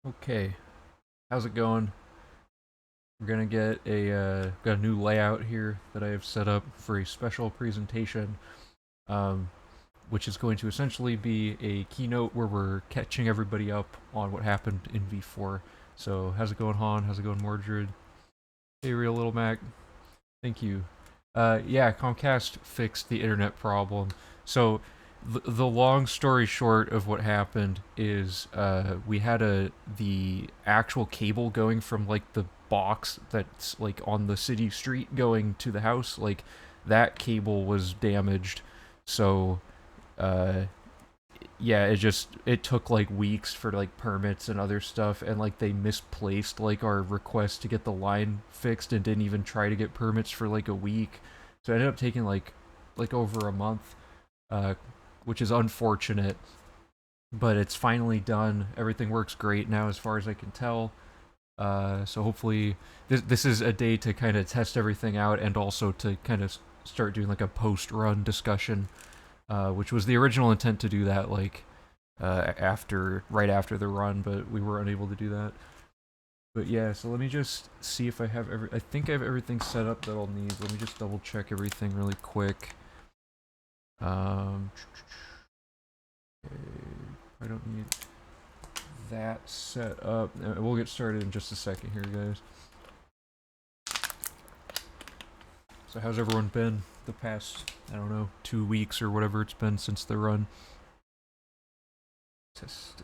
Okay, how's it going? We're gonna get got a new layout here that I have set up for a special presentation, um, which is going to essentially be a keynote where we're catching everybody up on what happened in V4. So, how's it going, Han? How's it going, Mordred? Hey, real little Mac. Thank you. Yeah, Comcast fixed the internet problem. So, the long story short of what happened is we had the actual cable going from like the box that's like on the city street going to the house. Like that cable was damaged. So, uh, yeah, it took like weeks for like permits and other stuff, and like they misplaced like our request to get the line fixed and didn't even try to get permits for like a week. So it ended up taking like over a month, uh, which is unfortunate. But it's finally done. Everything works great now, as far as I can tell. So hopefully this is a day to kind of test everything out and also to kind of start doing like a post-run discussion, which was the original intent to do that like right after the run, but we were unable to do that. But yeah, so let me just see if I have I think I have everything set up that I'll need. Let me just double check everything really quick. Okay, I don't need that set up. We'll get started in just a second here, guys. So how's everyone been the past, I don't know, 2 weeks or whatever it's been since the run? Test.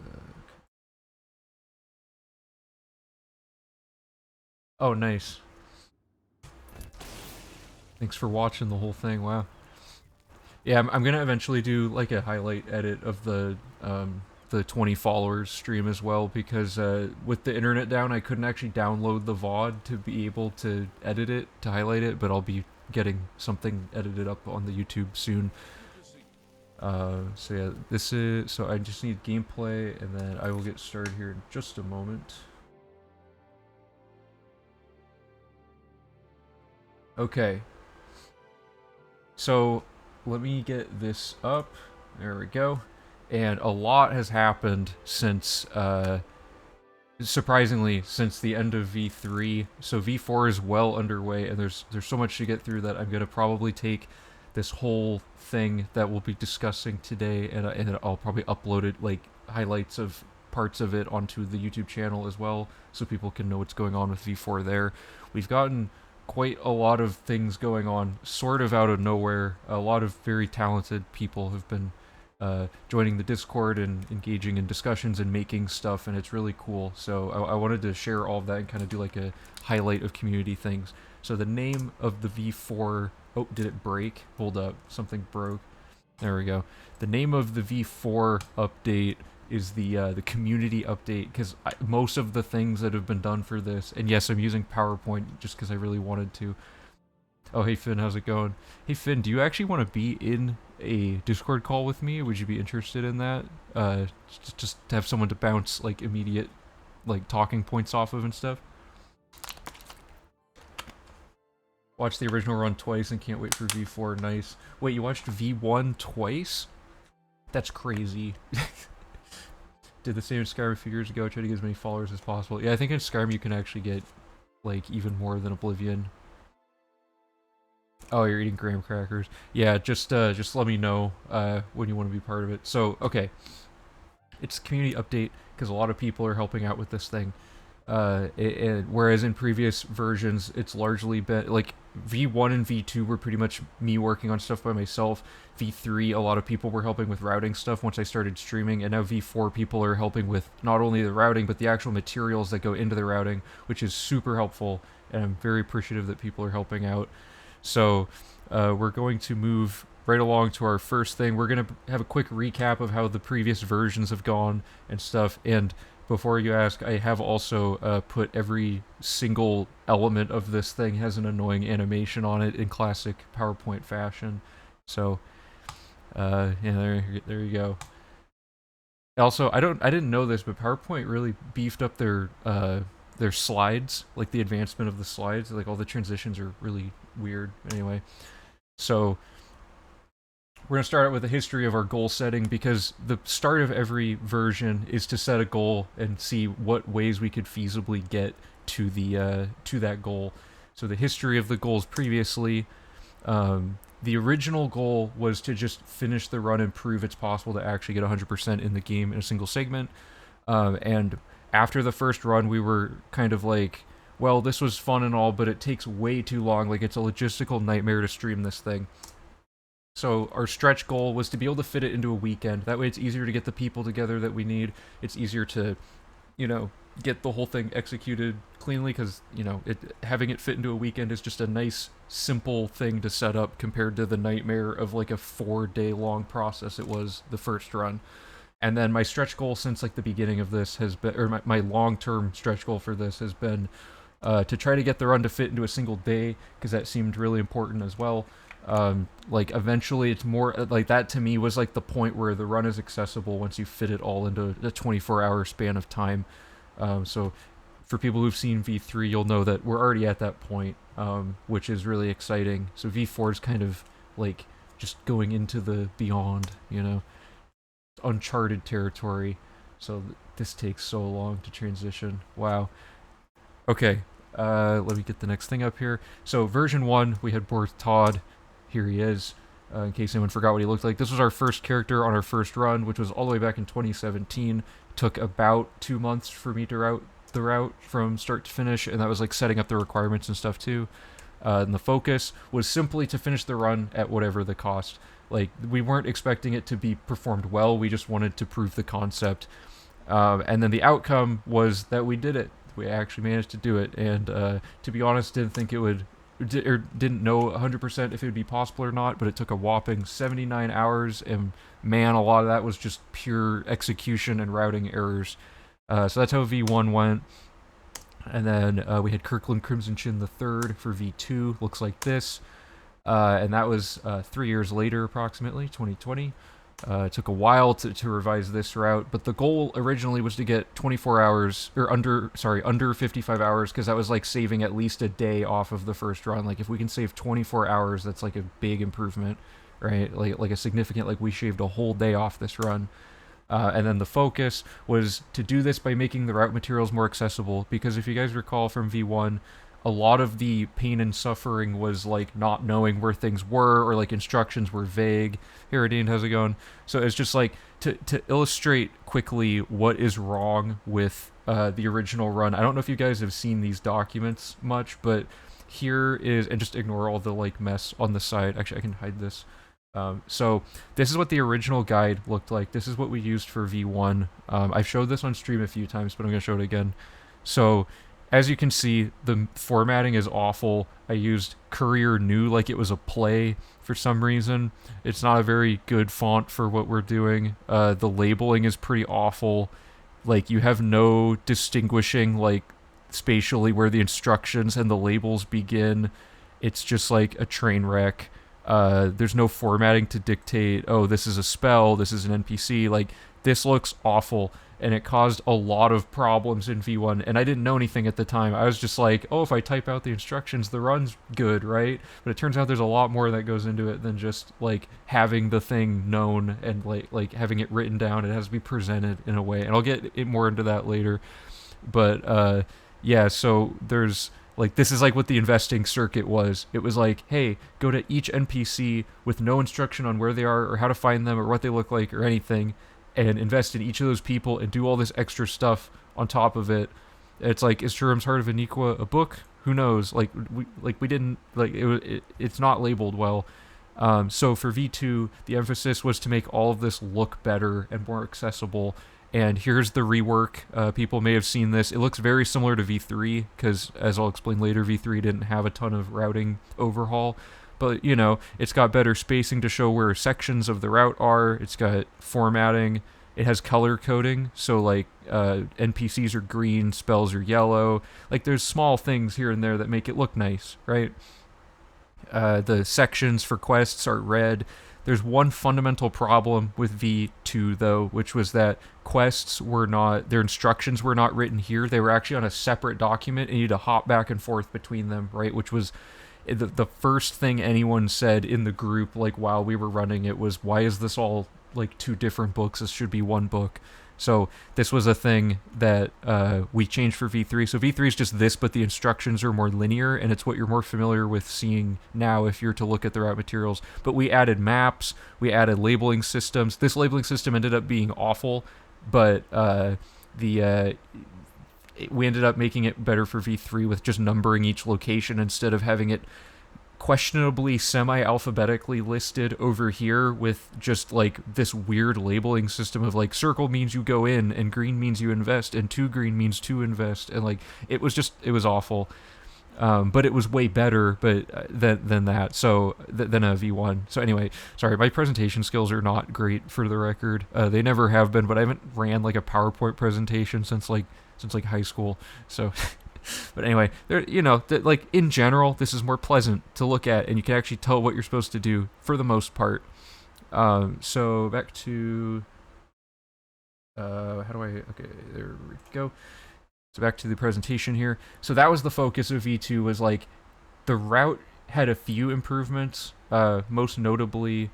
Oh, nice. Thanks for watching the whole thing. Wow. Yeah, I'm gonna eventually do like a highlight edit of the 20 followers stream as well, because with the internet down, I couldn't actually download the VOD to be able to edit it to highlight it. But I'll be getting something edited up on the YouTube soon. So yeah, this is so I just need gameplay, and then I will get started here in just a moment. Okay, so let me get this up. There we go. And a lot has happened since, surprisingly, since the end of V3. So V4 is well underway, and there's so much to get through that I'm gonna probably take this whole thing that we'll be discussing today, and I'll probably upload it, like highlights of parts of it, onto the YouTube channel as well, so people can know what's going on with V4 there. We've gotten quite a lot of things going on, sort of out of nowhere. A lot of very talented people have been joining the Discord and engaging in discussions and making stuff, and it's really cool. So I wanted to share all of that and kind of do like a highlight of community things. So the name of the V4. Oh, did it break? Hold up, something broke. There we go. The name of the V4 update is the community update, because most of the things that have been done for this, and yes, I'm using PowerPoint just because I really wanted to. Oh, hey Finn, how's it going? Hey Finn, do you actually want to be in a Discord call with me? Would you be interested in that? Just to have someone to bounce like immediate like talking points off of and stuff. Watched the original run twice and can't wait for V4. Nice. Wait, you watched V1 twice? That's crazy. Did the same in Skyrim a few years ago. Tried to get as many followers as possible. Yeah, I think in Skyrim you can actually get like even more than Oblivion. Oh, you're eating graham crackers. Yeah, just let me know when you want to be part of it. So, okay, it's a community update because a lot of people are helping out with this thing. Whereas in previous versions, it's largely been like V1 and V2 were pretty much me working on stuff by myself. V3, a lot of people were helping with routing stuff once I started streaming, and now V4 people are helping with not only the routing but the actual materials that go into the routing, which is super helpful, and I'm very appreciative that people are helping out. So we're going to move right along to our first thing. We're going to have a quick recap of how the previous versions have gone and stuff. And before you ask, I have also put every single element of this thing has an annoying animation on it in classic PowerPoint fashion. So yeah, there you go. Also, I didn't know this, but PowerPoint really beefed up their slides, like the advancement of the slides. Like all the transitions are really weird. Anyway, so we're going to start out with a history of our goal setting, because the start of every version is to set a goal and see what ways we could feasibly get to that goal. So the history of the goals previously. The original goal was to just finish the run and prove it's possible to actually get 100% in the game in a single segment. And after the first run, we were kind of like, well, this was fun and all, but it takes way too long. Like, it's a logistical nightmare to stream this thing. So our stretch goal was to be able to fit it into a weekend. That way it's easier to get the people together that we need. It's easier to, get the whole thing executed cleanly, because, having it fit into a weekend is just a nice, simple thing to set up compared to the nightmare of like a 4-day long process it was the first run. And then my stretch goal since like the beginning of this has been, or my long-term stretch goal for this has been to try to get the run to fit into a single day, because that seemed really important as well. Like eventually it's more like that to me was like the point where the run is accessible once you fit it all into a 24-hour span of time. So for people who've seen V3, you'll know that we're already at that point, which is really exciting. So V4 is kind of like just going into the beyond, uncharted territory. So this takes so long to transition. Wow. Okay, let me get the next thing up here. So version 1, we had Borth Todd. Here he is, in case anyone forgot what he looked like. This was our first character on our first run, which was all the way back in 2017. Took about 2 months for me to route the route from start to finish, and that was like setting up the requirements and stuff too. And the focus was simply to finish the run at whatever the cost. Like, we weren't expecting it to be performed well, we just wanted to prove the concept. And then the outcome was that we did it. We actually managed to do it, and to be honest, didn't think it would, or didn't know 100% if it would be possible or not, but it took a whopping 79 hours, and man, a lot of that was just pure execution and routing errors. So that's how V1 went. And then we had Kirkland Crimson Chin III for V2, looks like this. And that was 3 years later, approximately, 2020. It took a while to revise this route, but the goal originally was to get 24 hours, or under 55 hours, because that was like saving at least a day off of the first run. Like, if we can save 24 hours, that's like a big improvement, right? Like a significant, like we shaved a whole day off this run. And then the focus was to do this by making the route materials more accessible, because if you guys recall from V1, a lot of the pain and suffering was like not knowing where things were, or like instructions were vague. Hey, Radine, how's it going? So it's just like to illustrate quickly what is wrong with the original run. I don't know if you guys have seen these documents much, but here is, and just ignore all the like mess on the side. Actually, I can hide this. So this is what the original guide looked like. This is what we used for V1. I've showed this on stream a few times, but I'm going to show it again. So as you can see, the formatting is awful. I used Courier New like it was a play for some reason. It's not a very good font for what we're doing. The labeling is pretty awful. Like, you have no distinguishing, like, spatially where the instructions and the labels begin. It's just like a train wreck. There's no formatting to dictate, oh, this is a spell, this is an NPC. Like, this looks awful, and it caused a lot of problems in V1, and I didn't know anything at the time. I was just like, oh, if I type out the instructions, the run's good, right? But it turns out there's a lot more that goes into it than just, like, having the thing known and, like having it written down. It has to be presented in a way, and I'll get it more into that later. But, yeah, so there's... like, this is like what the investing circuit was. It was like, hey, go to each NPC with no instruction on where they are or how to find them or what they look like or anything, and invest in each of those people and do all this extra stuff on top of it. It's like, is Shuram's Heart of Aniqua a book? Who knows? Like, we didn't, like, it's not labeled well. So for V2, the emphasis was to make all of this look better and more accessible. And here's the rework. People may have seen this. It looks very similar to V3, because, as I'll explain later, V3 didn't have a ton of routing overhaul. But, you know, it's got better spacing to show where sections of the route are. It's got formatting. It has color coding. So, like, NPCs are green, spells are yellow. Like, there's small things here and there that make it look nice, right? The sections for quests are red. There's one fundamental problem with V2, though, which was that quests were not, their instructions were not written here. They were actually on a separate document, and you had to hop back and forth between them, right? Which was, the first thing anyone said in the group, like while we were running it, was, why is this all like two different books? This should be one book. So this was a thing that we changed for V3. So V3 is just this, but the instructions are more linear, and it's what you're more familiar with seeing now if you're to look at the route materials. But we added maps, we added labeling systems. This labeling system ended up being awful, but we ended up making it better for V3 with just numbering each location instead of having it questionably semi-alphabetically listed over here with just like this weird labeling system of like circle means you go in and green means you invest and 2 green means to invest, and like it was awful. But it was way better than that, so than a V1. So anyway, sorry, my presentation skills are not great, for the record. They never have been, but I haven't ran like a PowerPoint presentation since high school. So but anyway, there, like in general, this is more pleasant to look at, and you can actually tell what you're supposed to do for the most part. So back to okay, there we go. So back to the presentation here. So that was the focus of V2, was like the route had a few improvements. Most notably,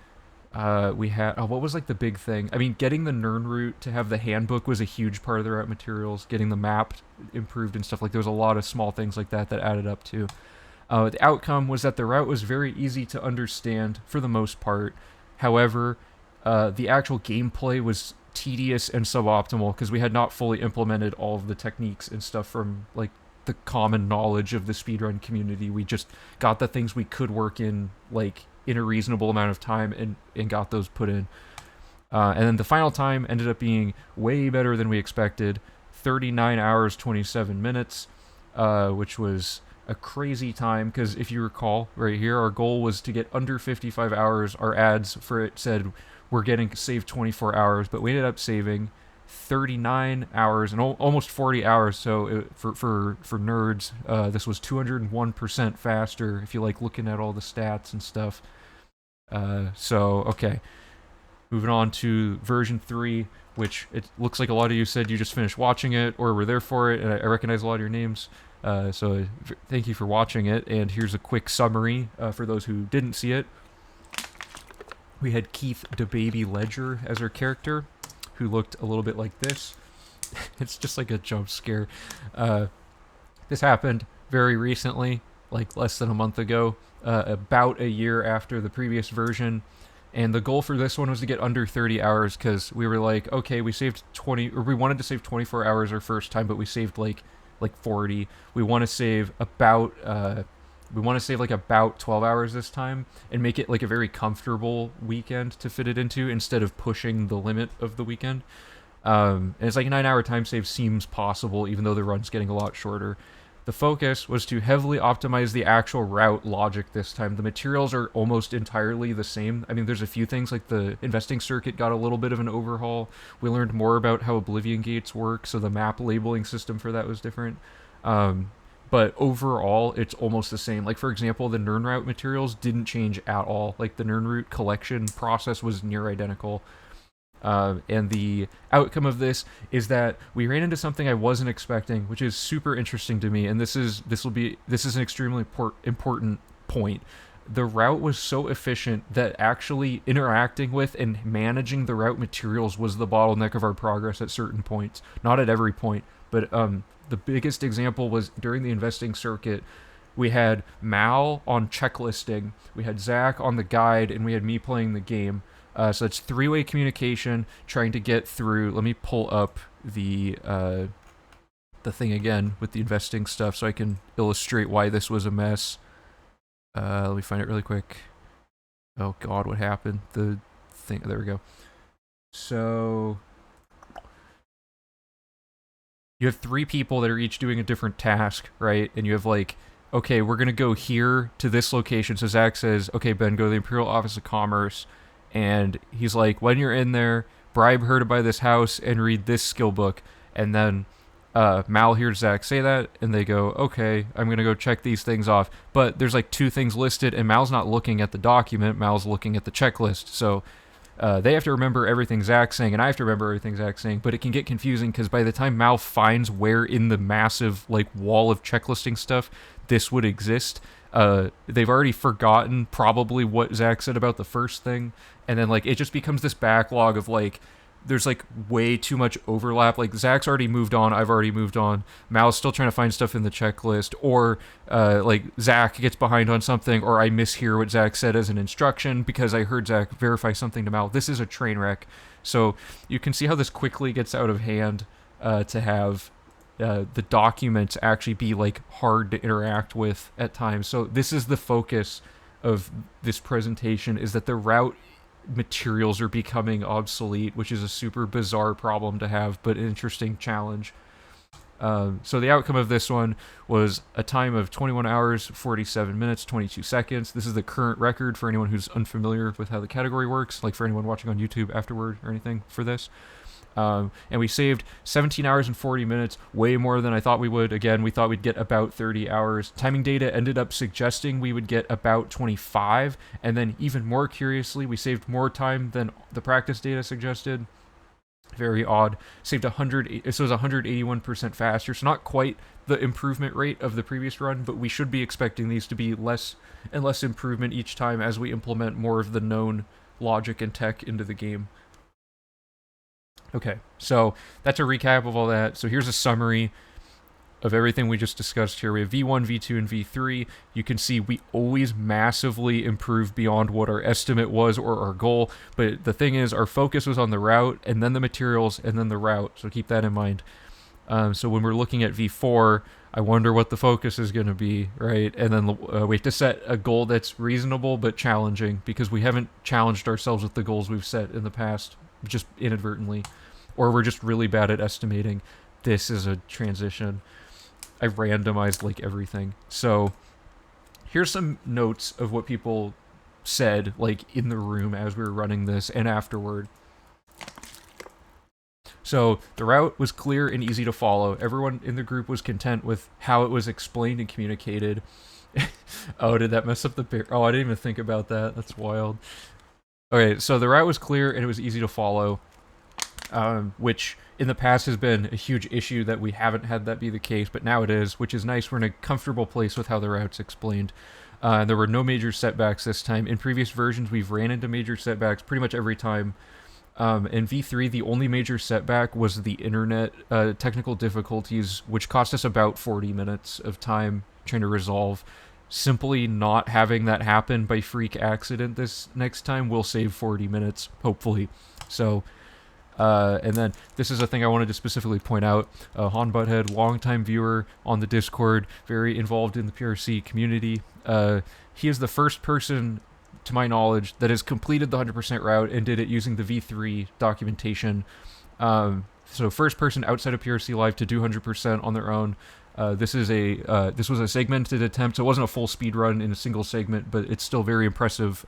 we had, what was like the big thing? I mean, getting the Nern route to have the handbook was a huge part of the route materials. Getting the map improved and stuff, like there was a lot of small things like that added up to. The outcome was that the route was very easy to understand for the most part. However, the actual gameplay was tedious and suboptimal because we had not fully implemented all of the techniques and stuff from like the common knowledge of the speedrun community. We just got the things we could work in like in a reasonable amount of time and got those put in. And then the final time ended up being way better than we expected. 39 hours, 27 minutes, which was a crazy time because if you recall right here, our goal was to get under 55 hours. Our ads for it said we're getting saved 24 hours, but we ended up saving 39 hours and almost 40 hours. So for nerds, this was 201% faster if you like looking at all the stats and stuff. So okay, moving on to version 3, which it looks like a lot of you said you just finished watching it or were there for it, and I recognize a lot of your names. So thank you for watching it, and here's a quick summary for those who didn't see it. We had Keith DeBaby Ledger as our character, who looked a little bit like this. It's just like a jump scare. This happened very recently, like less than a month ago, about a year after the previous version. And the goal for this one was to get under 30 hours because we were like, okay, we saved 20, or we wanted to save 24 hours our first time, but we saved like 40. We want to save about about 12 hours this time and make it like a very comfortable weekend to fit it into instead of pushing the limit of the weekend. And it's like a 9-hour time save seems possible even though the run's getting a lot shorter. The focus was to heavily optimize the actual route logic this time. The materials are almost entirely the same. I mean, there's a few things like the investing circuit got a little bit of an overhaul. We learned more about how Oblivion gates work, so the map labeling system for that was different. But overall, it's almost the same. Like, for example, the Nern route materials didn't change at all. Like, the Nern route collection process was near identical. And the outcome of this is that we ran into something I wasn't expecting, which is super interesting to me, and this is an extremely important point. The route was so efficient that actually interacting with and managing the route materials was the bottleneck of our progress at certain points. Not at every point, but the biggest example was during the investing circuit. We had Mal on checklisting, we had Zach on the guide, and we had me playing the game. So it's three-way communication, trying to get through. Let me pull up the thing again with the investing stuff so I can illustrate why this was a mess. Let me find it really quick. Oh god, what happened? The thing, there we go. So you have 3 people that are each doing a different task, right? And you have like, okay, we're gonna go here to this location. So Zach says, okay, Ben, go to the Imperial Office of Commerce. And he's like, when you're in there, bribe her to buy this house and read this skill book. And then Mal hears Zach say that, and they go, okay, I'm going to go check these things off. But there's like 2 things listed, and Mal's not looking at the document. Mal's looking at the checklist. So they have to remember everything Zach's saying, and I have to remember everything Zach's saying. But it can get confusing, because by the time Mal finds where in the massive like wall of checklisting stuff this would exist, they've already forgotten probably what Zach said about the first thing, and then like it just becomes this backlog of like there's like way too much overlap. Like Zach's already moved on, I've already moved on. Mal's still trying to find stuff in the checklist, or like Zach gets behind on something, or I mishear what Zach said as an instruction because I heard Zach verify something to Mal. This is a train wreck. So you can see how this quickly gets out of hand to have the documents actually be like hard to interact with at times. So this is the focus of this presentation, is that the route materials are becoming obsolete, which is a super bizarre problem to have, but an interesting challenge. So the outcome of this one was a time of 21 hours, 47 minutes, 22 seconds. This is the current record for anyone who's unfamiliar with how the category works, like for anyone watching on YouTube afterward or anything for this. And we saved 17 hours and 40 minutes, way more than I thought we would. Again, we thought we'd get about 30 hours. Timing data ended up suggesting we would get about 25, and then even more curiously, we saved more time than the practice data suggested. Very odd. Saved 100, so it was 181% faster, so not quite the improvement rate of the previous run, but we should be expecting these to be less and less improvement each time as we implement more of the known logic and tech into the game. Okay, so that's a recap of all that. So here's a summary of everything we just discussed here. We have V1, V2, and V3. You can see we always massively improve beyond what our estimate was or our goal. But the thing is, our focus was on the route, and then the materials, and then the route. So keep that in mind. So when we're looking at V4, I wonder what the focus is going to be, right? And then we have to set a goal that's reasonable but challenging, because we haven't challenged ourselves with the goals we've set in the past, just inadvertently. Or we're just really bad at estimating. This is a transition. I randomized like everything. So here's some notes of what people said like in the room as we were running this and afterward. So the route was clear and easy to follow. Everyone in the group was content with how it was explained and communicated. Oh, did that mess up the bear? Oh, I didn't even think about that. That's wild. Okay, so the route was clear and it was easy to follow. Which in the past has been a huge issue that we haven't had that be the case, but now it is, which is nice. We're in a comfortable place with how the route's explained. There were no major setbacks this time. In previous versions, we've ran into major setbacks pretty much every time. In V3, the only major setback was the internet technical difficulties, which cost us about 40 minutes of time trying to resolve. Simply not having that happen by freak accident this next time will save 40 minutes, hopefully. So... and then this is a thing I wanted to specifically point out. Han Butthead, longtime viewer on the Discord, very involved in the PRC community. He is the first person, to my knowledge, that has completed the 100% route and did it using the V3 documentation. So first person outside of PRC Live to do 100% on their own. This was a segmented attempt, so it wasn't a full speed run in a single segment, but it's still very impressive.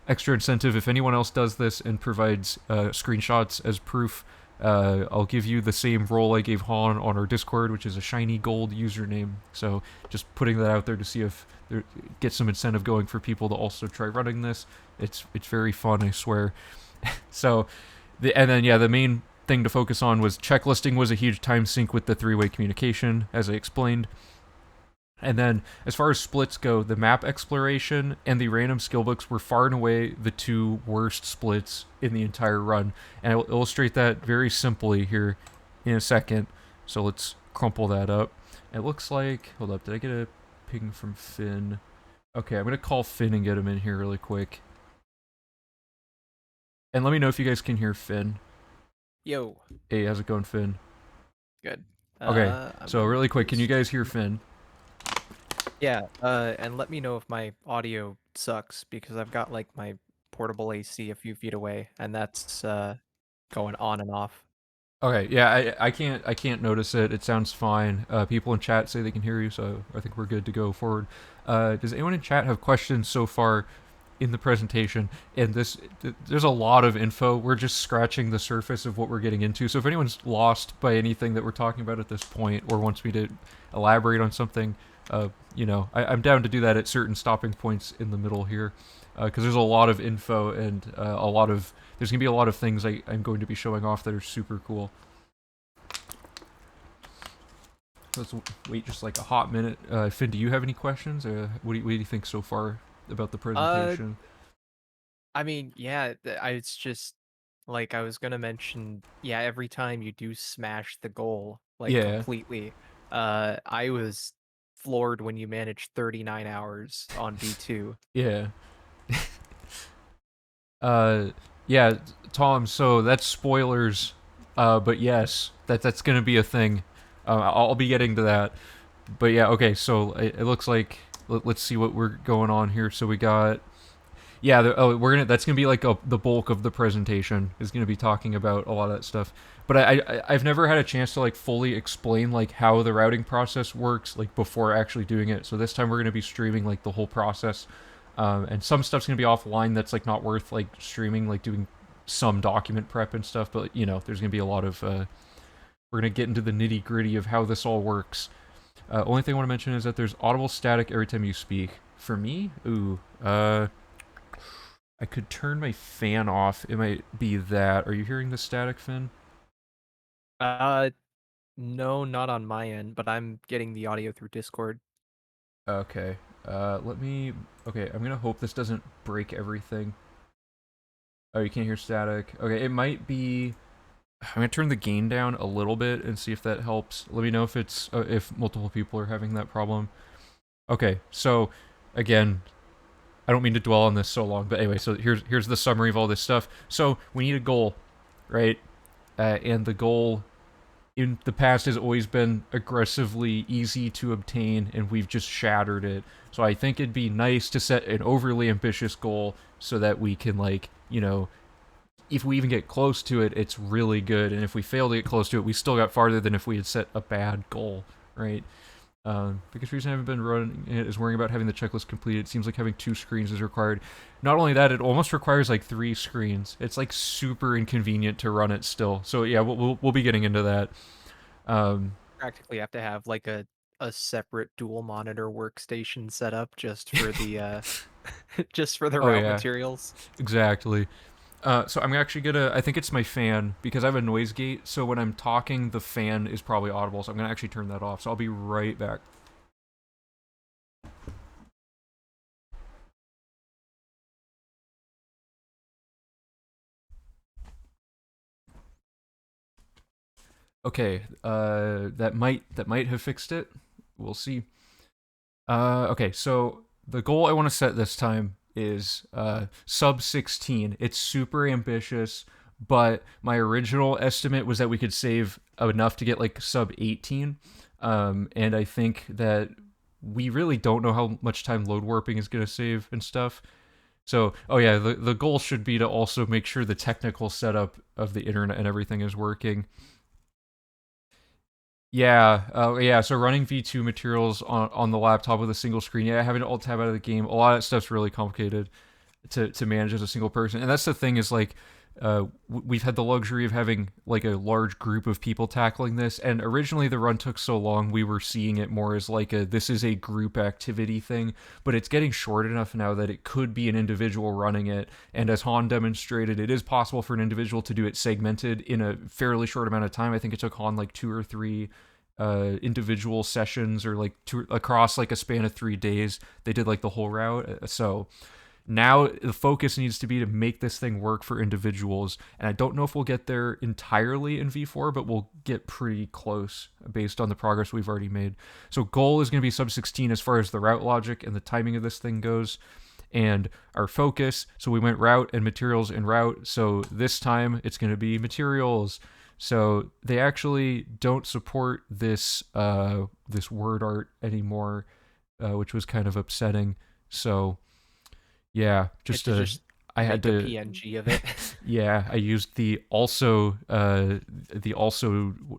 Extra incentive, if anyone else does this and provides screenshots as proof, I'll give you the same role I gave Han on our Discord, which is a shiny gold username. So just putting that out there to see if there get some incentive going for people to also try running this. It's very fun, I swear. So, the main thing to focus on was checklisting was a huge time sink with the three-way communication, as I explained. And then, as far as splits go, the map exploration and the random skill books were far and away the two worst splits in the entire run. And I will illustrate that very simply here in a second. So let's crumple that up. It looks like... Hold up, did I get a ping from Finn? Okay, I'm going to call Finn and get him in here really quick. And let me know if you guys can hear Finn. Yo. Hey, how's it going, Finn? Good. Okay, so really quick, can you guys hear Finn? Yeah, and let me know if my audio sucks, because I've got like my portable AC a few feet away, and that's going on and off. Okay, yeah, I can't notice it. It sounds fine. People in chat say they can hear you, so I think we're good to go forward. Does anyone in chat have questions so far in the presentation? And there's a lot of info. We're just scratching the surface of what we're getting into. So if anyone's lost by anything that we're talking about at this point, or wants me to elaborate on something, I'm down to do that at certain stopping points in the middle here, because there's a lot of info and there's going to be a lot of things I'm going to be showing off that are super cool. let's wait just like a hot minute. Finn, do you have any questions? What do you think so far about the Uh, presentation? I mean, yeah, it's just like I was gonna mention, yeah, every time you do smash the goal like Yeah, completely, I was floored when you managed 39 hours on V2. yeah. Uh, yeah, Tom. So that's spoilers. But yes, that's gonna be a thing. I'll be getting to that. But yeah, okay. So it looks like let's see what we're going on here. So we got yeah. We're gonna that's gonna be like the bulk of the presentation is gonna be talking about a lot of that stuff. But I've never had a chance to like fully explain like how the routing process works like before actually doing it. So this time we're gonna be streaming like the whole process, and some stuff's gonna be offline that's like not worth like streaming, like doing some document prep and stuff. But you know, there's gonna be a lot of we're gonna get into the nitty gritty of how this all works. Only thing I want to mention is that there's audible static every time you speak. For me, I could turn my fan off. It might be that. Are you hearing the static, Finn? Uh, no, not on my end, but I'm getting the audio through Discord. Okay. Let me. Okay, I'm gonna hope this doesn't break everything. Oh, you can't hear static. Okay, it might be. I'm gonna turn the gain down a little bit and see if that helps. Let me know if it's if multiple people are having that problem. Okay, so again, I don't mean to dwell on this so long, but anyway, so here's the summary of all this stuff. So we need a goal, right? And the goal in the past has always been aggressively easy to obtain, and we've just shattered it. So I think it'd be nice to set an overly ambitious goal so that we can like if we even get close to it, it's really good. And if we fail to get close to it, we still got farther than if we had set a bad goal, right? Biggest reason I haven't been running it is worrying about having the checklist completed. It seems like having 2 screens is required. Not only that, it almost requires like 3 screens. It's like super inconvenient to run it still. So yeah, we'll be getting into that. Um, Practically have to have like a separate dual monitor workstation set up just for the just for the oh route yeah, materials. exactly. So I'm actually gonna. I think it's my fan because I have a noise gate. So when I'm talking, the fan is probably audible. So I'm gonna actually turn that off. So I'll be right back. Okay. That might have fixed it. We'll see. Okay. So the goal I want to set this time is sub 16. It's super ambitious, but my original estimate was that we could save enough to get like sub 18. And I think that we really don't know how much time load warping is going to save and stuff. So, oh yeah, the goal should be to also make sure the technical setup of the internet and everything is working. Yeah, yeah. So running V2 materials on the laptop with a single screen, yeah, having to alt tab out of the game, a lot of that stuff's really complicated to manage as a single person. And that's the thing is like we've had the luxury of having like a large group of people tackling this, and originally the run took so long we were seeing it more as like a this is a group activity thing, but it's getting short enough now that it could be an individual running it. And as Han demonstrated, it is possible for an individual to do it segmented in a fairly short amount of time. I think it took Han like 2 or 3 individual sessions or like across like a span of 3 days. They did like the whole route. So now the focus needs to be to make this thing work for individuals. And I don't know if we'll get there entirely in V4, but we'll get pretty close based on the progress we've already made. So goal is going to be sub 16 as far as the route logic and the timing of this thing goes. And our focus, so we went route and materials and route. So this time it's going to be materials. So they actually don't support this this word art anymore, which was kind of upsetting. So yeah, It just to just I had make a to PNG of it. yeah, I used the also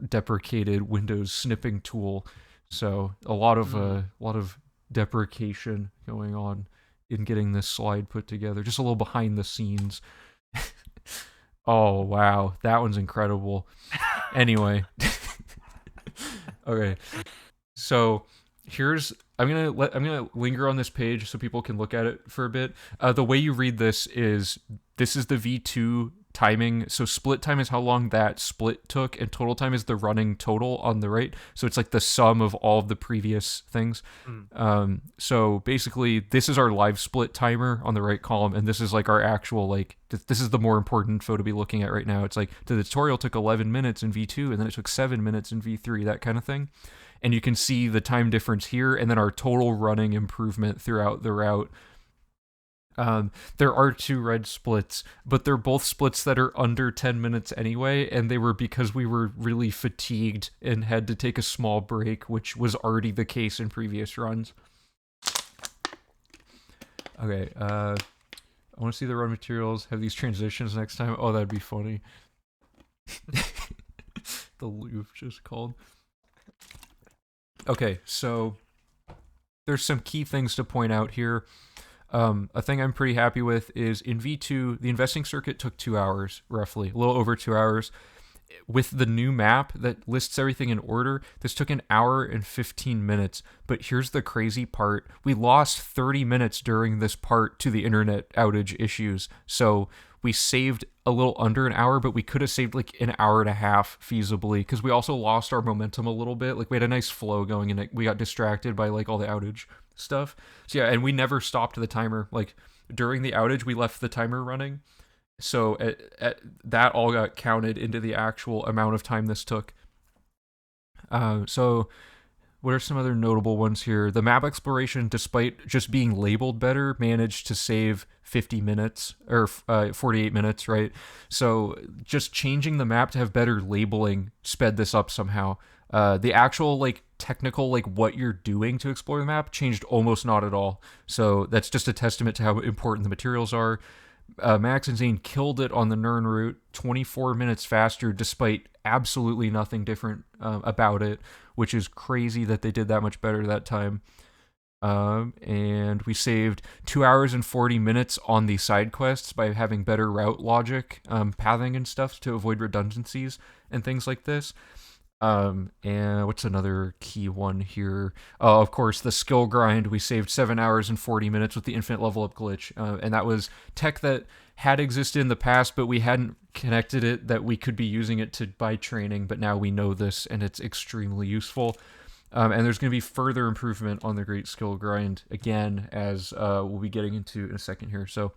deprecated Windows snipping tool. So Mm. a lot of deprecation going on in getting this slide put together. Just a little behind the scenes. Oh wow, that one's incredible. Anyway, okay. So here's I'm gonna linger on this page so people can look at it for a bit. The way you read this is the V2 timing. So split time is how long that split took, and total time is the running total on the right. So it's like the sum of all of the previous things. Mm. So basically, this is our live split timer on the right column, and this is like our actual, like, this is the more important info to be looking at right now. It's like the tutorial took 11 minutes in V2, and then it took 7 minutes in V3, that kind of thing. And you can see the time difference here, and then our total running improvement throughout the route. There are 2 red splits, but they're both splits that are under 10 minutes anyway, and they were because we were really fatigued and had to take a small break, which was already the case in previous runs. Okay, I want to see the run materials, have these transitions next time. Oh, that'd be funny. The loop just called. Okay, so there's some key things to point out here. A thing I'm pretty happy with is in V2, the investing circuit took 2 hours, roughly, a little over 2 hours. With the new map that lists everything in order, this took 1 hour and 15 minutes. But here's the crazy part. We lost 30 minutes during this part to the internet outage issues. So we saved a little under 1 hour, but we could have saved like 1.5 hours feasibly, because we also lost our momentum a little bit. Like we had a nice flow going, and we got distracted by like all the outage stuff. So yeah, and we never stopped the timer. Like during the outage, we left the timer running. So that all got counted into the actual amount of time this took. So what are some other notable ones here? The map exploration, despite just being labeled better, managed to save 50 minutes, or 48 minutes, right? So just changing the map to have better labeling sped this up somehow. The actual like technical, like what you're doing to explore the map, changed almost not at all. So that's just a testament to how important the materials are. Max and Zane killed it on the Nern route, 24 minutes faster, despite absolutely nothing different about it, which is crazy that they did that much better that time. And we saved 2 hours and 40 minutes on the side quests by having better route logic, pathing and stuff to avoid redundancies and things like this. And what's another key one here? Of course, the skill grind. We saved 7 hours and 40 minutes with the infinite level up glitch. And that was tech that had existed in the past, but we hadn't connected it that we could be using it to buy training. But now we know this, and it's extremely useful. And there's going to be further improvement on the great skill grind again, as we'll be getting into in a second here. So,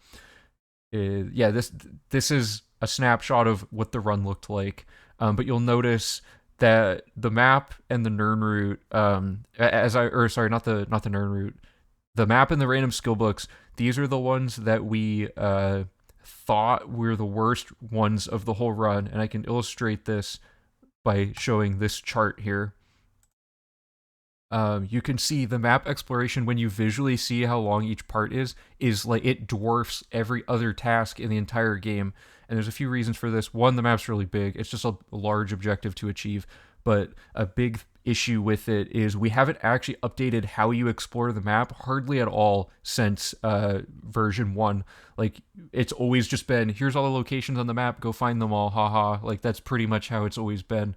yeah, this is a snapshot of what the run looked like. But you'll notice that the map and the Nern route, not the Nern route, the map and the random skill books, these are the ones that we thought were the worst ones of the whole run, and I can illustrate this by showing this chart here. You can see the map exploration, when you visually see how long each part is like it dwarfs every other task in the entire game. And there's a few reasons for this. One, the map's really big. It's just a large objective to achieve. But a big issue with it is we haven't actually updated how you explore the map hardly at all since version 1. Like, it's always just been, here's all the locations on the map, go find them all, haha. Like, that's pretty much how it's always been.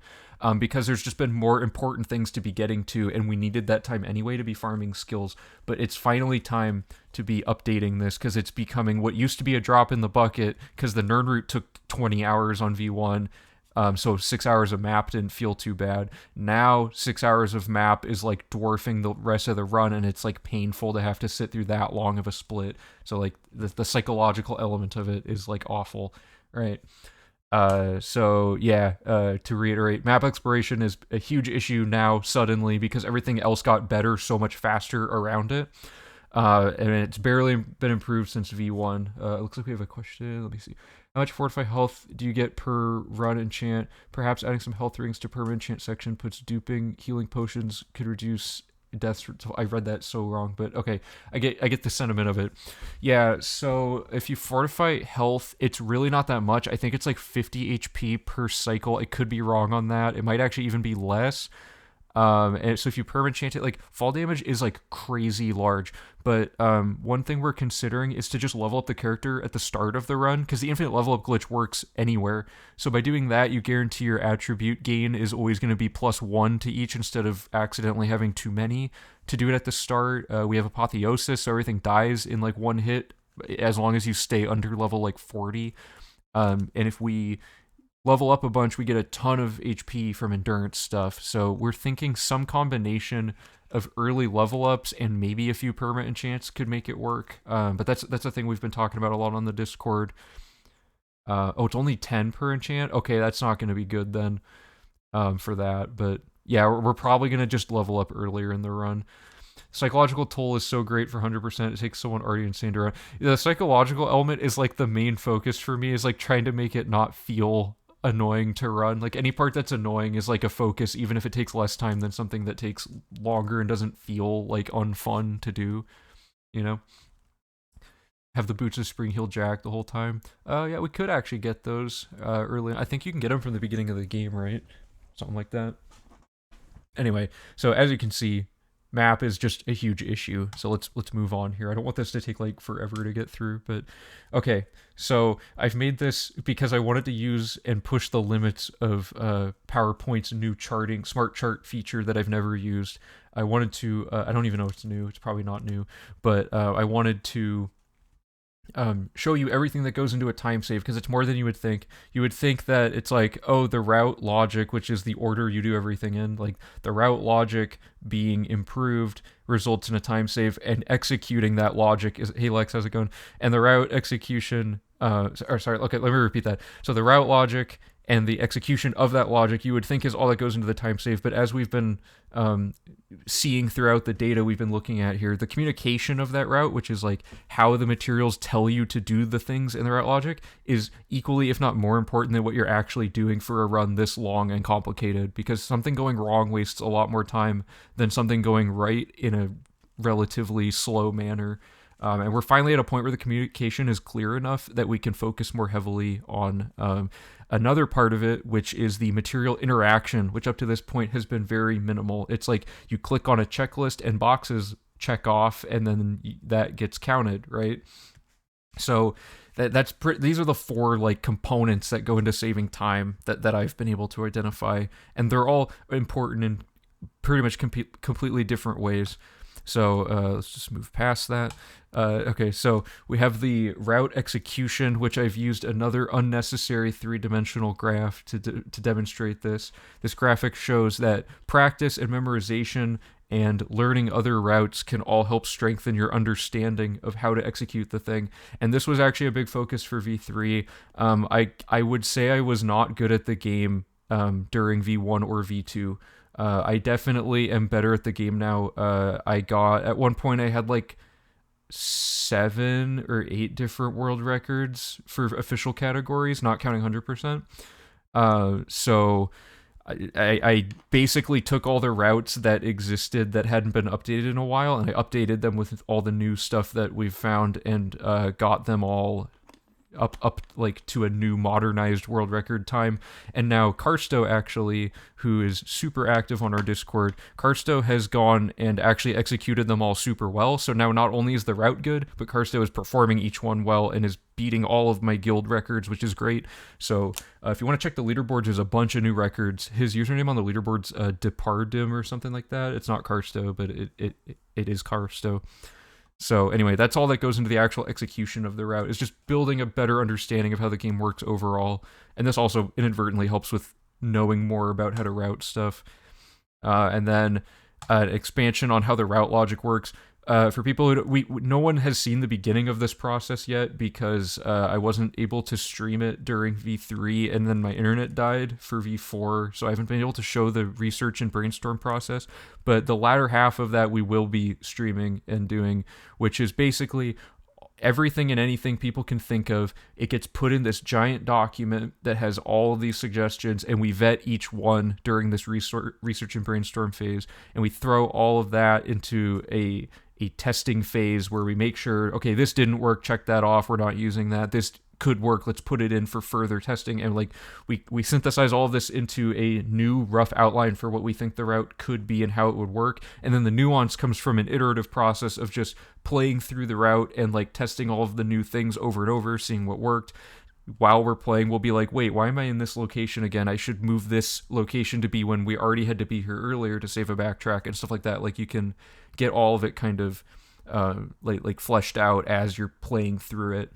Because there's just been more important things to be getting to, and we needed that time anyway to be farming skills. But it's finally time to be updating this, because it's becoming what used to be a drop in the bucket, because the Nern route took 20 hours on V1, so 6 hours of map didn't feel too bad. Now 6 hours of map is like dwarfing the rest of the run, and it's like painful to have to sit through that long of a split. So like the psychological element of it is like awful, right? So yeah, to reiterate, map exploration is a huge issue now suddenly, because everything else got better so much faster around it. And it's barely been improved since V1. It looks like we have a question. Let me see. How much fortify health do you get per run enchant? Perhaps adding some health rings to permanent enchant section puts duping healing potions could reduce deaths. I read that so wrong, but okay, I get the sentiment of it. Yeah, so if you fortify health, it's really not that much. I think it's like 50 HP per cycle. I could be wrong on that. It might actually even be less. And so if you perma-enchant it, like, fall damage is like crazy large. But one thing we're considering is to just level up the character at the start of the run, because the infinite level up glitch works anywhere. So by doing that, you guarantee your attribute gain is always going to be +1 to each, instead of accidentally having too many to do it at the start. We have apotheosis, so everything dies in like one hit as long as you stay under level like 40. And if we level up a bunch, we get a ton of HP from endurance stuff. So we're thinking some combination of early level ups and maybe a few permanent enchants could make it work. But that's a thing we've been talking about a lot on the Discord. Oh, it's only 10 per enchant. Okay, that's not going to be good then for that. But yeah, we're probably going to just level up earlier in the run. Psychological toll is so great for 100%. It takes someone already insane to run. The psychological element is like the main focus for me, is like trying to make it not feel annoying to run. Like any part that's annoying is like a focus, even if it takes less time than something that takes longer and doesn't feel like unfun to do, you know? Have the boots of Spring Heel Jack the whole time. Yeah, we could actually get those early. I think you can get them from the beginning of the game, right? Something like that. Anyway, so as you can see, map is just a huge issue. So let's move on here. I don't want this to take like forever to get through, but okay. So I've made this because I wanted to use and push the limits of PowerPoint's new charting smart chart feature that I've never used. I wanted to. I don't even know if it's new. It's probably not new, but I wanted to show you everything that goes into a time save, because it's more than you would think. You would think that it's like, oh, the route logic, which is the order you do everything in, like the route logic being improved results in a time save, and executing that logic is, hey Lex, how's it going? And the route execution, sorry, okay, let me repeat that. So the route logic and the execution of that logic, you would think is all that goes into the time save, but as we've been seeing throughout the data we've been looking at here, the communication of that route, which is like how the materials tell you to do the things in the route logic, is equally, if not more important than what you're actually doing for a run this long and complicated, because something going wrong wastes a lot more time than something going right in a relatively slow manner. And we're finally at a point where the communication is clear enough that we can focus more heavily on another part of it, which is the material interaction, which up to this point has been very minimal. It's like you click on a checklist and boxes check off, and then that gets counted, right? So these are the four like components that go into saving time that I've been able to identify, and they're all important in pretty much completely different ways. So let's just move past that. Okay, so we have the route execution, which I've used another unnecessary three-dimensional graph to demonstrate this. This graphic shows that practice and memorization and learning other routes can all help strengthen your understanding of how to execute the thing. And this was actually a big focus for V3. I would say I was not good at the game during V1 or V2. I definitely am better at the game now. At one point I had like 7 or 8 different world records for official categories, not counting 100%. So I basically took all the routes that existed that hadn't been updated in a while, and I updated them with all the new stuff that we've found, and got them all up like to a new modernized world record time. And now Karsto, actually, who is super active on our Discord, Karsto has gone and actually executed them all super well. So now not only is the route good, but Karsto is performing each one well and is beating all of my guild records, which is great. So if you want to check the leaderboards, there's a bunch of new records. His username on the leaderboard's Depardim or something like that. It's not Karsto, but it is Karsto. So anyway, that's all that goes into the actual execution of the route, is just building a better understanding of how the game works overall. And this also inadvertently helps with knowing more about how to route stuff. And then an expansion on how the route logic works. For people who no one has seen the beginning of this process yet, because I wasn't able to stream it during V3, and then my internet died for V4, so I haven't been able to show the research and brainstorm process. But the latter half of that we will be streaming and doing, which is basically everything and anything people can think of. It gets put in this giant document that has all of these suggestions, and we vet each one during this research and brainstorm phase, and we throw all of that into a testing phase where we make sure, okay, this didn't work, check that off, we're not using that. This could work, let's put it in for further testing. And like we synthesize all of this into a new rough outline for what we think the route could be and how it would work. And then the nuance comes from an iterative process of just playing through the route and like testing all of the new things over and over, seeing what worked. While we're playing, we'll be like, wait, why am I in this location again? I should move this location to be when we already had to be here earlier to save a backtrack and stuff like that. Like you can get all of it kind of like fleshed out as you're playing through it.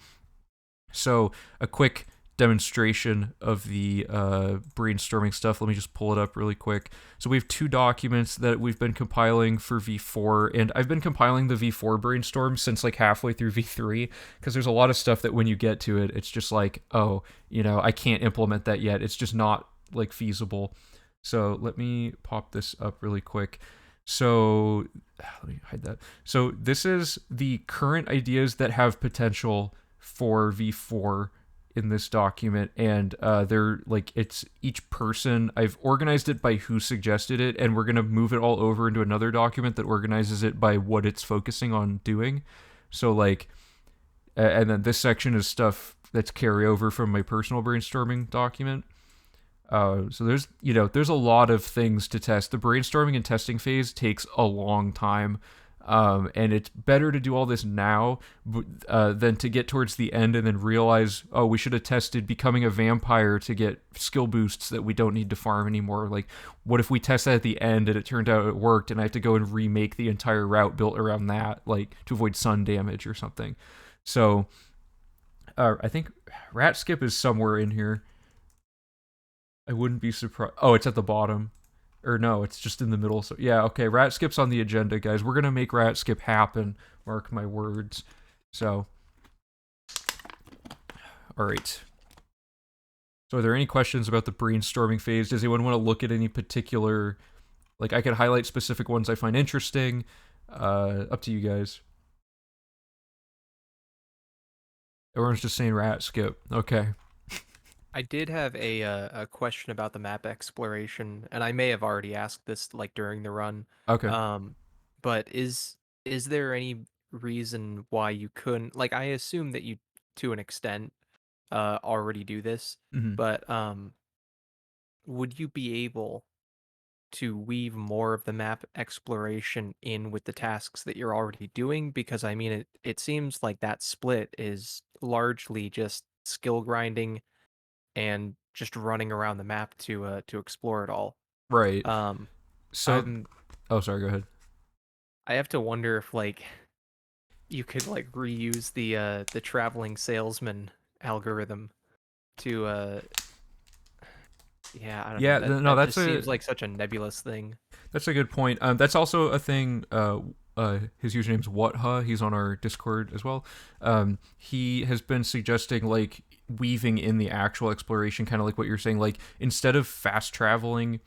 So a quick demonstration of the brainstorming stuff. Let me just pull it up really quick. So we have 2 documents that we've been compiling for V4, and I've been compiling the V4 brainstorm since like halfway through V3, because there's a lot of stuff that when you get to it, it's just like, oh, I can't implement that yet. It's just not like feasible. So let me pop this up really quick. So let me hide that. So this is the current ideas that have potential for V4 in this document, and they're like, it's each person. I've organized it by who suggested it, and we're gonna move it all over into another document that organizes it by what it's focusing on doing. So like, and then this section is stuff that's carryover from my personal brainstorming document. So there's a lot of things to test. The brainstorming and testing phase takes a long time, and it's better to do all this now than to get towards the end and then realize, oh, we should have tested becoming a vampire to get skill boosts that we don't need to farm anymore. Like, what if we test that at the end and it turned out it worked, and I have to go and remake the entire route built around that, like to avoid sun damage or something. So, I think rat skip is somewhere in here. I wouldn't be surprised. Oh, it's at the bottom. Or no, it's just in the middle. So yeah, okay, rat skip's on the agenda, guys. We're gonna make rat skip happen. Mark my words. So, all right. So are there any questions about the brainstorming phase? Does anyone want to look at any particular, like I could highlight specific ones I find interesting. Up to you guys. Everyone's just saying rat skip. Okay. I did have a question about the map exploration, and I may have already asked this like during the run. Okay. Um, but is there any reason why you couldn't, like, I assume that you to an extent already do this, Mm-hmm. but would you be able to weave more of the map exploration in with the tasks that you're already doing? Because I mean, it seems like that split is largely just skill grinding and just running around the map to explore it all. Right. Um, So, I'm oh, sorry. Go ahead. I have to wonder if like you could like reuse the traveling salesman algorithm to yeah, I don't know. Yeah. That No, that just seems like such a nebulous thing. that's a good point. That's also a thing. His username's Whatha. He's on our Discord as well. He has been suggesting like weaving in the actual exploration, kind of like what you're saying. Like instead of fast traveling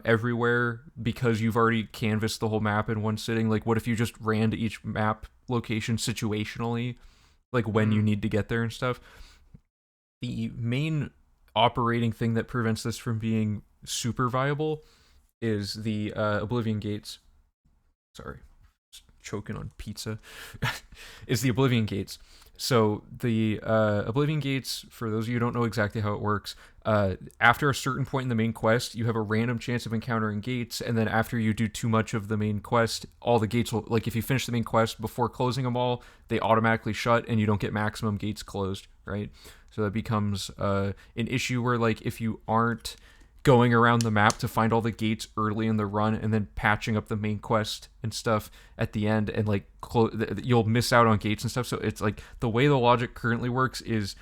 everywhere because you've already canvassed the whole map in one sitting. Like, what if you just ran to each map location situationally, like when you Mm, need to get there and stuff? The main operating thing that prevents this from being super viable is the Oblivion gates. Sorry, choking on pizza. Is the Oblivion gates. So the Oblivion gates, for those of you who don't know exactly how it works, after a certain point in the main quest, you have a random chance of encountering gates, and then after you do too much of the main quest, all the gates will, like if you finish the main quest before closing them all, they automatically shut, and you don't get maximum gates closed, right? So that becomes an issue where, like, if you aren't going around the map to find all the gates early in the run and then patching up the main quest and stuff at the end, and like you'll miss out on gates and stuff. So it's like the way the logic currently works is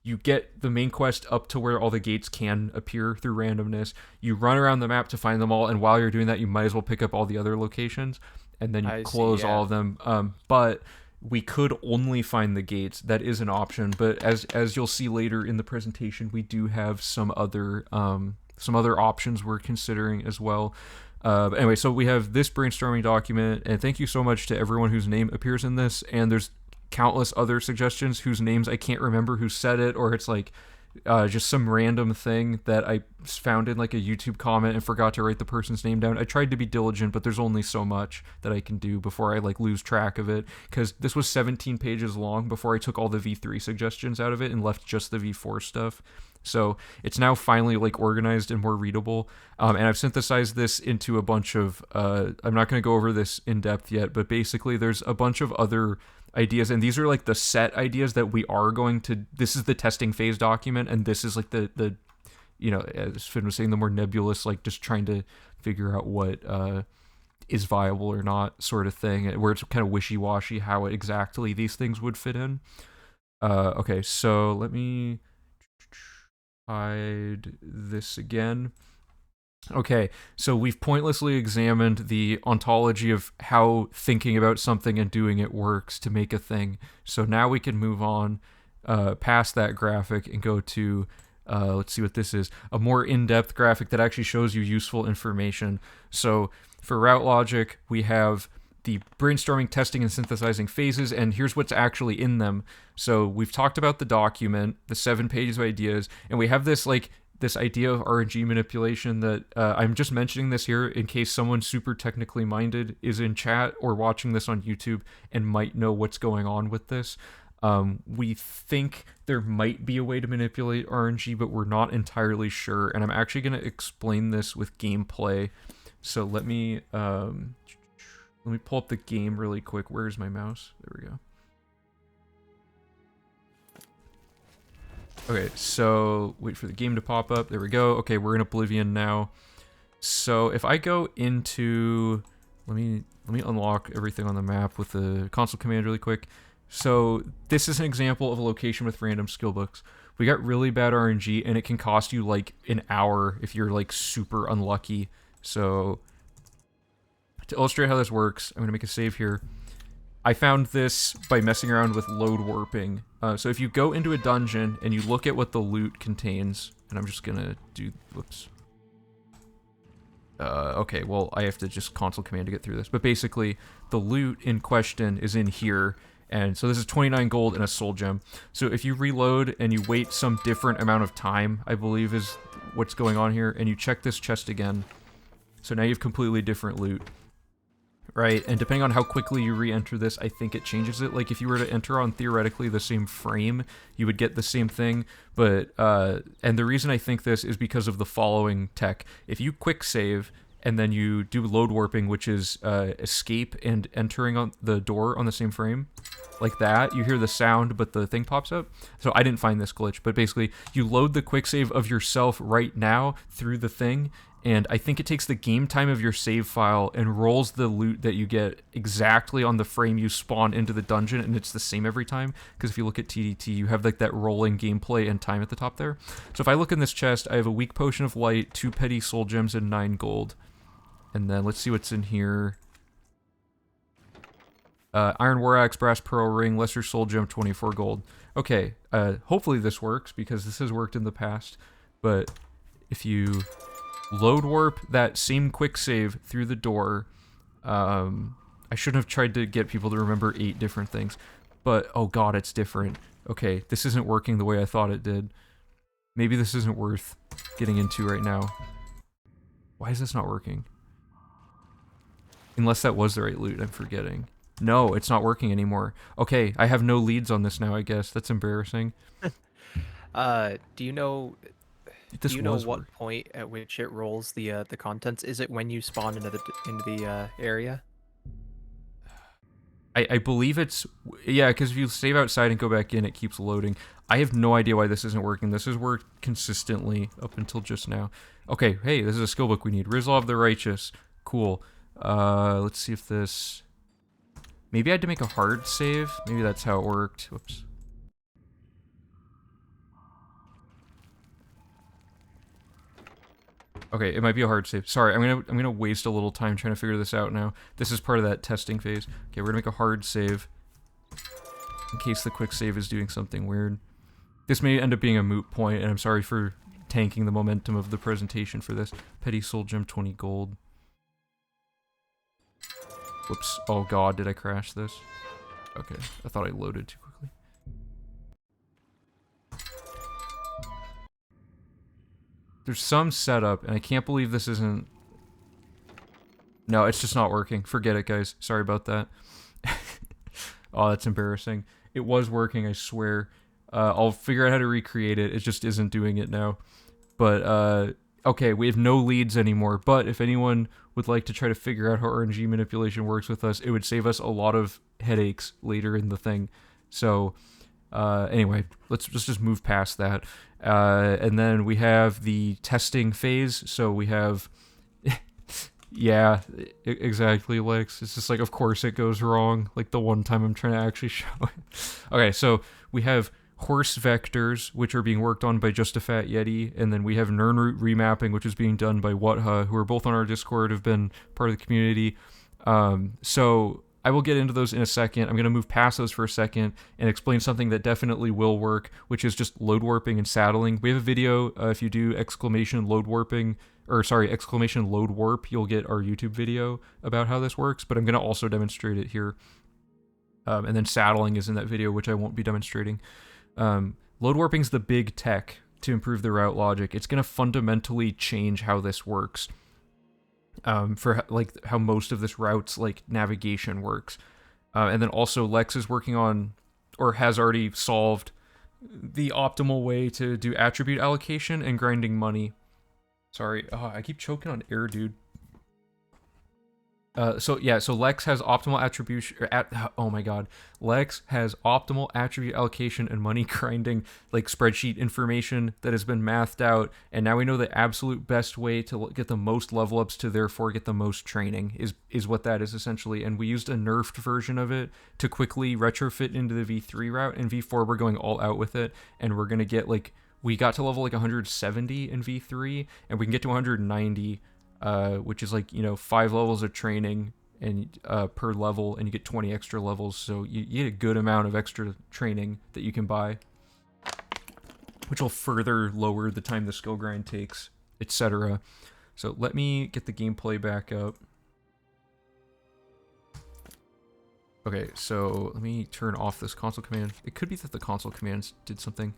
you get the main quest up to where all the gates can appear through randomness. You run around the map to find them all, and while you're doing that, you might as well pick up all the other locations, and then you I see. close all Yeah, of them. But we could only find the gates. That is an option, but as you'll see later in the presentation, we do have some other options we're considering as well. But anyway, so we have this brainstorming document, and thank you so much to everyone whose name appears in this. And there's countless other suggestions whose names I can't remember who said it, or it's like just some random thing that I found in like a YouTube comment and forgot to write the person's name down. I tried to be diligent, but there's only so much that I can do before I like lose track of it, because this was 17 pages long before I took all the V3 suggestions out of it and left just the V4 stuff. So it's now finally like organized and more readable. And I've synthesized this into a bunch of, I'm not going to go over this in depth yet, but basically there's a bunch of other ideas, and these are like the set ideas that we are going to, this is the testing phase document, and this is like the as Finn was saying, the more nebulous, like just trying to figure out what is viable or not sort of thing, where it's kind of wishy-washy how exactly these things would fit in. Okay, so let me hide this again. Okay, so we've pointlessly examined the ontology of how thinking about something and doing it works to make a thing. So now we can move on past that graphic and go to, let's see what this is, a more in-depth graphic that actually shows you useful information. So for route logic, we have the brainstorming, testing, and synthesizing phases, and here's what's actually in them. So we've talked about the document, the 7 pages of ideas, and we have this this idea of RNG manipulation that I'm just mentioning this here in case someone super technically minded is in chat or watching this on YouTube and might know what's going on with this. We think there might be a way to manipulate RNG, but we're not entirely sure. And I'm actually going to explain this with gameplay. So let me pull up the game really quick. Where's my mouse? There we go. Okay, so wait for the game to pop up. There we go. Okay, we're in Oblivion now. So if I go into, let me unlock everything on the map with the console command really quick. So this is an example of a location with random skill books. We got really bad RNG, and it can cost you like an hour if you're like super unlucky. So to illustrate how this works, I'm gonna make a save here. I found this by messing around with load warping. So if you go into a dungeon and you look at what the loot contains, and I'm just gonna do, whoops. Okay, well, I have to just console command to get through this. But basically, the loot in question is in here. And so this is 29 gold and a soul gem. So if you reload and you wait some different amount of time, I believe is what's going on here, and you check this chest again. So now you have completely different loot. Right, and depending on how quickly you re-enter this, I think it changes it. Like, if you were to enter on theoretically the same frame, you would get the same thing, but, and the reason I think this is because of the following tech. If you quick save, and then you do load warping, which is, escape and entering on the door on the same frame, like that, you hear the sound, but the thing pops up. So I didn't find this glitch, but basically, you load the quick save of yourself right now through the thing, and I think it takes the game time of your save file and rolls the loot that you get exactly on the frame you spawn into the dungeon, and it's the same every time, because if you look at TDT, you have like that rolling gameplay and time at the top there. So if I look in this chest, I have a weak potion of light, 2 petty soul gems, and 9 gold. And then let's see what's in here. Iron war axe, brass pearl ring, lesser soul gem, 24 gold. Okay, hopefully this works, because this has worked in the past, but if you load warp that same quick save through the door. I shouldn't have tried to get people to remember 8 different things, but oh god, it's different. Okay, this isn't working the way I thought it did. Maybe this isn't worth getting into right now. Why is this not working? Unless that was the right loot, I'm forgetting. No, it's not working anymore. Okay, I have no leads on this now, I guess. That's embarrassing. Do you know... This Do you know was what point at which it rolls the contents? Is it when you spawn into the area? I believe it's, yeah, because if you save outside and go back in, it keeps loading. I have no idea why this isn't working. This has worked consistently up until just now. Okay, hey, this is a skill book we need. Rizlav the Righteous. Cool. Let's see if this... Maybe I had to make a hard save. Maybe that's how it worked. Whoops. Okay, it might be a hard save. Sorry, I'm gonna waste a little time trying to figure this out now. This is part of that testing phase. Okay, we're gonna make a hard save in case the quick save is doing something weird. This may end up being a moot point, and I'm sorry for tanking the momentum of the presentation for this. Petty soul gem, 20 gold. Whoops. Oh god, did I crash this? Okay, I thought I loaded too quickly. There's some setup, and I can't believe this isn't... No, it's just not working. Forget it, guys. Sorry about that. Oh, that's embarrassing. It was working, I swear. I'll figure out how to recreate it. It just isn't doing it now. But, okay, we have no leads anymore. But if anyone would like to try to figure out how RNG manipulation works with us, it would save us a lot of headaches later in the thing. So... anyway, let's just move past that. And then we have the testing phase. So we have, yeah, exactly, Lex. It's just like, of course it goes wrong. Like the one time I'm trying to actually show it. Okay, so we have horse vectors, which are being worked on by Just a Fat Yeti, and then we have Nernroot remapping, which is being done by Whatha, who are both on our Discord, have been part of the community. So I will get into those in a second. I'm going to move past those for a second and explain something that definitely will work, which is just load warping and saddling. We have a video, if you do exclamation load warping, or sorry, exclamation load warp, you'll get our YouTube video about how this works, but I'm going to also demonstrate it here. And then saddling is in that video, which I won't be demonstrating. Load warping is the big tech to improve the route logic. It's going to fundamentally change how this works. For like how most of this route's like navigation works. And then also Lex is working on, or has already solved, the optimal way to do attribute allocation and grinding money. Sorry, I keep choking on air, dude. So Lex has optimal attribution. Oh my god, Lex has optimal attribute allocation and money grinding, like spreadsheet information that has been mathed out, and now we know the absolute best way to get the most level ups to therefore get the most training is what that is essentially. And we used a nerfed version of it to quickly retrofit into the V3 route. In V4 we're going all out with it, and we're gonna get like, we got to level like 170 in V3, and we can get to 190. Which is like, 5 levels of training and per level, and you get 20 extra levels, so you get a good amount of extra training that you can buy, which will further lower the time the skill grind takes, etc. So let me get the gameplay back up. Okay, so let me turn off this console command. It could be that the console commands did something.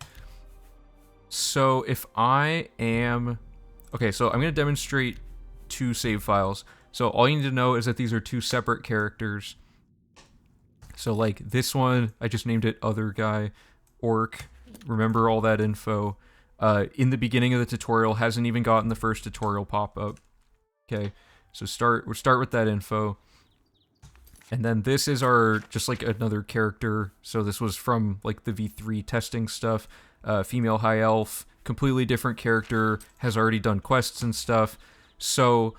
So if I am... Okay, so I'm going to demonstrate 2 save files. So all you need to know is that these are 2 separate characters. So like this one, I just named it other guy, orc. Remember all that info. In the beginning of the tutorial, hasn't even gotten the first tutorial pop-up. Okay, so we'll start with that info. And then this is our, just like another character. So this was from like the V3 testing stuff. Female high elf, completely different character, has already done quests and stuff. So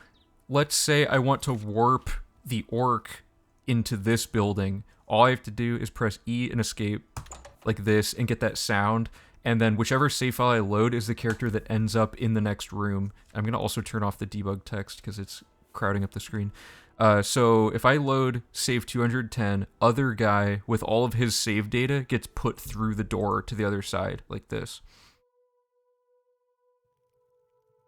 let's say I want to warp the orc into this building. All I have to do is press E and escape like this and get that sound. And then whichever save file I load is the character that ends up in the next room. I'm going to also turn off the debug text because it's crowding up the screen. So if I load save 210, other guy with all of his save data gets put through the door to the other side like this.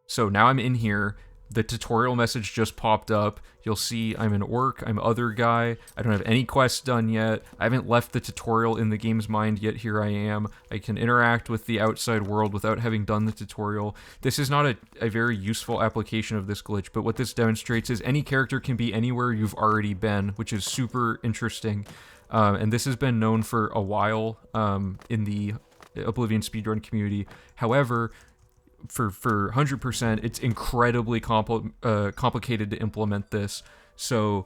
So now I'm in here. The tutorial message just popped up. You'll see I'm an orc, I'm other guy. I don't have any quests done yet. I haven't left the tutorial in the game's mind yet. Here I am. I can interact with the outside world without having done the tutorial. This is not a very useful application of this glitch, but what this demonstrates is any character can be anywhere you've already been, which is super interesting. And this has been known for a while in the Oblivion speedrun community. However, for 100%, it's incredibly complicated to implement this. So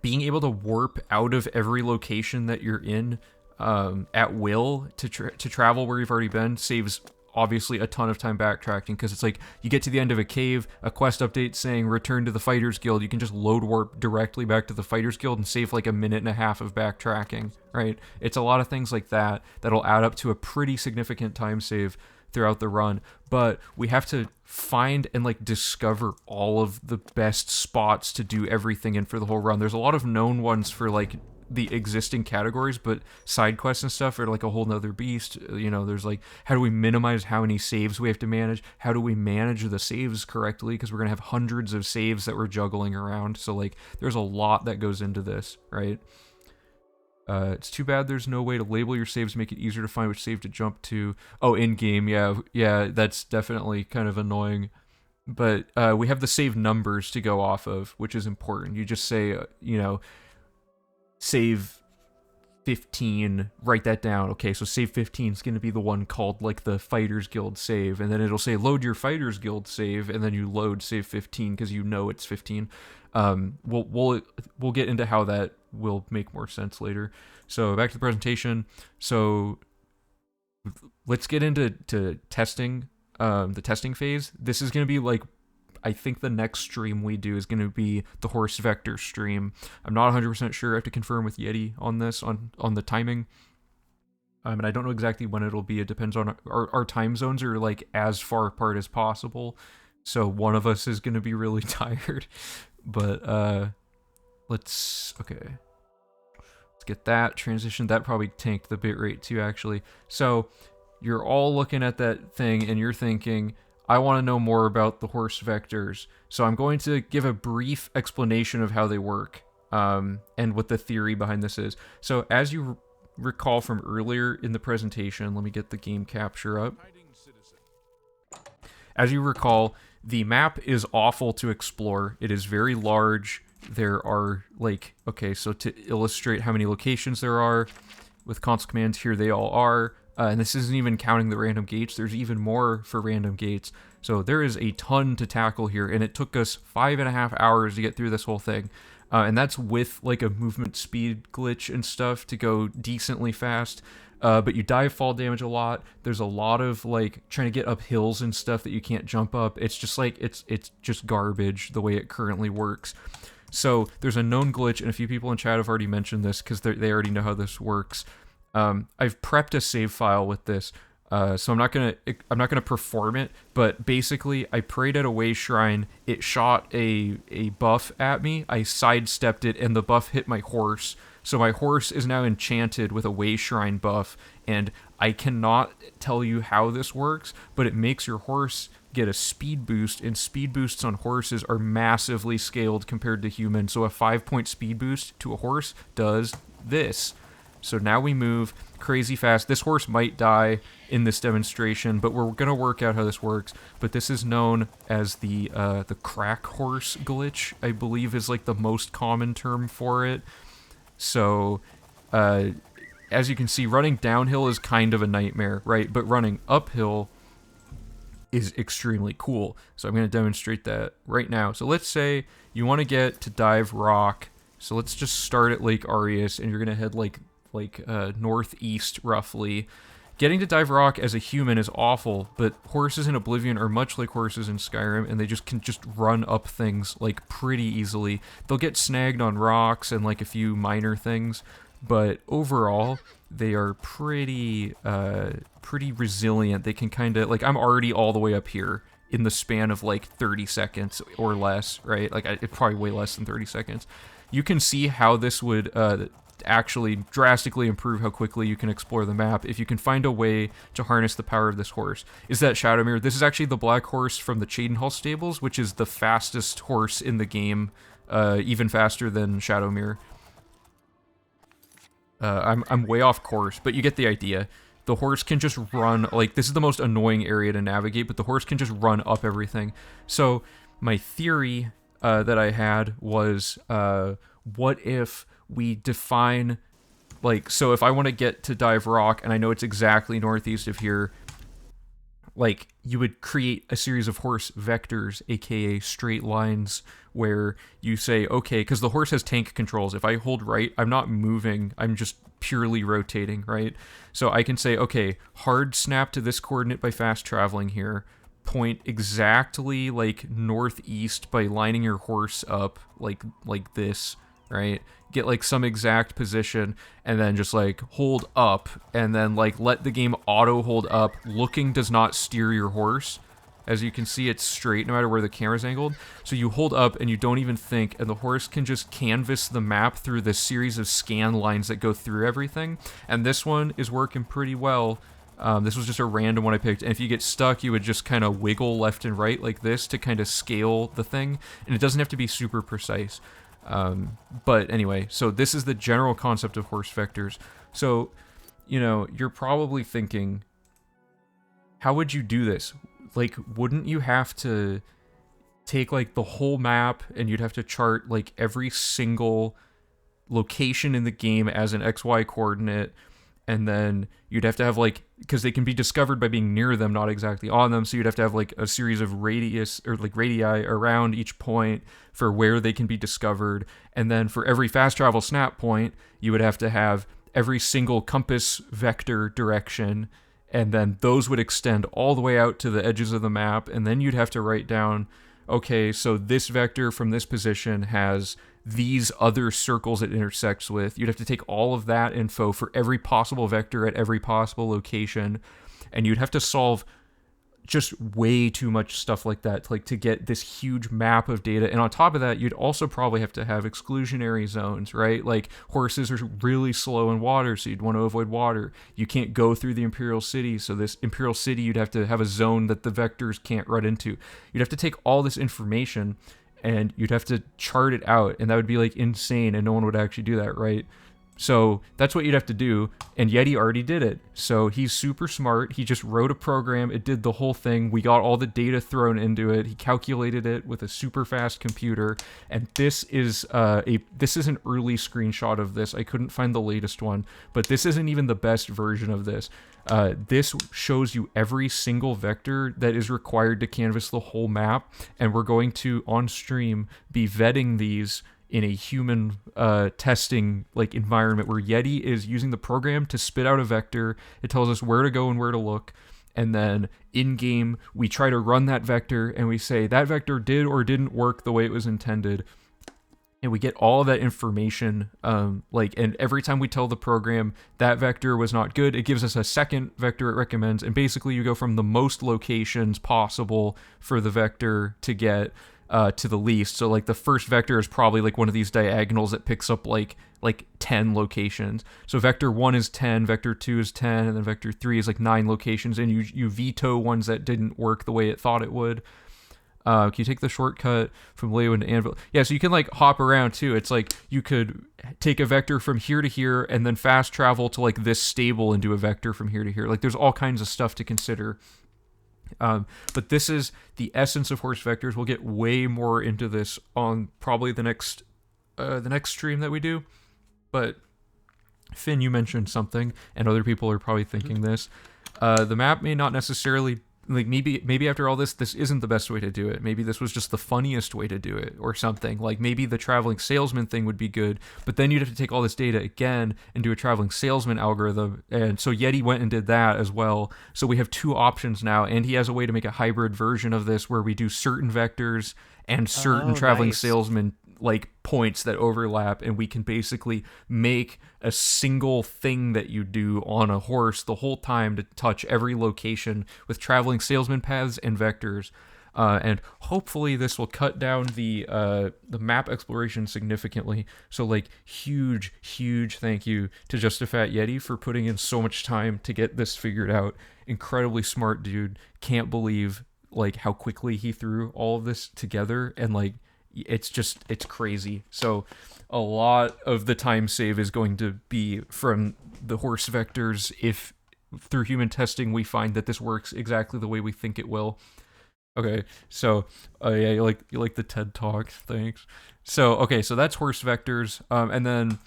being able to warp out of every location that you're in at will to travel where you've already been saves obviously a ton of time backtracking, because it's like you get to the end of a cave, a quest update saying return to the Fighters Guild, you can just load warp directly back to the Fighters Guild and save like a minute and a half of backtracking, right? It's a lot of things like that that'll add up to a pretty significant time save throughout the run, but we have to find and like discover all of the best spots to do everything in for the whole run. There's a lot of known ones for like the existing categories, but side quests and stuff are like a whole nother beast. There's like, how do we minimize how many saves we have to manage? How do we manage the saves correctly? Because we're gonna have hundreds of saves that we're juggling around. So like, there's a lot that goes into this, right? It's too bad there's no way to label your saves, make it easier to find which save to jump to. Oh, in-game, yeah, that's definitely kind of annoying. But we have the save numbers to go off of, which is important. You just say, save 15, write that down. Okay, so save 15 is going to be the one called like the Fighters Guild save, and then it'll say load your Fighters Guild save, and then you load save 15 because you know it's 15. We'll get into how that will make more sense later. So back to the presentation. So let's get into testing, the testing phase. This is going to be like, I think the next stream we do is going to be the horse vector stream. I'm not 100% sure. I have to confirm with Yeti on this, on the timing. And I don't know exactly when it'll be. It depends on our time zones are like as far apart as possible, so one of us is gonna be really tired. But let's get that transition. That probably tanked the bitrate too, actually. So you're all looking at that thing and you're thinking, I want to know more about the horse vectors. So I'm going to give a brief explanation of how they work, and what the theory behind this is. So as you recall from earlier in the presentation, let me get the game capture up. As you recall, the map is awful to explore. It is very large. There are, like, okay, so to illustrate how many locations there are, with console commands, here they all are. And this isn't even counting the random gates. There's even more for random gates. So there is a ton to tackle here, and it took us 5.5 hours to get through this whole thing. And that's with like a movement speed glitch and stuff to go decently fast. But you die fall damage a lot. There's a lot of like trying to get up hills and stuff that you can't jump up. It's just like it's just garbage the way it currently works. So there's a known glitch, and a few people in chat have already mentioned this because they already know how this works. I've prepped a save file with this, so I'm not gonna perform it. But basically, I prayed at a way shrine. It shot a buff at me. I sidestepped it, and the buff hit my horse. So my horse is now enchanted with a way shrine buff, and I cannot tell you how this works, but it makes your horse get a speed boost, and speed boosts on horses are massively scaled compared to humans. So a 5-point speed boost to a horse does this. So now we move crazy fast. This horse might die in this demonstration, but we're gonna work out how this works. But this is known as the crack horse glitch, I believe is like the most common term for it. So, as you can see, running downhill is kind of a nightmare, right? But running uphill is extremely cool. So I'm going to demonstrate that right now. So let's say you want to get to Dive Rock. So let's just start at Lake Arius, and you're going to head like northeast roughly. Getting to Dive Rock as a human is awful, but horses in Oblivion are much like horses in Skyrim, and they can just run up things like pretty easily. They'll get snagged on rocks and like a few minor things, but overall they are pretty resilient. They can kind of like, I'm already all the way up here in the span of like 30 seconds or less, right? Like it's probably way less than 30 seconds. You can see how this would actually drastically improve how quickly you can explore the map if you can find a way to harness the power of this horse. Is that Shadowmere? This is actually the black horse from the Cheydinhall stables, which is the fastest horse in the game, even faster than Shadowmere. I'm way off course, but you get the idea. The horse can just run, like, this is the most annoying area to navigate, but the horse can just run up everything. So my theory that I had was, what if we define, like, so if I want to get to Dive Rock, and I know it's exactly northeast of here, like, you would create a series of horse vectors, aka straight lines, where you say, okay, because the horse has tank controls. If I hold right, I'm not moving, I'm just purely rotating, right? So I can say, okay, hard snap to this coordinate by fast traveling here, point exactly like northeast by lining your horse up like this, right? Get like some exact position, and then just like hold up, and then like let the game auto hold up. Looking does not steer your horse. As you can see, it's straight no matter where the camera's angled. So you hold up and you don't even think, and the horse can just canvas the map through this series of scan lines that go through everything. And this one is working pretty well. This was just a random one I picked, and if you get stuck, you would just kind of wiggle left and right like this to kind of scale the thing, and it doesn't have to be super precise. But anyway, so this is the general concept of horse vectors. So, you know, you're probably thinking, how would you do this? Like, wouldn't you have to take like the whole map, and you'd have to chart like every single location in the game as an XY coordinate, and then you'd have to have like, because they can be discovered by being near them, not exactly on them, so you'd have to have like a series of radius or like radii around each point for where they can be discovered, and then for every fast travel snap point you would have to have every single compass vector direction, and then those would extend all the way out to the edges of the map, and then you'd have to write down, okay, so this vector from this position has these other circles it intersects with. You'd have to take all of that info for every possible vector at every possible location, and you'd have to solve just way too much stuff like that to get this huge map of data. And on top of that, you'd also probably have to have exclusionary zones, right? Like horses are really slow in water, so you'd want to avoid water. You can't go through the Imperial City, so this Imperial City, you'd have to have a zone that the vectors can't run into. You'd have to take all this information and you'd have to chart it out, and that would be like insane, and no one would actually do that, right? So that's what you'd have to do, and Yeti already did it. So he's super smart. He just wrote a program. It did the whole thing. We got all the data thrown into it. He calculated it with a super fast computer. And this is an early screenshot of this. I couldn't find the latest one, but this isn't even the best version of this. This shows you every single vector that is required to canvas the whole map, and we're going to on stream be vetting these in a human testing like environment where Yeti is using the program to spit out a vector. It tells us where to go and where to look, and then in game we try to run that vector and we say that vector did or didn't work the way it was intended, and we get all of that information. And every time we tell the program that vector was not good, it gives us a second vector it recommends, and basically you go from the most locations possible for the vector to get to the least. So like the first vector is probably like one of these diagonals that picks up like 10 locations. So vector 1 is 10, vector 2 is 10, and then vector 3 is like 9 locations, and you veto ones that didn't work the way it thought it would. Can you take the shortcut from Leo into Anvil? Yeah, so you can like hop around too. It's like you could take a vector from here to here and then fast travel to like this stable and do a vector from here to here. Like there's all kinds of stuff to consider. But this is the essence of horse vectors. We'll get way more into this on probably the next stream that we do. But Finn, you mentioned something, and other people are probably thinking this. The map may not necessarily, like, maybe after all this isn't the best way to do it. Maybe this was just the funniest way to do it or something. Like maybe the traveling salesman thing would be good, but then you'd have to take all this data again and do a traveling salesman algorithm. And so Yeti went and did that as well. So we have two options now, and he has a way to make a hybrid version of this where we do certain vectors and certain traveling salesman like points that overlap, and we can basically make a single thing that you do on a horse the whole time to touch every location with traveling salesman paths and vectors. And hopefully this will cut down the map exploration significantly. So like huge thank you to Just a Fat Yeti for putting in so much time to get this figured out. Incredibly smart dude. Can't believe like how quickly he threw all of this together, and like it's crazy. So a lot of the time save is going to be from the horse vectors if through human testing we find that this works exactly the way we think it will. Okay, so yeah, you like the TED Talk, thanks. So okay, so that's horse vectors, and then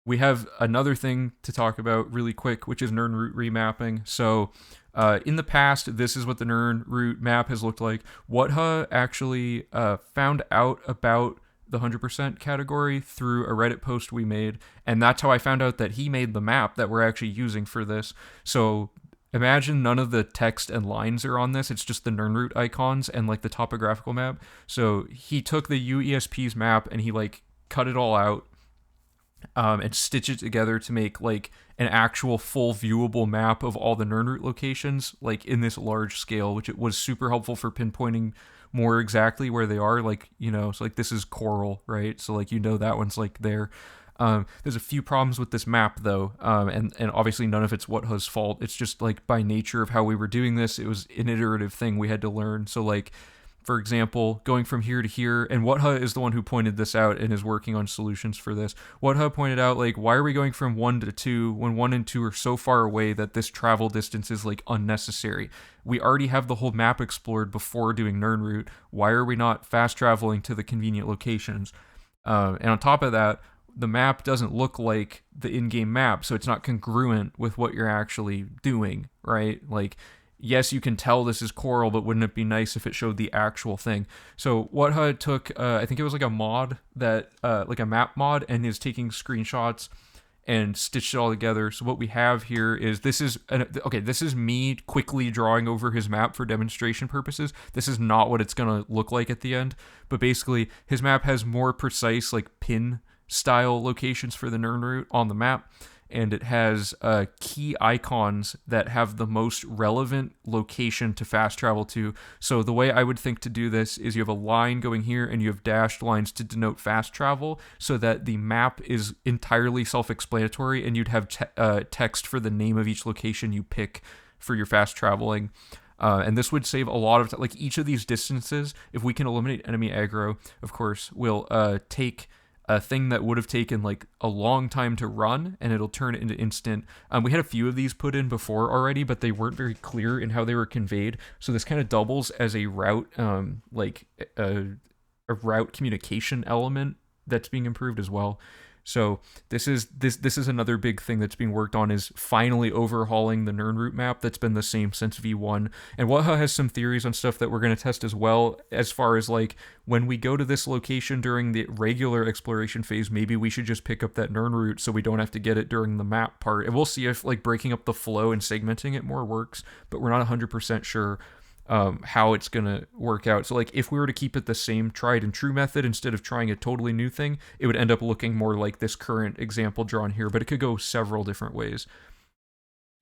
we have another thing to talk about really quick, which is Nern root remapping. So in the past, this is what the Nern root map has looked like. Whatha actually found out about the 100% category through a Reddit post we made, and that's how I found out that he made the map that we're actually using for this. So imagine none of the text and lines are on this. It's just the Nern root icons and like the topographical map. So he took the UESP's map and he like cut it all out and stitch it together to make like an actual full viewable map of all the Nern root locations, like in this large scale, which it was super helpful for pinpointing more exactly where they are. Like, you know, so like this is coral, right? So like, you know, that one's like there. There's a few problems with this map though, and obviously none of it's Whatha's fault. It's just like by nature of how we were doing this, it was an iterative thing we had to learn. So like, for example, going from here to here, and Whatha is the one who pointed this out and is working on solutions for this. Whatha pointed out, like, why are we going from 1 to 2 when 1 and 2 are so far away that this travel distance is, like, unnecessary? We already have the whole map explored before doing Nern route. Why are we not fast traveling to the convenient locations? And on top of that, the map doesn't look like the in-game map, so it's not congruent with what you're actually doing, right? Like, yes, you can tell this is coral, but wouldn't it be nice if it showed the actual thing? So Whatha took, I think it was like a mod that, like a map mod, and is taking screenshots and stitched it all together. So what we have here is this is me quickly drawing over his map for demonstration purposes. This is not what it's going to look like at the end, but basically his map has more precise like pin style locations for the Nern route on the map, and it has key icons that have the most relevant location to fast travel to. So the way I would think to do this is you have a line going here and you have dashed lines to denote fast travel, so that the map is entirely self-explanatory, and you'd have text for the name of each location you pick for your fast traveling. And this would save a lot of like each of these distances. If we can eliminate enemy aggro, of course, we'll take a thing that would have taken like a long time to run, and it'll turn it into instant. We had a few of these put in before already, but they weren't very clear in how they were conveyed. So this kind of doubles as a route, like a route communication element that's being improved as well. So this is another big thing that's being worked on, is finally overhauling the Nern route map that's been the same since V1. And Whatha has some theories on stuff that we're going to test as well, as far as like when we go to this location during the regular exploration phase, maybe we should just pick up that Nern route so we don't have to get it during the map part. And we'll see if like breaking up the flow and segmenting it more works, but we're not 100% sure how it's gonna work out. So like if we were to keep it the same tried and true method instead of trying a totally new thing, it would end up looking more like this current example drawn here, but it could go several different ways.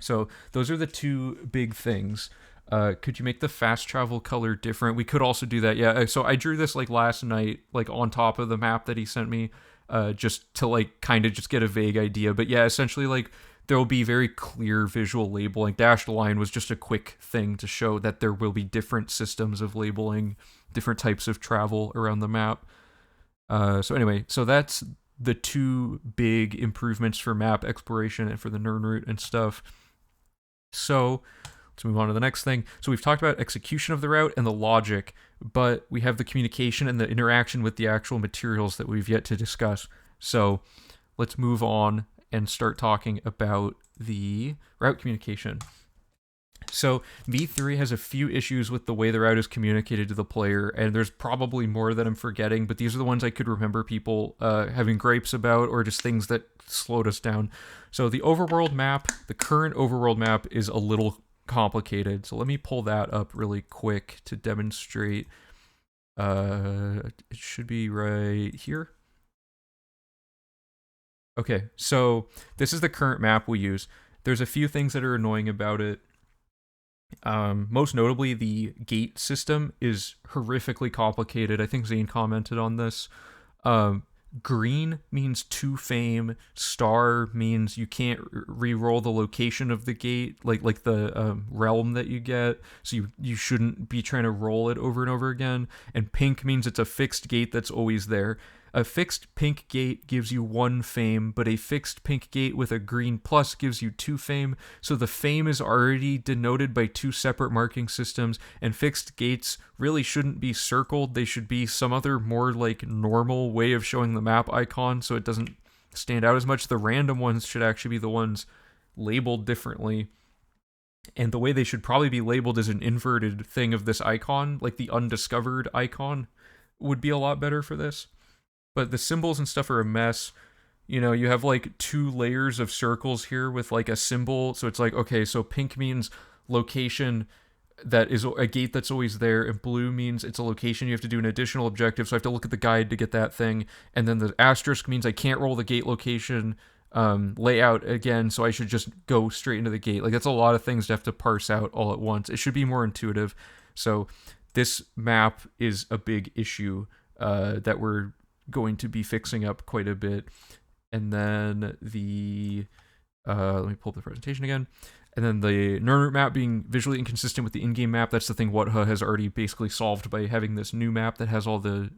So those are the two big things. Could you make the fast travel color different? We could also do that. Yeah, so I drew this like last night, like on top of the map that he sent me, just to like kind of just get a vague idea. But yeah, essentially like there will be very clear visual labeling. Dashed line was just a quick thing to show that there will be different systems of labeling different types of travel around the map. So anyway, so that's the two big improvements for map exploration and for the Nern route and stuff. So let's move on to the next thing. So we've talked about execution of the route and the logic, but we have the communication and the interaction with the actual materials that we've yet to discuss. So let's move on and start talking about the route communication. So V3 has a few issues with the way the route is communicated to the player, and there's probably more that I'm forgetting, but these are the ones I could remember people having gripes about, or just things that slowed us down. So the overworld map, the current overworld map, is a little complicated. So let me pull that up really quick to demonstrate. It should be right here. Okay, so this is the current map we use. There's a few things that are annoying about it. Most notably, the gate system is horrifically complicated. I think Zane commented on this. Green means to fame. Star means you can't re-roll the location of the gate, like the realm that you get. So you shouldn't be trying to roll it over and over again. And pink means it's a fixed gate that's always there. A fixed pink gate gives you 1 fame, but a fixed pink gate with a green plus gives you 2 fame. So the fame is already denoted by 2 separate marking systems, and fixed gates really shouldn't be circled. They should be some other more like normal way of showing the map icon so it doesn't stand out as much. The random ones should actually be the ones labeled differently. And the way they should probably be labeled is an inverted thing of this icon, like the undiscovered icon would be a lot better for this. But the symbols and stuff are a mess. You know, you have like 2 layers of circles here with like a symbol. So it's like, okay, so pink means location that is a gate that's always there, and blue means it's a location you have to do an additional objective. So I have to look at the guide to get that thing. And then the asterisk means I can't roll the gate location layout again, so I should just go straight into the gate. Like that's a lot of things to have to parse out all at once. It should be more intuitive. So this map is a big issue that we're going to be fixing up quite a bit. And then the let me pull up the presentation again. And then the Nern route map being visually inconsistent with the in-game map. That's the thing Whatha has already basically solved by having this new map that has all the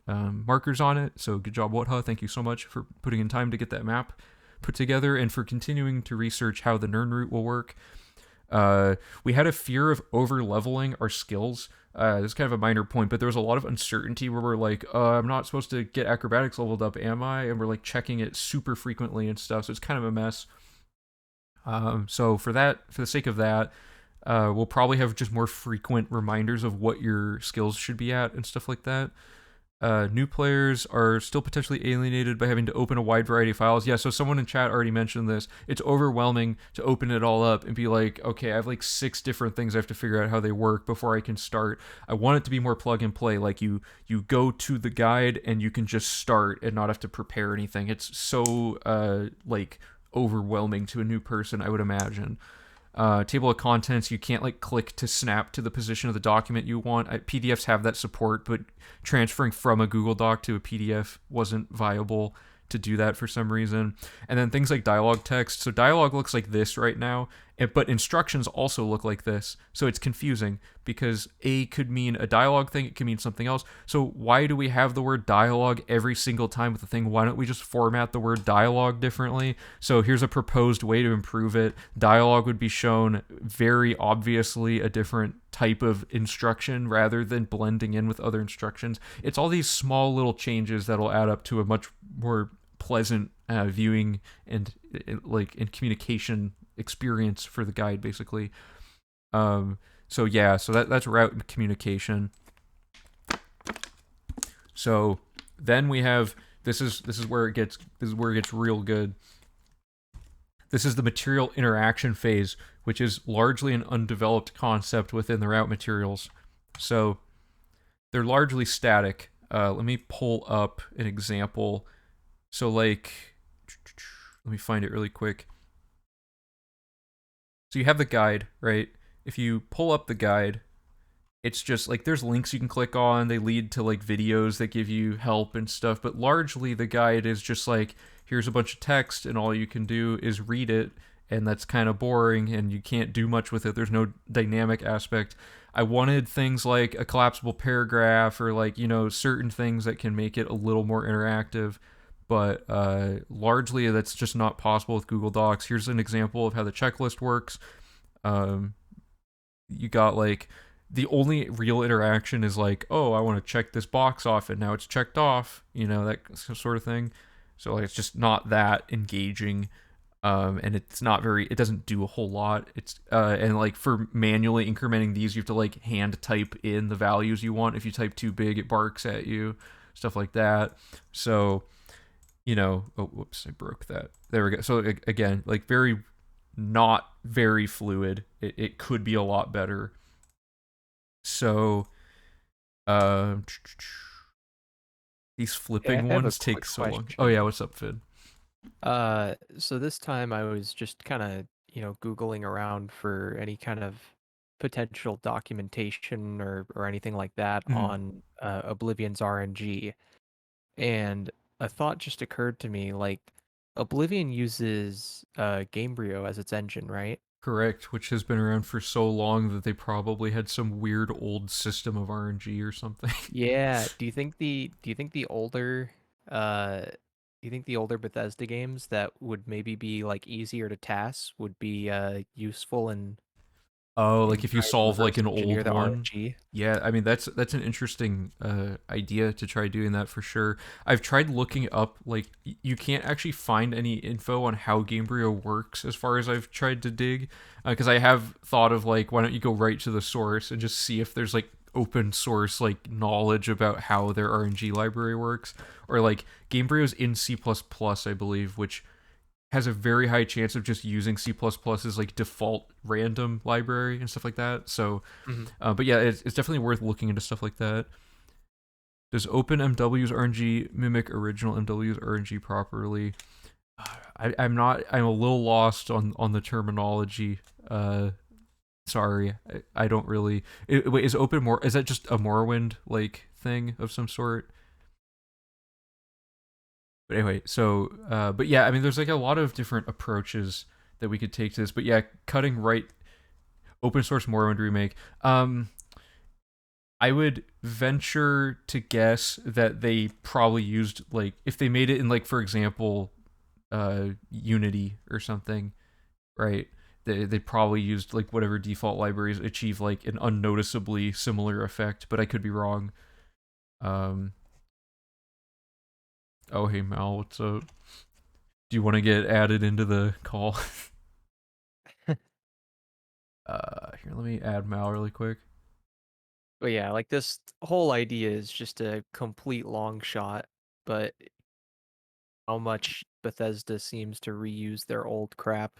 markers on it. So good job, Whatha. Thank you so much for putting in time to get that map put together, and for continuing to research how the Nern route will work. We had a fear of over-leveling our skills. This is kind of a minor point, but there was a lot of uncertainty where we're like, I'm not supposed to get acrobatics leveled up, am I? And we're like checking it super frequently and stuff, so it's kind of a mess. So for the sake of that, we'll probably have just more frequent reminders of what your skills should be at and stuff like that. New players are still potentially alienated by having to open a wide variety of files. Yeah, so someone in chat already mentioned this. It's overwhelming to open it all up and be like, okay, I have like 6 different things I have to figure out how they work before I can start. I want it to be more plug and play. Like you go to the guide and you can just start and not have to prepare anything. It's so like overwhelming to a new person, I would imagine. Table of contents, you can't like click to snap to the position of the document you want. PDFs have that support, but transferring from a Google Doc to a PDF wasn't viable to do that for some reason. And then things like dialogue text. So dialogue looks like this right now, but instructions also look like this. So it's confusing because A could mean a dialogue thing, it could mean something else. So why do we have the word dialogue every single time with the thing? Why don't we just format the word dialogue differently? So here's a proposed way to improve it. Dialogue would be shown very obviously a different type of instruction rather than blending in with other instructions. It's all these small little changes that'll add up to a much more pleasant viewing and communication experience for the guide, basically. So yeah, so that's route and communication. So then we have this is where it gets real good. This is the material interaction phase, which is largely an undeveloped concept within the route materials. So they're largely static. Let me pull up an example. So like, let me find it really quick. So you have the guide, right? If you pull up the guide, it's just like there's links you can click on. They lead to like videos that give you help and stuff. But largely the guide is just like, here's a bunch of text and all you can do is read it. And that's kind of boring and you can't do much with it. There's no dynamic aspect. I wanted things like a collapsible paragraph or like, certain things that can make it a little more interactive. But largely that's just not possible with Google Docs. Here's an example of how the checklist works. You got like the only real interaction is like, oh, I want to check this box off and now it's checked off, that sort of thing. So like it's just not that engaging. And it's not very, it doesn't do a whole lot. It's and like for manually incrementing these, you have to like hand type in the values you want. If you type too big, it barks at you, stuff like that. So oh, whoops, I broke that. There we go. So again, like very not very fluid. It could be a lot better. So these Hey, flipping I have a ones take quick so long. Oh yeah, question. what's up, Fid? So this time I was just kind of, Googling around for any kind of potential documentation or anything like that Mm, on Oblivion's RNG. And a thought just occurred to me, like Oblivion uses Gamebryo as its engine, right? correct, which has been around for so long that they probably had some weird old system of RNG or something. Yeah. Do you think the older uh do you think the older Bethesda games that would maybe be like easier to task would be useful Oh, in like if you trying to solve like reverse an engineer old the one. RNG? Yeah, I mean that's an interesting idea to try doing that for sure. I've tried looking up like you can't actually find any info on how Gamebryo works as far as I've tried to dig because I have thought of like why don't you go right to the source and just see if there's like open source like knowledge about how their RNG library works or like Gamebryo's in C++, I believe, which has a very high chance of just using C++'s like default random library and stuff like that. So, Hmm. but yeah, it's definitely worth looking into stuff like that. Does OpenMW's RNG mimic original MW's RNG properly? I'm not. I'm a little lost on the terminology. Sorry, I don't really. Wait, is Open more? Is that just a Morrowind like thing of some sort? But anyway, so but yeah, I mean, there's like a lot of different approaches that we could take to this. But yeah, cutting right open source Morrowind remake. I would venture to guess that they probably used like if they made it in like for example, Unity or something, right? They probably used like whatever default libraries achieve like an unnoticeably similar effect, but I could be wrong. Um, oh hey Mal, what's up? Do you want to get added into the call? Here, let me add Mal really quick. But yeah, like this whole idea is just a complete long shot, but how much Bethesda seems to reuse their old crap,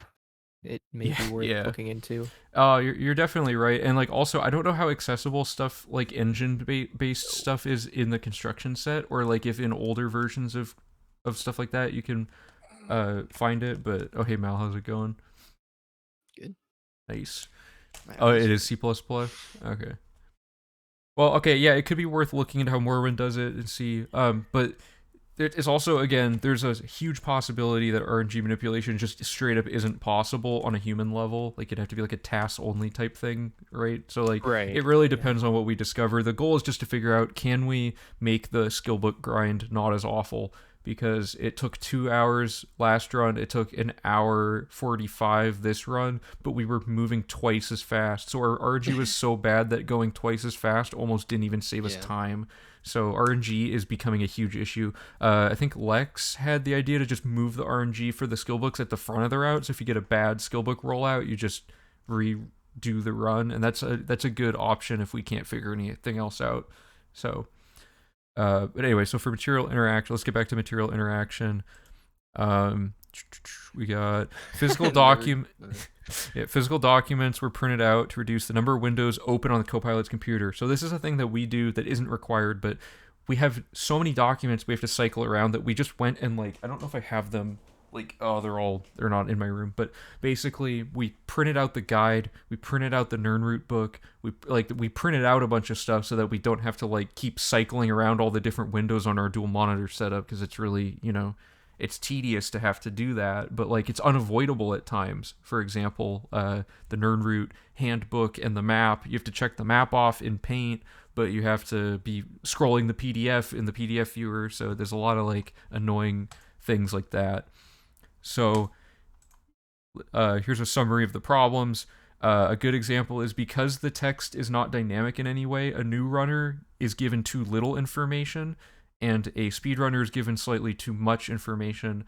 it may Yeah, be worth yeah. looking into. You're definitely right, and like also, I don't know how accessible stuff like engine based stuff is in the construction set, or like if in older versions of stuff like that you can find it. But oh hey Mal, how's it going? Good. Nice. My Oh, eyes it is hurt. C++. Okay. Well, okay, yeah, it could be worth looking into how Morrowind does it and see. But it's also, again, there's a huge possibility that RNG manipulation just straight up isn't possible on a human level. Like it'd have to be like a task only type thing, right? So like Right. it really Yeah. depends on what we discover. The goal is just to figure out, can we make the skill book grind not as awful? Because it took 2 hours last run, it took an hour 45 this run, but we were moving twice as fast. So our RNG was so bad that going twice as fast almost didn't even save us Yeah. time. So RNG is becoming a huge issue. I think Lex had the idea to just move the RNG for the skill books at the front of the route. So if you get a bad skill book rollout, you just redo the run, and that's a good option if we can't figure anything else out. So, but anyway, so for material interaction, let's get back to material interaction. Um, we got physical document. Yeah, physical documents were printed out to reduce the number of windows open on the Copilot's computer. So this is a thing that we do that isn't required, but we have so many documents we have to cycle around that we just went and like, I don't know if I have them, like, oh, they're not in my room, but basically we printed out the guide, we printed out the Nernroot book, we printed out a bunch of stuff so that we don't have to like keep cycling around all the different windows on our dual monitor setup, because it's really, it's tedious to have to do that, but like it's unavoidable at times. For example, the Nernroot handbook and the map, you have to check the map off in Paint, but you have to be scrolling the PDF in the PDF viewer. So there's a lot of like annoying things like that. So here's a summary of the problems. A good example is, because the text is not dynamic in any way, a new runner is given too little information, and a speedrunner is given slightly too much information.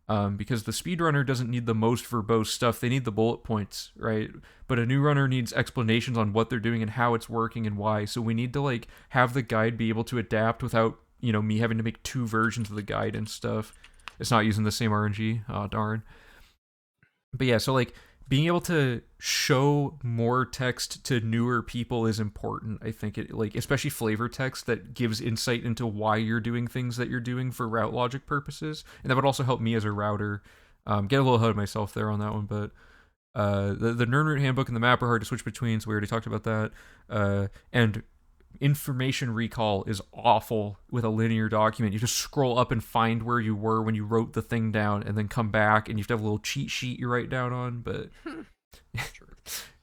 Because the speedrunner doesn't need the most verbose stuff, they need the bullet points, right? But a new runner needs explanations on what they're doing and how it's working and why. So we need to like have the guide be able to adapt without, me having to make two versions of the guide and stuff. It's not using the same RNG. Oh darn. But yeah, so like being able to show more text to newer people is important. I think it, like, especially flavor text that gives insight into why you're doing things that you're doing for route logic purposes, and that would also help me as a router. Get a little ahead of myself there on that one, but the Nernroot handbook and the map are hard to switch between, so we already talked about that. And information recall is awful with a linear document. You just scroll up and find where you were when you wrote the thing down, and then come back, and you have to have a little cheat sheet you write down on. But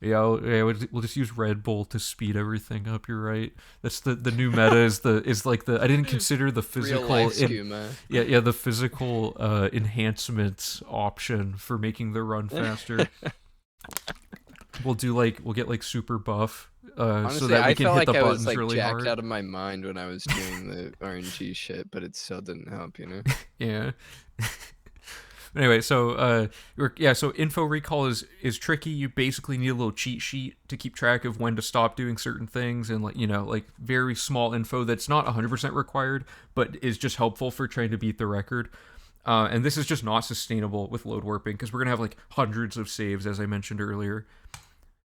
yeah, we'll just use Red Bull to speed everything up. You're right. That's the new meta is like the, I didn't consider the Real physical life skooma. yeah, the physical enhancements option for making the run faster. We'll get like super buff, Honestly, so that we I can felt hit like the I buttons was like really jacked hard. out of my mind when I was doing the RNG shit, but it still didn't help, Yeah. Anyway, so so info recall is tricky. You basically need a little cheat sheet to keep track of when to stop doing certain things, and like very small info that's not 100% required, but is just helpful for trying to beat the record. And this is just not sustainable with load warping, because we're gonna have like hundreds of saves, as I mentioned earlier.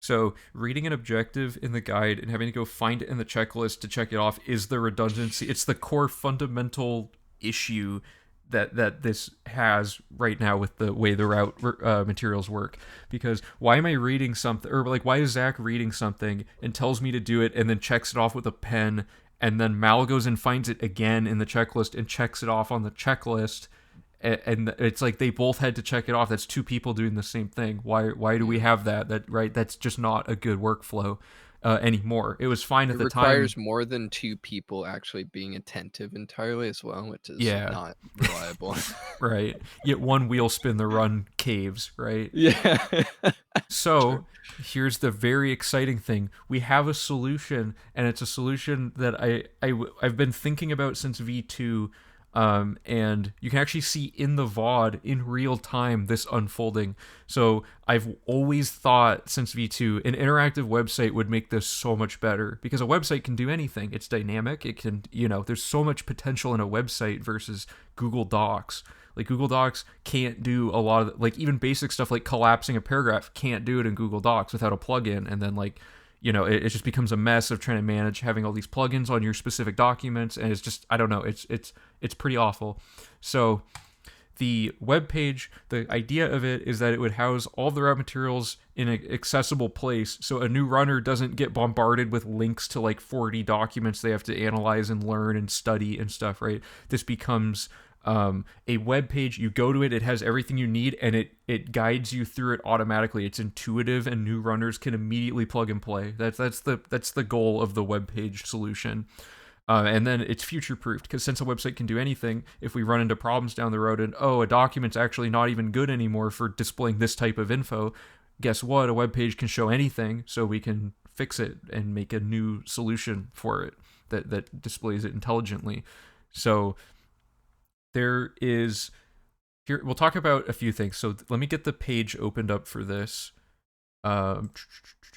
So reading an objective in the guide and having to go find it in the checklist to check it off is the redundancy. It's the core fundamental issue that this has right now with the way the route materials work. Because why am I reading something, or like why is Zach reading something and tells me to do it and then checks it off with a pen, and then Mal goes and finds it again in the checklist and checks it off on the checklist, and it's like they both had to check it off. That's two people doing the same thing. Why do we have that, right? That's just not a good workflow anymore. It was fine at the time. It requires more than two people actually being attentive entirely as well, which is not reliable. Right. Yet one wheel spin the run caves, right? Yeah. So here's the very exciting thing. We have a solution, and it's a solution that I've been thinking about since V2. And you can actually see in the VOD in real time this unfolding. So I've always thought since V2 an interactive website would make this so much better, because a website can do anything. It's dynamic. It can, there's so much potential in a website versus Google Docs. Like Google Docs can't do a lot of, like, even basic stuff like collapsing a paragraph can't do it in Google Docs without a plugin. And then like, it just becomes a mess of trying to manage having all these plugins on your specific documents, and it's just, I don't know, it's pretty awful. So the web page, the idea of it is that it would house all the route materials in an accessible place, so a new runner doesn't get bombarded with links to like 40 documents they have to analyze and learn and study and stuff, right? This becomes a web page. You go to it, it has everything you need, and it guides you through it automatically. It's intuitive, and new runners can immediately plug and play. That's the goal of the web page solution. And then it's future proofed, because since a website can do anything, if we run into problems down the road and a document's actually not even good anymore for displaying this type of info, guess what? A web page can show anything, so we can fix it and make a new solution for it that displays it intelligently. So there is here, we'll talk about a few things. So let me get the page opened up for this. Let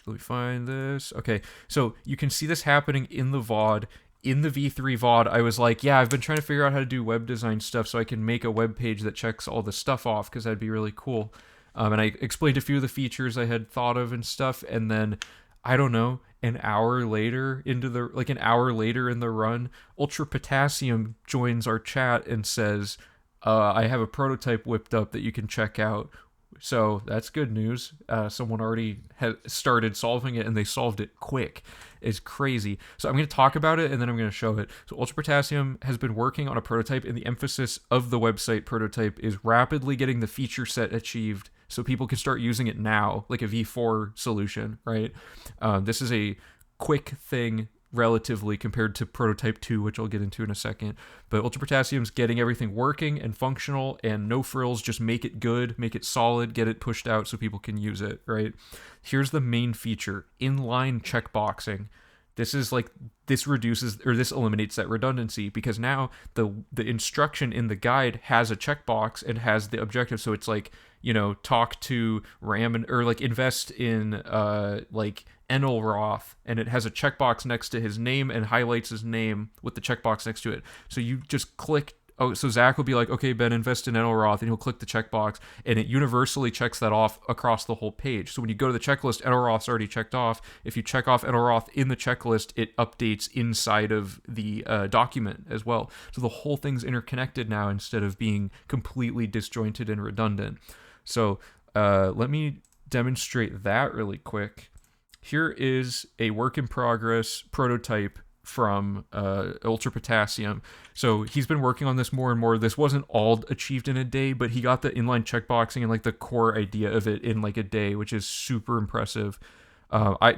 me find this. Okay, so you can see this happening in the VOD. In the V3 VOD, I was like, yeah, I've been trying to figure out how to do web design stuff so I can make a web page that checks all the stuff off, because that'd be really cool. And I explained a few of the features I had thought of and stuff, and then, I don't know, an hour later in the run, Ultra Potassium joins our chat and says, I have a prototype whipped up that you can check out. So that's good news. Someone already had started solving it, and they solved it quick. It's crazy. So I'm going to talk about it, and then I'm going to show it. So Ultra Potassium has been working on a prototype, and the emphasis of the website prototype is rapidly getting the feature set achieved so people can start using it now, like a V4 solution, right? This is a quick thing relatively compared to prototype 2, which I'll get into in a second. But Ultra Potassium's getting everything working and functional, and no frills, just make it good, make it solid, get it pushed out so people can use it, right? Here's the main feature: inline checkboxing. This eliminates that redundancy, because now the instruction in the guide has a checkbox and has the objective. So it's like, talk to Ram, or like invest in like Enelroth, and it has a checkbox next to his name and highlights his name with the checkbox next to it. So you just click. Oh, so Zach will be like, okay, Ben, invest in Enelroth, and he'll click the checkbox, and it universally checks that off across the whole page. So when you go to the checklist, Enelroth's already checked off. If you check off Enelroth in the checklist, it updates inside of the document as well. So the whole thing's interconnected now instead of being completely disjointed and redundant. So let me demonstrate that really quick. Here is a work in progress prototype from Ultra Potassium. So he's been working on this more and more. This wasn't all achieved in a day, but he got the inline checkboxing and like the core idea of it in like a day, which is super impressive.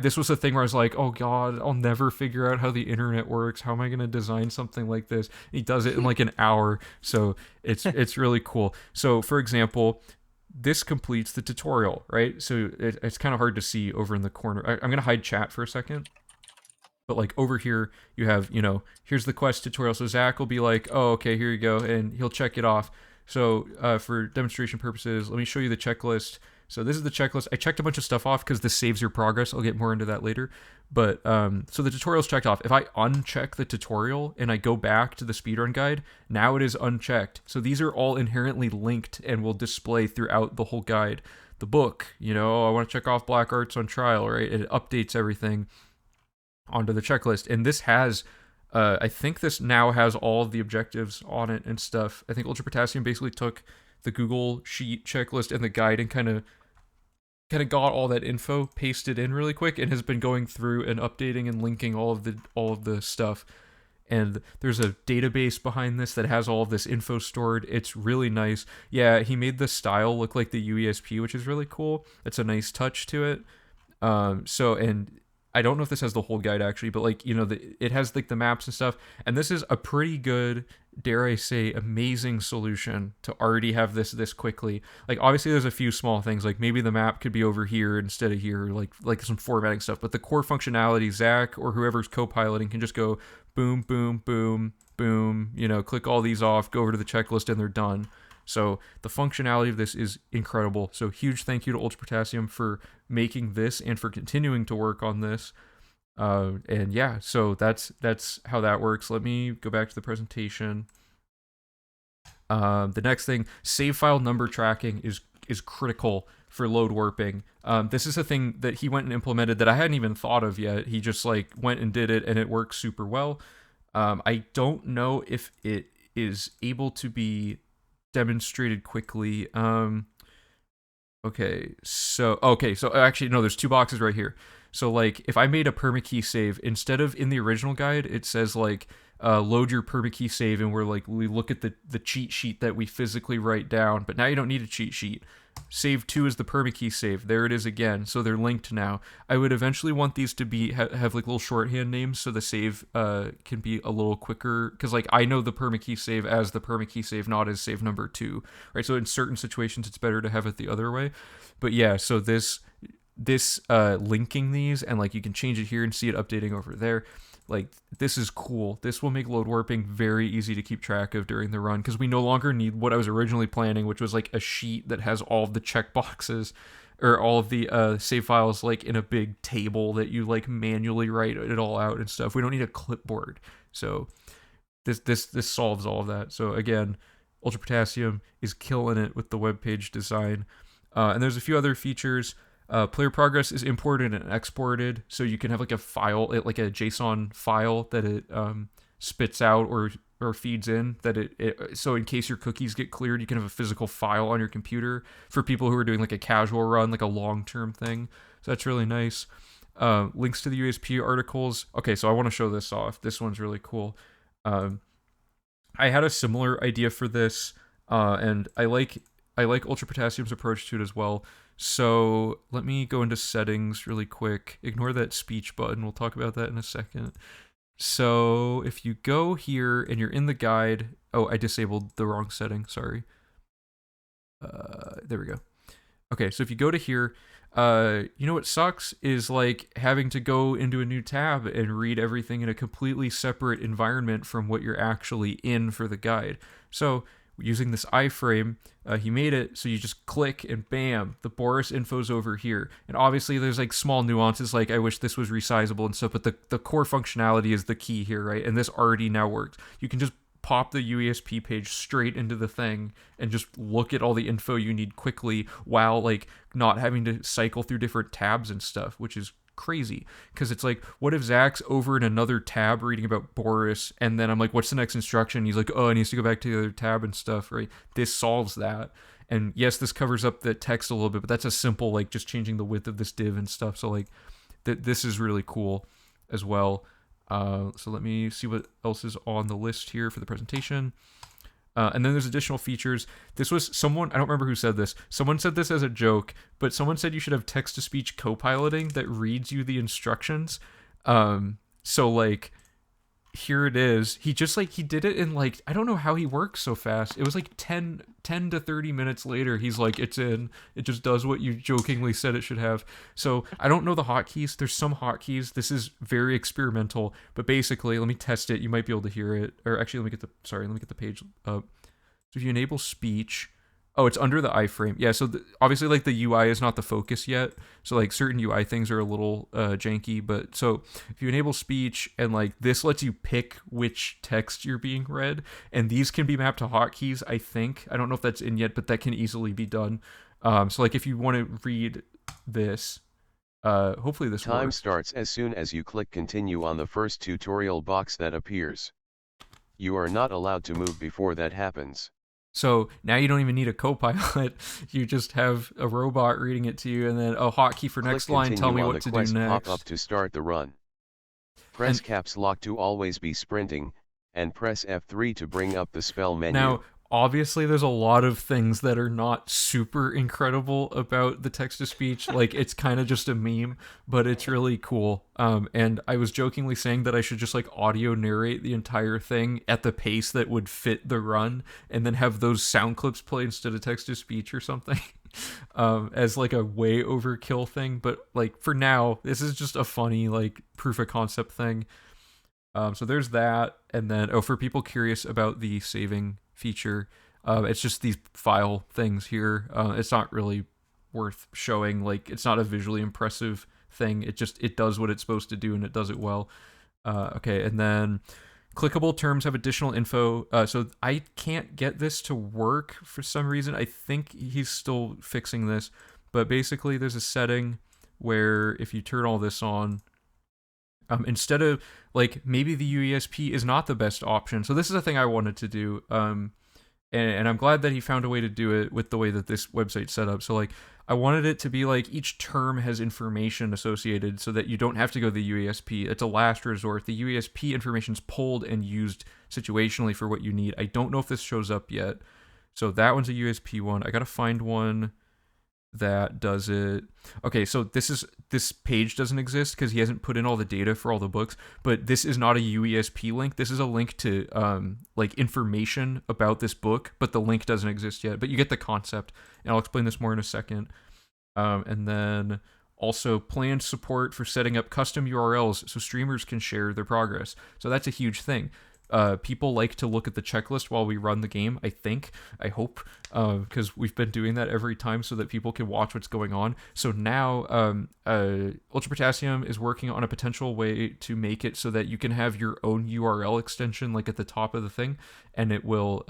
This was a thing where I was like, oh god, I'll never figure out how the internet works. How am I going to design something like this? And he does it in like an hour. So it's really cool. So for example, this completes the tutorial, right? So it's kind of hard to see over in the corner. I'm going to hide chat for a second. But like over here, you have, here's the quest tutorial. So Zach will be like, oh, okay, here you go. And he'll check it off. So for demonstration purposes, let me show you the checklist. So this is the checklist. I checked a bunch of stuff off because this saves your progress. I'll get more into that later. But so the tutorial's checked off. If I uncheck the tutorial and I go back to the speedrun guide, now it is unchecked. So these are all inherently linked and will display throughout the whole guide. The book, I want to check off Black Arts on Trial, right? It updates everything onto the checklist, and this has I think this now has all of the objectives on it and stuff. I think Ultra Potassium basically took the Google Sheet checklist and the guide and kind of got all that info pasted in really quick, and has been going through and updating and linking all of the stuff. And there's a database behind this that has all of this info stored. It's really nice. Yeah, he made the style look like the UESP, which is really cool. It's a nice touch to it. And I don't know if this has the whole guide actually, but like, it has like the maps and stuff. And this is a pretty good, dare I say, amazing solution to already have this quickly. Like obviously there's a few small things, like maybe the map could be over here instead of here, like some formatting stuff. But the core functionality, Zach or whoever's co-piloting can just go boom, boom, boom, boom, click all these off, go over to the checklist, and they're done. So the functionality of this is incredible. So huge thank you to Ultra Potassium for making this and for continuing to work on this. And yeah, so that's how that works. Let me go back to the presentation. The next thing, save file number tracking is critical for load warping. This is a thing that he went and implemented that I hadn't even thought of yet. He just went and did it, and it works super well. I don't know if it is able to be demonstrated quickly. Okay, so actually no, there's two boxes right here. So if I made a permakey save, instead of in the original guide, it says load your permakey save, and we look at the cheat sheet that we physically write down. But now you don't need a cheat sheet. Save 2 is the permakey save. There it is again. So they're linked now. I would eventually want these to be have little shorthand names so the save can be a little quicker, because I know the permakey save as the permakey save, not as save number 2, right? So in certain situations it's better to have it the other way. But yeah, so this linking these, and you can change it here and see it updating over there. This is cool. This will make load warping very easy to keep track of during the run, because we no longer need what I was originally planning, which was a sheet that has all of the checkboxes or all of the save files in a big table that you manually write it all out and stuff. We don't need a clipboard. So this solves all of that. So again, Ultra Potassium is killing it with the web page design. And there's a few other features. Player progress is imported and exported, so you can have a file, like a JSON file that it spits out or feeds in. So in case your cookies get cleared, you can have a physical file on your computer for people who are doing a casual run, a long-term thing. So that's really nice. Links to the USP articles. Okay, so I want to show this off. This one's really cool. I had a similar idea for this, and I like Ultra Potassium's approach to it as well. So let me go into settings really quick. Ignore that speech button. We'll talk about that in a second. So if you go here and you're in the guide, oh, I disabled the wrong setting. Sorry. There we go. Okay, so if you go to here, what sucks is having to go into a new tab and read everything in a completely separate environment from what you're actually in for the guide. So using this iframe, he made it so you just click and bam, the Boris info's over here. And obviously there's small nuances, I wish this was resizable and stuff, but the core functionality is the key here, right? And this already now works. You can just pop the UESP page straight into the thing and just look at all the info you need quickly while not having to cycle through different tabs and stuff, which is crazy, because it's what if Zach's over in another tab reading about Boris, and then I'm what's the next instruction? He's oh, he needs to go back to the other tab and stuff, right? This solves that. And yes, this covers up the text a little bit, but that's a simple just changing the width of this div and stuff. So this is really cool as well. So let me see what else is on the list here for the presentation. And then there's additional features. This was someone, I don't remember who said this. Someone said this as a joke, but someone said you should have text-to-speech co-piloting that reads you the instructions. So here it is. He just he did it in I don't know how he works so fast. It was 10 to 30 minutes later. He's it's in. It just does what you jokingly said it should have. So I don't know the hotkeys. There's some hotkeys. This is very experimental, but basically, let me test it. You might be able to hear it. Or actually, let me get the page up. So if you enable speech, oh, it's under the iframe. Yeah, so obviously the UI is not the focus yet. So certain UI things are a little janky, but so if you enable speech and this lets you pick which text you're being read, and these can be mapped to hotkeys, I think. I don't know if that's in yet, but that can easily be done. So if you want to read this, hopefully this Time works. starts as soon as you click continue on the first tutorial box that appears. You are not allowed to move before that happens. So now you don't even need a co-pilot. You just have a robot reading it to you, and then a hotkey for next line, tell me what to do next. Pop up to start the run. Press caps lock to always be sprinting, and press F3 to bring up the spell menu. Now, obviously, there's a lot of things that are not super incredible about the text-to-speech. It's kind of just a meme, but it's really cool. And I was jokingly saying that I should just audio narrate the entire thing at the pace that would fit the run, and then have those sound clips play instead of text-to-speech or something. As a way overkill thing. But for now, this is just a funny proof of concept thing. So there's that, and then for people curious about the saving feature, it's just these file things here. It's not really worth showing. Like, it's not a visually impressive thing. It does what it's supposed to do, and it does it well. Okay, and then clickable terms have additional info. So I can't get this to work for some reason. I think he's still fixing this, but basically there's a setting where if you turn all this on, instead of, like, maybe the UESP is not the best option. So this is a thing I wanted to do. And I'm glad that he found a way to do it with the way that this website's set up. So, like, I wanted it to be like each term has information associated so that you don't have to go to the UESP. It's a last resort. The UESP information's pulled and used situationally for what you need. I don't know if this shows up yet. So that one's a USP one. I gotta find one that does it. Okay, so this page doesn't exist because he hasn't put in all the data for all the books, but this is not a UESP link. This is a link to like information about this book, but the link doesn't exist yet. But you get the concept, and I'll explain this more in a second. And then also planned support for setting up custom URLs so streamers can share their progress. So that's a huge thing. People like to look at the checklist while we run the game, I hope, because we've been doing that every time so that people can watch what's going on. So now Ultra Potassium is working on a potential way to make it so that you can have your own URL extension, like, at the top of the thing, and it will,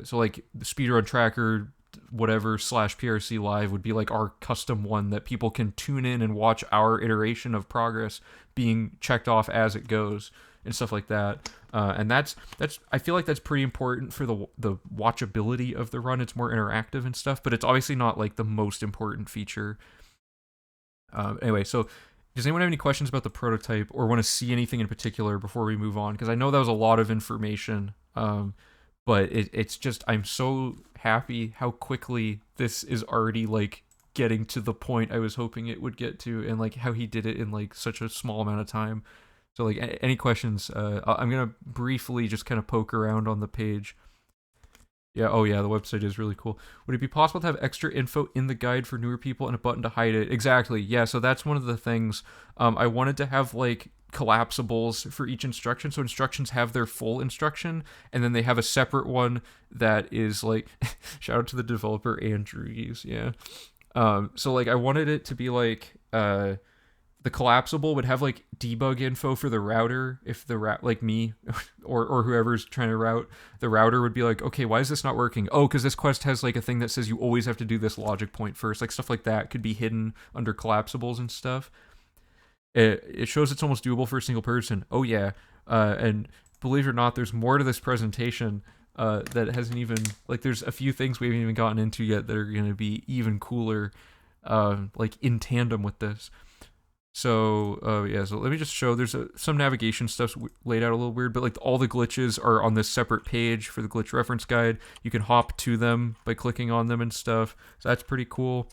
so, like, the speedrun tracker whatever /PRC live would be like our custom one that people can tune in and watch our iteration of progress being checked off as it goes and stuff like that. And that's I feel like that's pretty important for the watchability of the run. It's more interactive and stuff, but it's obviously not like the most important feature. Anyway, so does anyone have any questions about the prototype or want to see anything in particular before we move on? Because I know that was a lot of information, but it's just, I'm so happy how quickly this is already, like, getting to the point I was hoping it would get to, and, like, how he did it in, like, such a small amount of time. So, like, any questions? I'm gonna briefly just kind of poke around on the page. Yeah, oh yeah, the website is really cool. Would it be possible to have extra info in the guide for newer people and a button to hide it? Exactly, yeah, so that's one of the things. I wanted to have, like, collapsibles for each instruction, so instructions have their full instruction, and then they have a separate one that is, like, shout out to the developer Andrews, yeah. So, like, I wanted it to be, like, the collapsible would have, like, debug info for the router. If the like me or whoever's trying to route, the router would be like, okay, why is this not working? Oh, because this quest has, like, a thing that says you always have to do this logic point first. Like, stuff like that could be hidden under collapsibles and stuff. It shows it's almost doable for a single person. Oh yeah, and believe it or not, there's more to this presentation that hasn't even, like, there's a few things we haven't even gotten into yet that are going to be even cooler, like, in tandem with this. So, yeah, so let me just show, there's some navigation stuff laid out a little weird, but, like, all the glitches are on this separate page for the glitch reference guide. You can hop to them by clicking on them and stuff, so that's pretty cool.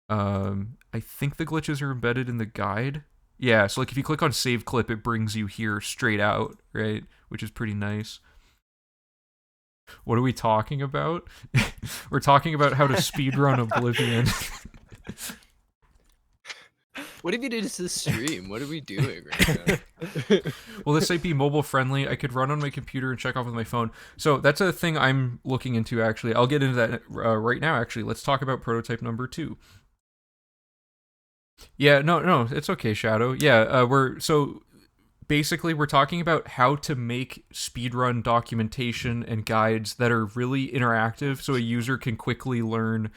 I think the glitches are embedded in the guide. Yeah, so, like, if you click on save clip, it brings you here straight out, right? Which is pretty nice. What are we talking about? We're talking about how to speedrun Oblivion. What if you did this stream? What are we doing right now? Will this site be mobile friendly? I could run on my computer and check off with my phone. So that's a thing I'm looking into, actually. I'll get into that right now, actually. Let's talk about prototype number 2. Yeah, no, it's okay, Shadow. Yeah, so basically we're talking about how to make speedrun documentation and guides that are really interactive so a user can quickly learn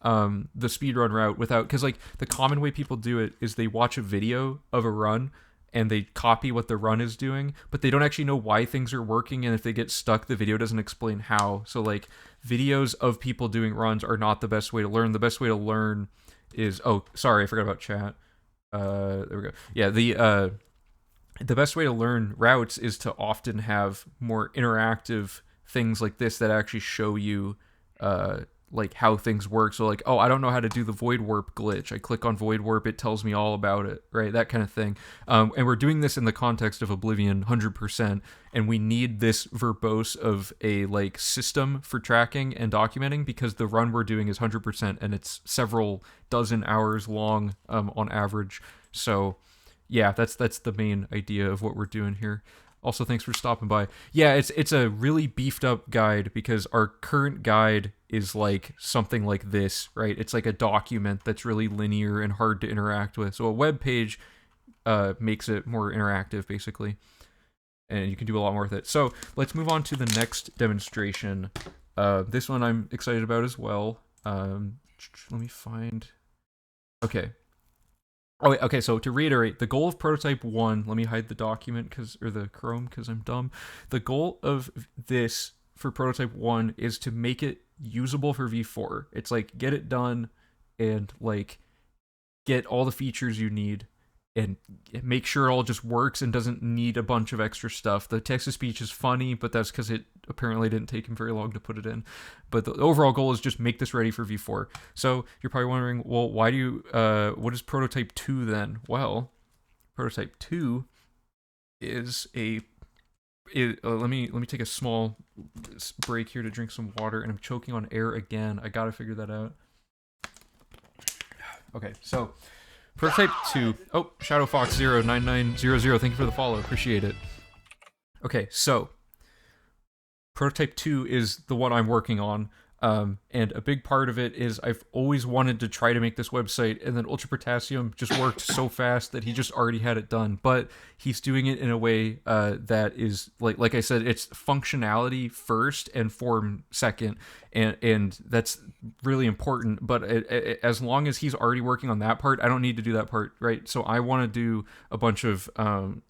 the speedrun route without, because, like, the common way people do it is they watch a video of a run and they copy what the run is doing, but they don't actually know why things are working, and if they get stuck, the video doesn't explain how. So, like, videos of people doing runs are not the best way to learn. The best way to learn is, oh, sorry, I forgot about chat. There we go. Yeah, the best way to learn routes is to often have more interactive things like this that actually show you like, how things work. So, like, oh, I don't know how to do the void warp glitch. I click on void warp, it tells me all about it, right? That kind of thing. And we're doing this in the context of Oblivion 100%, and we need this verbose of a, like, system for tracking and documenting, because the run we're doing is 100% and it's several dozen hours long on average. So yeah, that's the main idea of what we're doing here. Also, thanks for stopping by. Yeah, it's a really beefed up guide because our current guide is like something like this, right? It's like a document that's really linear and hard to interact with. So a web page makes it more interactive, basically, and you can do a lot more with it. So let's move on to the next demonstration. This one I'm excited about as well. Let me find. Okay. Oh, wait, okay, so to reiterate, the goal of prototype 1, let me hide the document or the Chrome because I'm dumb. The goal of this for prototype 1 is to make it usable for V4. It's like get it done and like get all the features you need and make sure it all just works and doesn't need a bunch of extra stuff. The text-to-speech is funny, but that's because it apparently didn't take him very long to put it in. But the overall goal is just make this ready for V4. So you're probably wondering, well, why do you, what is prototype 2 then? Well, prototype 2 is let me take a small break here to drink some water, and I'm choking on air again. I gotta figure that out. Okay, so prototype 2. Oh, ShadowFox09900. Thank you for the follow. Appreciate it. Okay, so prototype 2 is the one I'm working on. And a big part of it is I've always wanted to try to make this website, and then Ultra Potassium just worked so fast that he just already had it done. But he's doing it in a way that is, like I said, it's functionality first and form second, and that's really important. But as long as he's already working on that part, I don't need to do that part, right? So I want to do a bunch of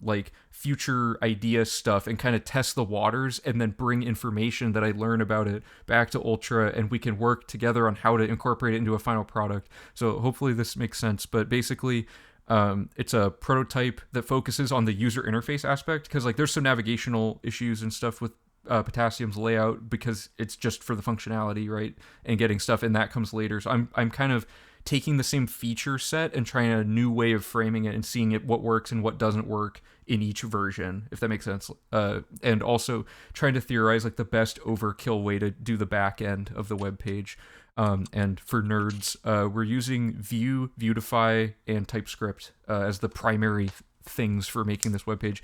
like future idea stuff and kind of test the waters, and then bring information that I learn about it back to Ultra, and we can work together on how to incorporate it into a final product. So hopefully this makes sense. But basically, it's a prototype that focuses on the user interface aspect, because like there's some navigational issues and stuff with Potassium's layout because it's just for the functionality, right? And getting stuff, and that comes later. So I'm kind of taking the same feature set and trying a new way of framing it and seeing what works and what doesn't work in each version, if that makes sense. And also trying to theorize like the best overkill way to do the back end of the web page. And for nerds, we're using Vue, Vuetify, and TypeScript as the primary things for making this web page.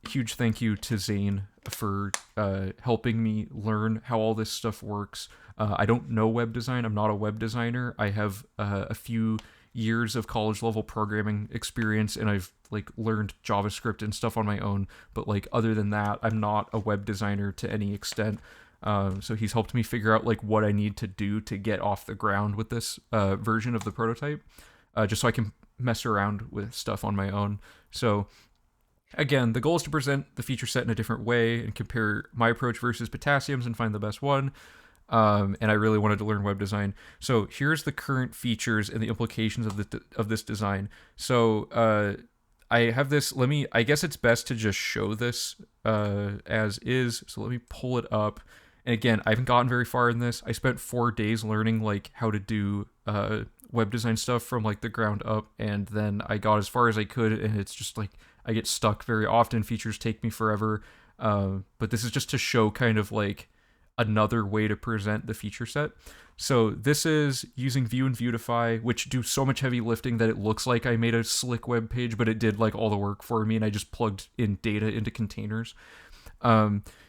Huge thank you to Zane for helping me learn how all this stuff works. I don't know web design. I'm not a web designer. I have a few years of college level programming experience, and I've like learned JavaScript and stuff on my own. But like other than that, I'm not a web designer to any extent. So he's helped me figure out like what I need to do to get off the ground with this version of the prototype, just so I can mess around with stuff on my own. So again, the goal is to present the feature set in a different way and compare my approach versus Potassium's and find the best one. And I really wanted to learn web design. So here's the current features and the implications of this design. So I have this. I guess it's best to just show this as is. So let me pull it up. And again, I haven't gotten very far in this. I spent 4 days learning like how to do web design stuff from like the ground up, and then I got as far as I could, and it's just like I get stuck very often. Features take me forever. But this is just to show kind of like another way to present the feature set. So this is using Vue and Vuetify, which do so much heavy lifting that it looks like I made a slick web page, but it did like all the work for me, and I just plugged in data into containers.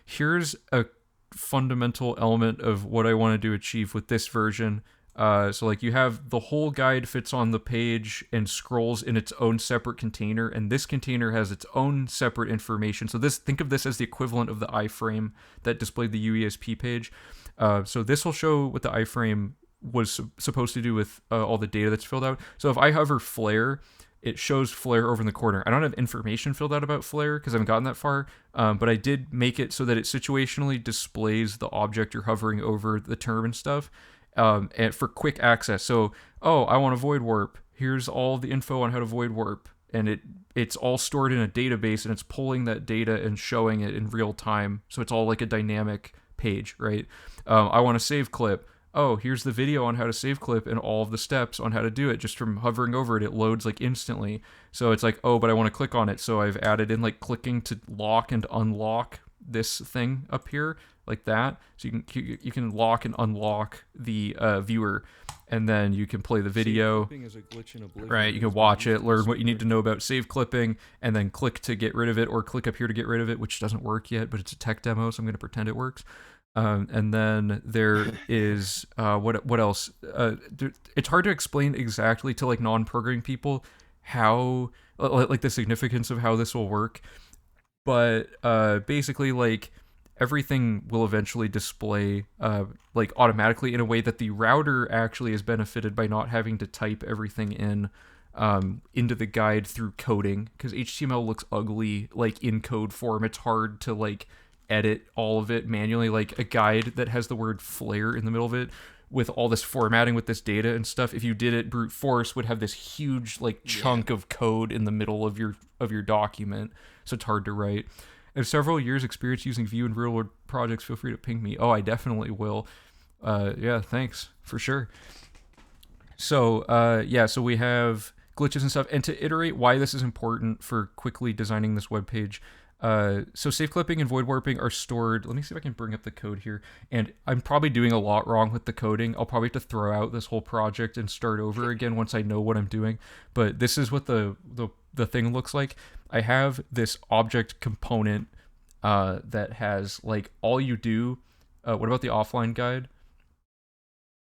Here's a fundamental element of what I wanted to achieve with this version. So like you have the whole guide fits on the page and scrolls in its own separate container, and this container has its own separate information. So think of this as the equivalent of the iframe that displayed the UESP page. So this will show what the iframe was supposed to do with all the data that's filled out. So if I hover flare, it shows flare over in the corner. I don't have information filled out about flare because I haven't gotten that far, but I did make it so that it situationally displays the object you're hovering over, the term and stuff. And for quick access. So, I want to void warp. Here's all the info on how to void warp. And it's all stored in a database, and it's pulling that data and showing it in real time. So it's all like a dynamic page, right? I want to save clip. Here's the video on how to save clip and all of the steps on how to do it. Just from hovering over it, it loads like instantly. So it's like, but I want to click on it. So I've added in like clicking to lock and unlock this thing up here like that. So you can lock and unlock the viewer. and then you can play the video. Right, you can watch it, learn what you need to know about save clipping, and then click to get rid of it, or click up here to get rid of it, which doesn't work yet, but it's a tech demo, so I'm going to pretend it works. And then there is what else? It's hard to explain exactly to like non-programming people how like the significance of how this will work, but basically like everything will eventually display like automatically in a way that the router actually is benefited by not having to type everything in into the guide through coding, because HTML looks ugly like in code form. It's hard to like edit all of it manually. Like a guide that has the word flare in the middle of it with all this formatting with this data and stuff, if you did it brute force, would have this huge like chunk of code in the middle of your document, so it's hard to write. I have several years experience using Vue in real world projects. Feel free to ping me. Oh, I definitely will. Yeah, thanks for sure. So yeah, so we have glitches and stuff, and to iterate why this is important for quickly designing this web page. So safe clipping and void warping are stored. Let me see if I can bring up the code here. And I'm probably doing a lot wrong with the coding. I'll probably have to throw out this whole project and start over again once I know what I'm doing. But this is what the thing looks like. I have this object component that has like all you do. What about the offline guide?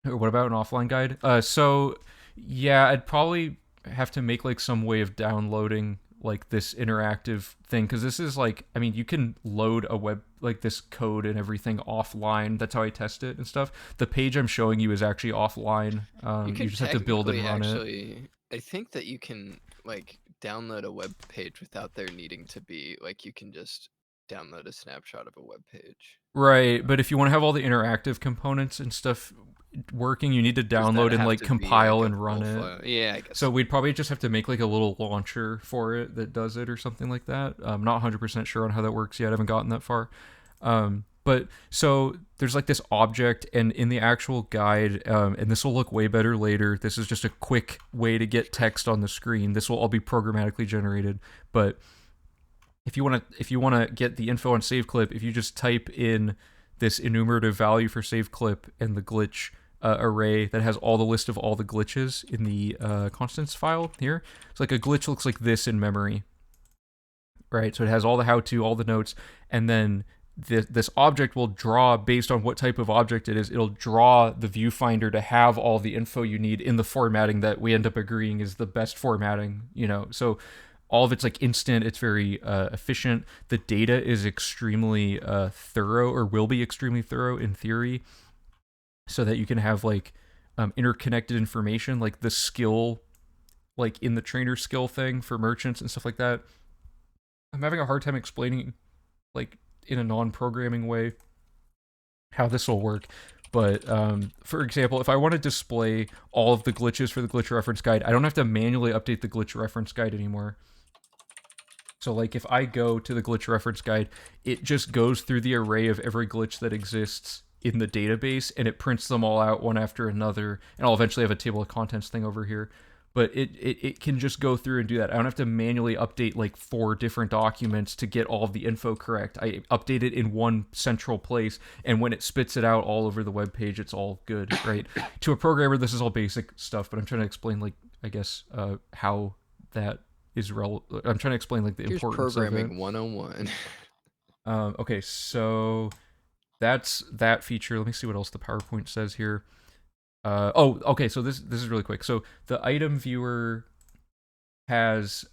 Or what about an offline guide? So yeah, I'd probably have to make like some way of downloading like this interactive thing, because this is like, I mean, you can load a web like this code and everything offline. That's how I test it and stuff. The page I'm showing you is actually offline. You just have to build and run it. I think that you can like download a web page without there needing to be like, you can just download a snapshot of a web page. Right, but if you want to have all the interactive components and stuff working, you need to download and like compile and run it. Yeah, I guess. So we'd probably just have to make like a little launcher for it that does it or something like that. I'm not 100% sure on how that works yet. I haven't gotten that far. But so there's like this object, and in the actual guide, and this will look way better later. This is just a quick way to get text on the screen. This will all be programmatically generated, but if you want to get the info on save clip, if you just type in this enumerative value for save clip and the glitch array that has all the list of all the glitches in the constants file here. So like a glitch looks like this in memory, right? So it has all the how-to, all the notes, and then this object will draw based on what type of object it is. It'll draw the viewfinder to have all the info you need in the formatting that we end up agreeing is the best formatting, you know. So all of it's like instant. It's very efficient. The data is extremely thorough, or will be extremely thorough in theory, so that you can have like interconnected information, like the skill, like in the trainer skill thing for merchants and stuff like that. I'm having a hard time explaining, like in a non-programming way, how this will work. But for example, if I want to display all of the glitches for the glitch reference guide, I don't have to manually update the glitch reference guide anymore. So like if I go to the glitch reference guide, it just goes through the array of every glitch that exists in the database, and it prints them all out one after another, and I'll eventually have a table of contents thing over here. But it can just go through and do that. I don't have to manually update like 4 different documents to get all of the info correct. I update it in one central place, and when it spits it out all over the web page, it's all good, right? To a programmer, this is all basic stuff, but I'm trying to explain, like, I guess, how that is relevant. I'm trying to explain like the importance of it. Programming 101. Okay, so that's that feature. Let me see what else the PowerPoint says here. Oh, okay, so this is really quick. So the item viewer has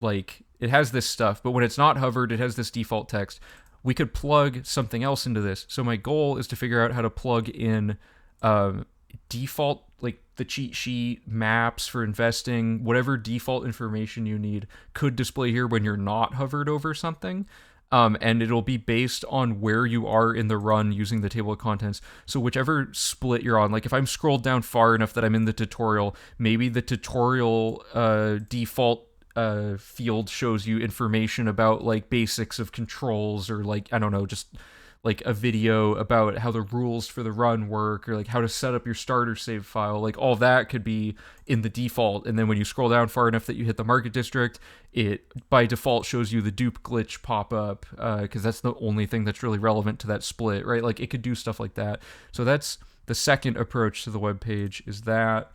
like, it has this stuff, but when it's not hovered, it has this default text. We could plug something else into this. So my goal is to figure out how to plug in default, like the cheat sheet, maps for investing, whatever default information you need could display here when you're not hovered over something. And it'll be based on where you are in the run using the table of contents. So whichever split you're on, like if I'm scrolled down far enough that I'm in the tutorial, maybe the tutorial default field shows you information about like basics of controls, or like, I don't know, just like a video about how the rules for the run work, or like how to set up your starter save file. Like all that could be in the default, and then when you scroll down far enough that you hit the market district, it by default shows you the dupe glitch pop up, because that's the only thing that's really relevant to that split, right? Like it could do stuff like that. So that's The second approach to the web page is that.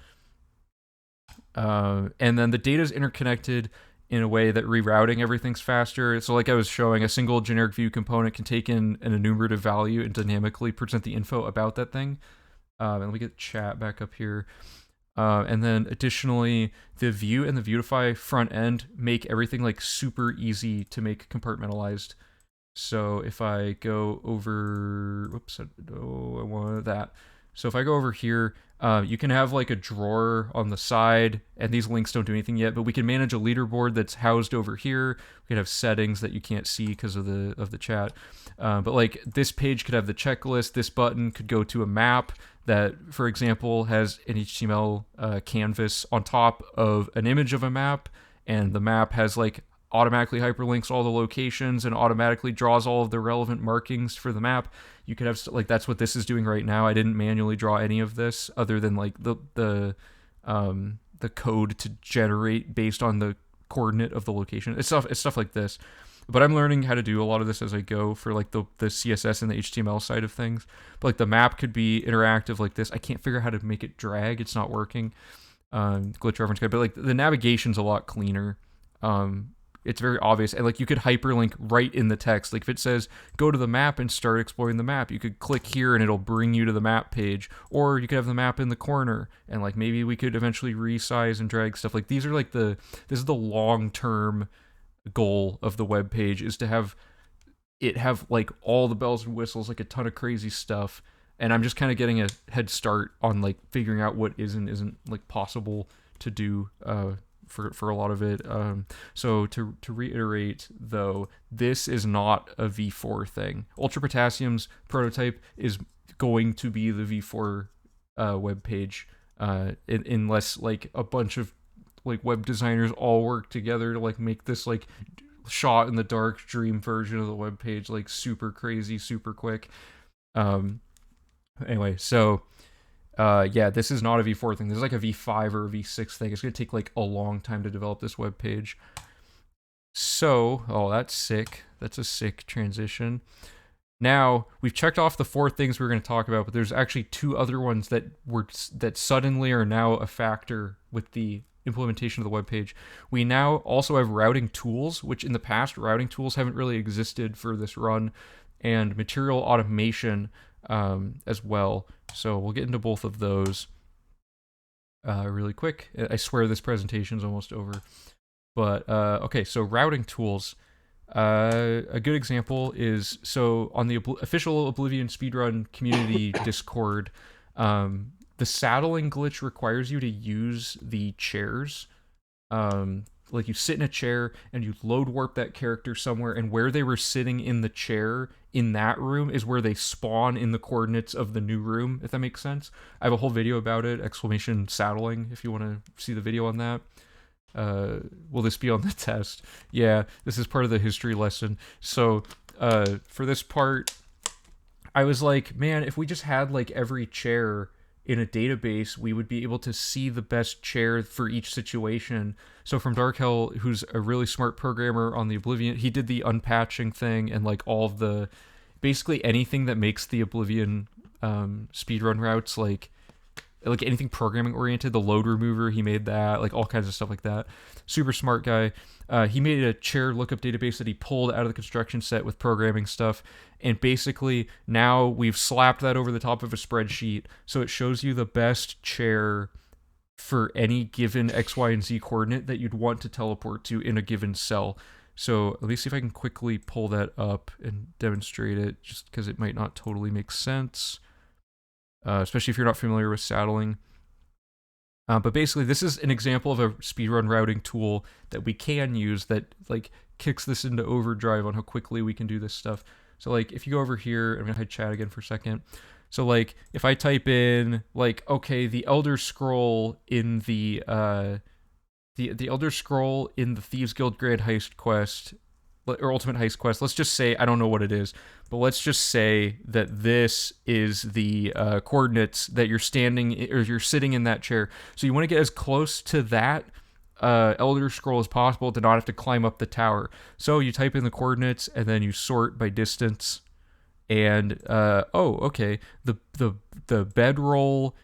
And then the data is interconnected in a way that rerouting everything's faster. So like I was showing, a single generic view component can take in an enumerative value and dynamically present the info about that thing. And let me get chat back up here. And then additionally, the view and the Viewtify front end make everything like super easy to make compartmentalized. So if I go over, whoops, I wanted that. So if I go over here, you can have like a drawer on the side, and these links don't do anything yet, but we can manage a leaderboard that's housed over here. We can have settings that you can't see because of the chat. But like this page could have the checklist. This button could go to a map that, for example, has an HTML canvas on top of an image of a map, and the map has like automatically hyperlinks all the locations and automatically draws all of the relevant markings for the map. You could have like, that's what this is doing right now. I didn't manually draw any of this other than like the code to generate based on the coordinate of the location. It's stuff like this. But I'm learning how to do a lot of this as I go for like the CSS and the HTML side of things. But like the map could be interactive like this. I can't figure out how to make it drag. It's not working. Glitch reference guide. But like the navigation's a lot cleaner. It's very obvious. And like you could hyperlink right in the text. Like if it says go to the map and start exploring the map, you could click here and it'll bring you to the map page. Or you could have the map in the corner, and like maybe we could eventually resize and drag stuff. Like these are like this is the long-term goal of the web page, is to have like all the bells and whistles, like a ton of crazy stuff. And I'm just kind of getting a head start on like figuring out what isn't like possible to do for a lot of it. So to reiterate though, this is not a V4 thing. Ultra Potassium's prototype is going to be the V4 web page, unless like a bunch of like web designers all work together to like make this like shot in the dark dream version of the web page like super crazy, super quick. Anyway, so yeah, this is not a V4 thing. This is like a V5 or a V6 thing. It's gonna take like a long time to develop this web page. So, oh, that's sick. That's a sick transition. Now, we've checked off the 4 things we were going to talk about, but there's actually 2 other ones that suddenly are now a factor with the implementation of the web page. We now also have routing tools, which in the past, routing tools haven't really existed for this run, and material automation as well. So we'll get into both of those really quick. I swear this presentation is almost over. But okay, so routing tools. A good example is, so on the official Oblivion speedrun community Discord, the saddling glitch requires you to use the chairs. Like you sit in a chair and you load warp that character somewhere, and where they were sitting in the chair in that room is where they spawn in the coordinates of the new room, if that makes sense. I have a whole video about it, exclamation saddling, if you want to see the video on that. Will this be on the test? Yeah, this is part of the history lesson. So for this part, I was like, man, if we just had like every chair in a database, we would be able to see the best chair for each situation. So from Darkhell, who's a really smart programmer on the Oblivion, he did the unpatching thing and like all of the, basically anything that makes the Oblivion speedrun routes like anything programming oriented. The load remover, he made that, like all kinds of stuff like that. Super smart guy. He made a chair lookup database that he pulled out of the construction set with programming stuff. And basically now we've slapped that over the top of a spreadsheet. So it shows you the best chair for any given X, Y, and Z coordinate that you'd want to teleport to in a given cell. So let me see if I can quickly pull that up and demonstrate it, just because it might not totally make sense. Especially if you're not familiar with saddling. But basically, this is an example of a speedrun routing tool that we can use that like kicks this into overdrive on how quickly we can do this stuff. So like if you go over here, I'm gonna hide chat again for a second. So like if I type in like, okay, the Elder Scroll in the Elder Scroll in the Thieves Guild Grand Heist Quest, or Ultimate Heist Quest, let's just say, I don't know what it is, but let's just say that this is the coordinates that you're standing, or you're sitting in that chair. So you want to get as close to that Elder Scroll as possible to not have to climb up the tower. So you type in the coordinates and then you sort by distance, and okay, the bedroll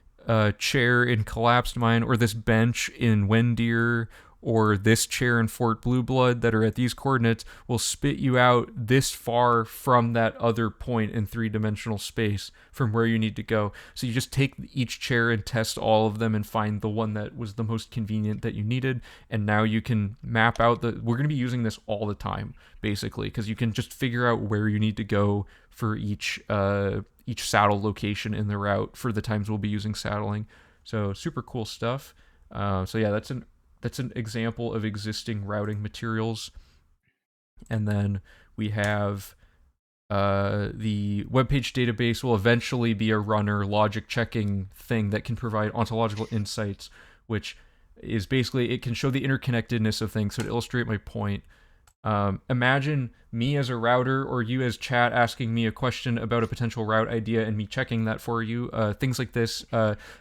chair in Collapsed Mine, or this bench in Wendir, or this chair in Fort Blue Blood that are at these coordinates will spit you out this far from that other point in 3-dimensional space from where you need to go. So you just take each chair and test all of them and find the one that was the most convenient that you needed. And now you can map out we're going to be using this all the time, basically, because you can just figure out where you need to go for each saddle location in the route for the times we'll be using saddling. So super cool stuff. So yeah, that's an example of existing routing materials. And then we have the web page database will eventually be a runner logic checking thing that can provide ontological insights, which is basically, it can show the interconnectedness of things. So to illustrate my point, imagine me as a router or you as chat asking me a question about a potential route idea and me checking that for you. Things like this.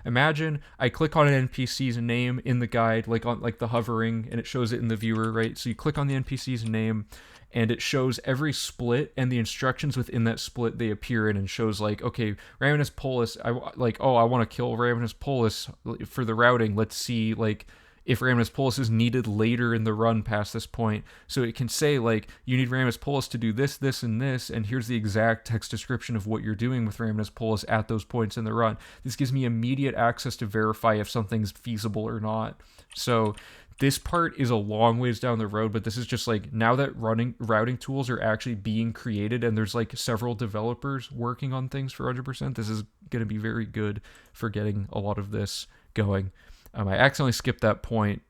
Imagine I click on an NPC's name in the guide, like on like the hovering, and it shows it in the viewer, right? So you click on the NPC's name and it shows every split and the instructions within that split they appear in, and shows like, okay, Ravenous Polis, I want to kill Ravenous Polis for the routing. Let's see, like, if Ravenous Polis is needed later in the run past this point. So it can say, like, you need Ravenous Polis to do this, this, and this, and here's the exact text description of what you're doing with Ravenous Polis at those points in the run. This gives me immediate access to verify if something's feasible or not. So this part is a long ways down the road, but this is just like, now that routing tools are actually being created and there's like several developers working on things for 100%, this is going to be very good for getting a lot of this going. I accidentally skipped that point,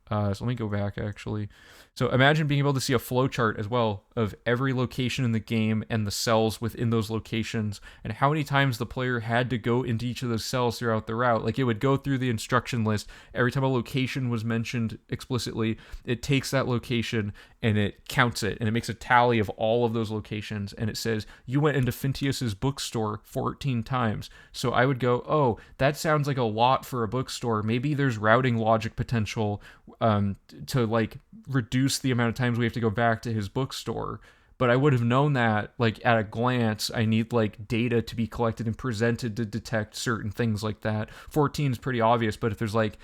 so let me go back actually. So imagine being able to see a flowchart as well of every location in the game and the cells within those locations, and how many times the player had to go into each of those cells throughout the route. Like, it would go through the instruction list. Every time a location was mentioned explicitly, it takes that location and it counts it, and it makes a tally of all of those locations, and it says, you went into Phintius's bookstore 14 times. So I would go, oh, that sounds like a lot for a bookstore. Maybe there's routing logic potential to like reduce the amount of times we have to go back to his bookstore. But I would have known that, like, at a glance. I need like data to be collected and presented to detect certain things like that. 14 is pretty obvious, but if there's like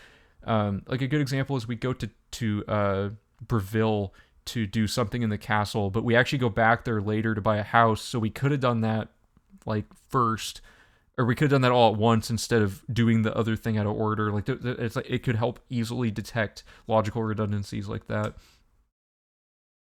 a good example is we go to Breville to do something in the castle, but we actually go back there later to buy a house. So we could have done that like first, or we could have done that all at once instead of doing the other thing out of order. Like, it's like, it could help easily detect logical redundancies like that.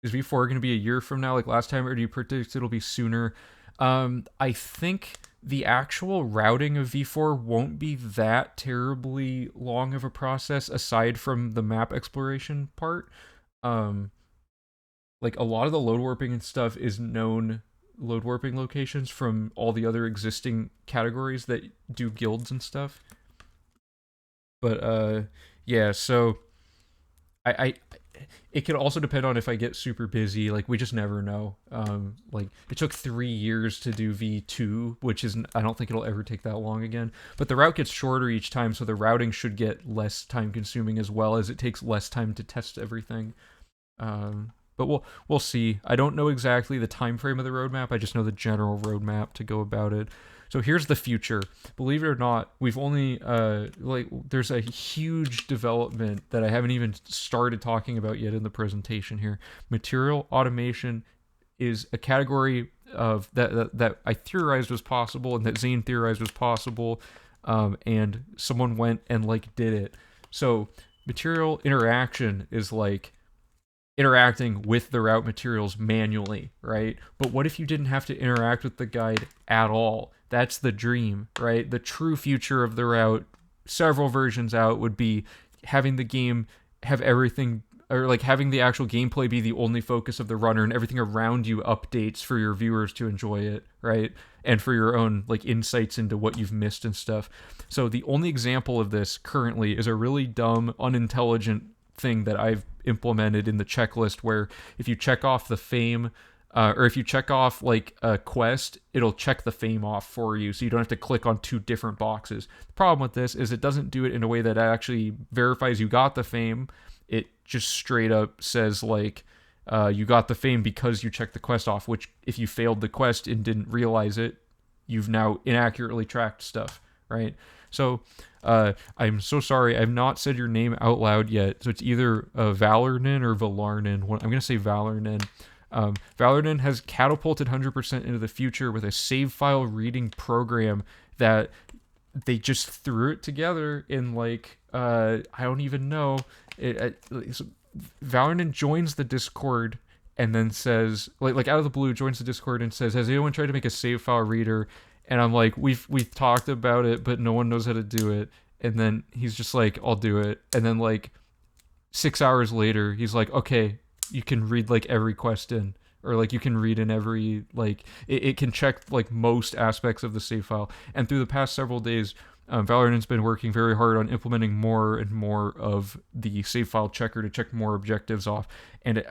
Is V4 going to be a year from now, like last time, or do you predict it'll be sooner? I think the actual routing of V4 won't be that terribly long of a process, aside from the map exploration part. Like, a lot of the load warping and stuff is known load warping locations from all the other existing categories that do guilds and stuff. But yeah, so I it could also depend on if I get super busy. Like, we just never know. Like, it took 3 years to do V2, which is, I don't think it'll ever take that long again. But the route gets shorter each time, so the routing should get less time consuming, as well as it takes less time to test everything. But we'll see. I don't know exactly the time frame of the roadmap. I just know the general roadmap to go about it. So here's the future. Believe it or not, we've only there's a huge development that I haven't even started talking about yet in the presentation here. Material automation is a category of that I theorized was possible, and that Zane theorized was possible, and someone went and like did it. So material interaction is like interacting with the route materials manually, right? But what if you didn't have to interact with the guide at all? That's the dream, right? The true future of the route, several versions out, would be having the game have everything, or like having the actual gameplay be the only focus of the runner, and everything around you updates for your viewers to enjoy it, right? And for your own like insights into what you've missed and stuff. So the only example of this currently is a really dumb, unintelligent thing that I've implemented in the checklist, where if you check off the fame, or if you check off like a quest, it'll check the fame off for you, so you don't have to click on 2 different boxes. The problem with this is it doesn't do it in a way that actually verifies you got the fame. It just straight up says like, you got the fame because you checked the quest off, which if you failed the quest and didn't realize it, you've now inaccurately tracked stuff, right? So I'm so sorry. I've not said your name out loud yet. So it's either Valernin or Valarnin. I'm going to say Valernin. Valernin has catapulted 100% into the future with a save file reading program that they just threw it together in like, I don't even know. Valernin joins the Discord and then says, like out of the blue, joins the Discord and says, has anyone tried to make a save file reader? And I'm like, we've talked about it, but no one knows how to do it. And then he's just like, I'll do it. And then like 6 hours later, he's like, okay, you can read like every quest in, or like you can read in every, like it can check like most aspects of the save file. And through the past several days, Valorant's been working very hard on implementing more and more of the save file checker to check more objectives off. And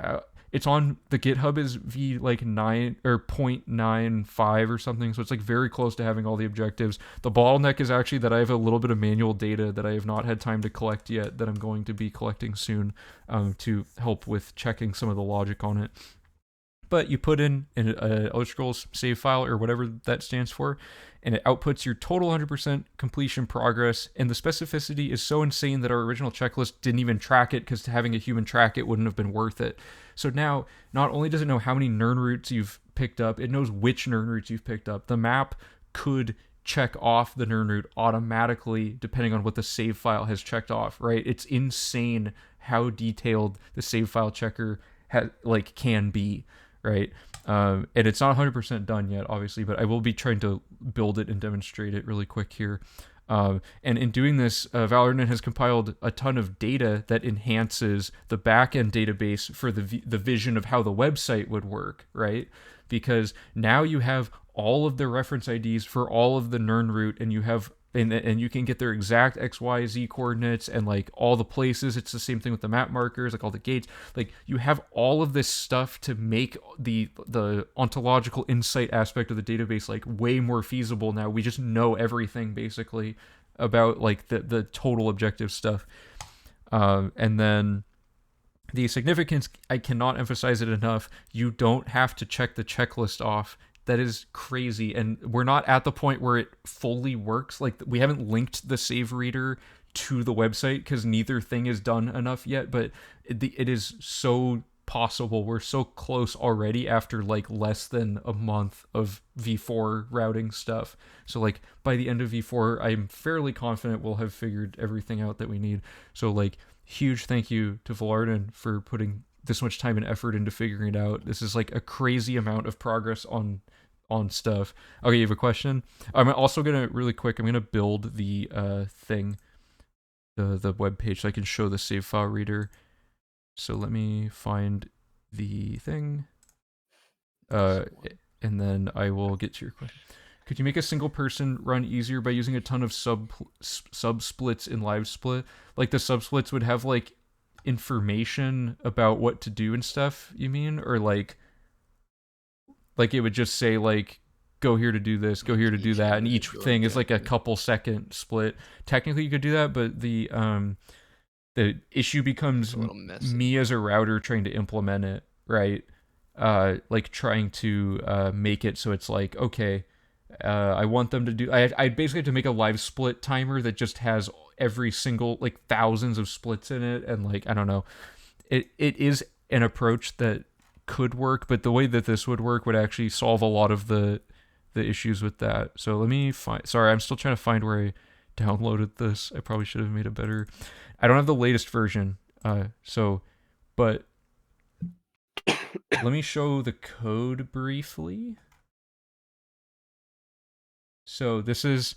it's on the GitHub is v like 9 or 0.95 or something, so it's like very close to having all the objectives. The bottleneck is actually that I have a little bit of manual data that I have not had time to collect yet, that I'm going to be collecting soon, to help with checking some of the logic on it. But you put in an Elder Scrolls save file or whatever that stands for, and it outputs your total 100% completion progress. And the specificity is so insane that our original checklist didn't even track it, because having a human track it wouldn't have been worth it. So now, not only does it know how many Nern routes you've picked up, it knows which Nern routes you've picked up. The map could check off the Nern route automatically depending on what the save file has checked off, right? It's insane how detailed the save file checker can be. Right, and it's not 100% done yet, obviously, but I will be trying to build it and demonstrate it really quick here. And in doing this, Valorant has compiled a ton of data that enhances the backend database for the vision of how the website would work, right? Because now you have all of the reference IDs for all of the Nern route, and you have and you can get their exact XYZ coordinates and like all the places. It's the same thing with the map markers, like all the gates. Like you have all of this stuff to make the ontological insight aspect of the database like way more feasible now. We just know everything basically about like the total objective stuff. And then the significance, I cannot emphasize it enough. You don't have to check the checklist off. That is crazy, and we're not at the point where it fully works. Like, we haven't linked the save reader to the website because neither thing is done enough yet, but it is so possible. We're so close already after like less than a month of v4 routing stuff. So like by the end of v4, I'm fairly confident we'll have figured everything out that we need. So like huge thank you to Valarden for putting this much time and effort into figuring it out. This is like a crazy amount of progress on stuff. Okay, you have a question? I'm also gonna really quick, I'm gonna build the thing, the web page, so I can show the save file reader. So let me find the thing, and then I will get to your question. Could you make a single person run easier by using a ton of sub splits in live split? Like the sub splits would have like information about what to do and stuff, you mean? Or like it would just say like, go here to do this, go here to do that, and each thing is like a couple second split. Technically you could do that, but the issue becomes me as a router trying to implement it, right? Like trying to make it so it's like, okay, I want them to do, I basically have to make a live split timer that just has every single, like thousands of splits in it, and like, I don't know. It is an approach that could work, but the way that this would work would actually solve a lot of the issues with that. So let me find, sorry, I'm still trying to find where I downloaded this. I probably should have made it better. I don't have the latest version, but let me show the code briefly. So this is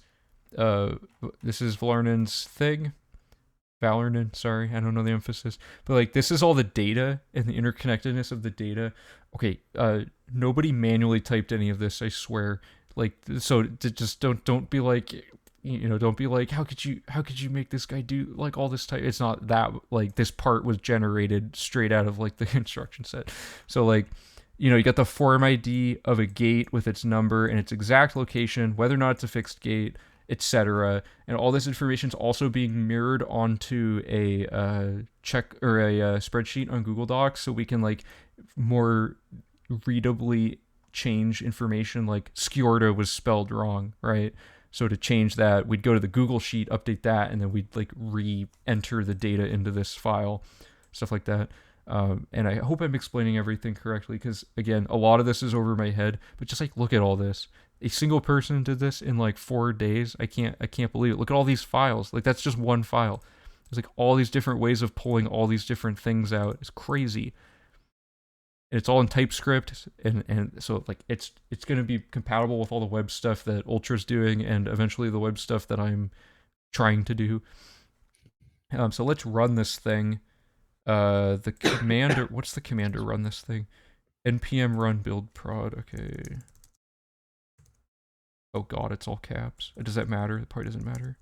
Valarnin's thing. Valarnin, sorry, I don't know the emphasis. But like this is all the data and the interconnectedness of the data. Okay, nobody manually typed any of this, I swear. Like, so just don't be like, you know, don't be like, how could you make this guy do like all this type? It's not that, like this part was generated straight out of like the instruction set. So like, you know, you got the form ID of a gate with its number and its exact location, whether or not it's a fixed gate, etc. And all this information is also being mirrored onto a check or a spreadsheet on Google Docs, so we can like more readably change information, like Skjorta was spelled wrong, right? So to change that, we'd go to the Google Sheet, update that, and then we'd like re-enter the data into this file, stuff like that. And I hope I'm explaining everything correctly, because again, a lot of this is over my head, but just like look at all this. A single person did this in like 4 days. I can't believe it. Look at all these files. Like that's just one file. There's like all these different ways of pulling all these different things out. It's crazy. It's all in TypeScript, and so like it's going to be compatible with all the web stuff that Ultra's doing, and eventually the web stuff that I'm trying to do. So let's run this thing. The commander, what's the command to run this thing? npm run build prod. Okay. Oh god, it's all caps. Does that matter? It probably doesn't matter.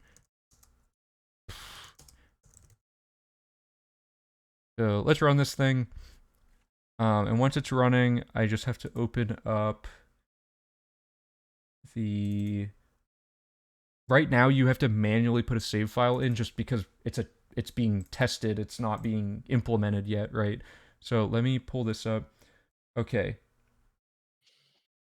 So let's run this thing. And once it's running, I just have to open up the... Right now, you have to manually put a save file in just because it's being tested. It's not being implemented yet, right? So let me pull this up. Okay.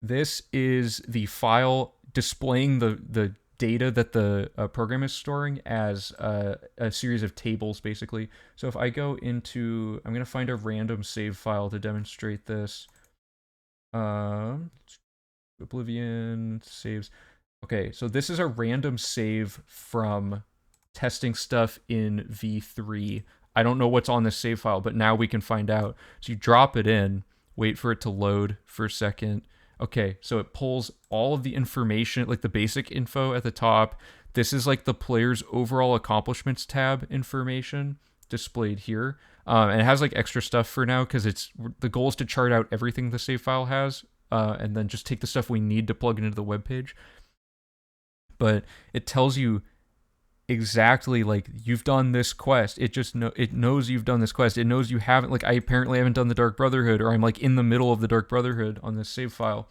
This is the file displaying the data that the program is storing as a series of tables, basically. So if I go into, I'm going to find a random save file to demonstrate this. Oblivion saves. Okay, so this is a random save from testing stuff in v3. I don't know what's on this save file, but now we can find out. So you drop it in, wait for it to load for a second. Okay, so it pulls all of the information, like the basic info at the top. This is like the player's overall accomplishments tab information displayed here. And it has like extra stuff for now because the goal is to chart out everything the save file has, and then just take the stuff we need to plug it into the web page. But it tells you exactly like you've done this quest. It knows you've done this quest. It knows you haven't, like I apparently haven't done the Dark Brotherhood, or I'm like in the middle of the Dark Brotherhood on this save file,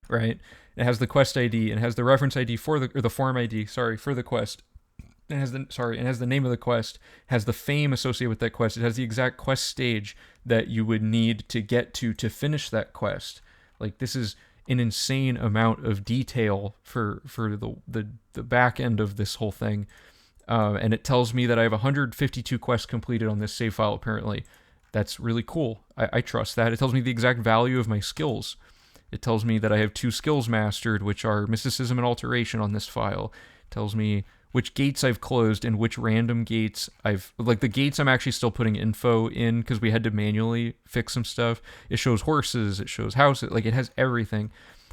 right? It has the quest ID and it has the reference ID for the form ID, for the quest. It has the name of the quest, it has the fame associated with that quest. It has the exact quest stage that you would need to get to finish that quest. Like this is an insane amount of detail for the back end of this whole thing. And it tells me that I have 152 quests completed on this save file, apparently. That's really cool. I trust that. It tells me the exact value of my skills. It tells me that I have 2 skills mastered, which are mysticism and alteration on this file. It tells me which gates I've closed and which random gates like the gates I'm actually still putting info in because we had to manually fix some stuff. It shows horses, it shows houses, like it has everything.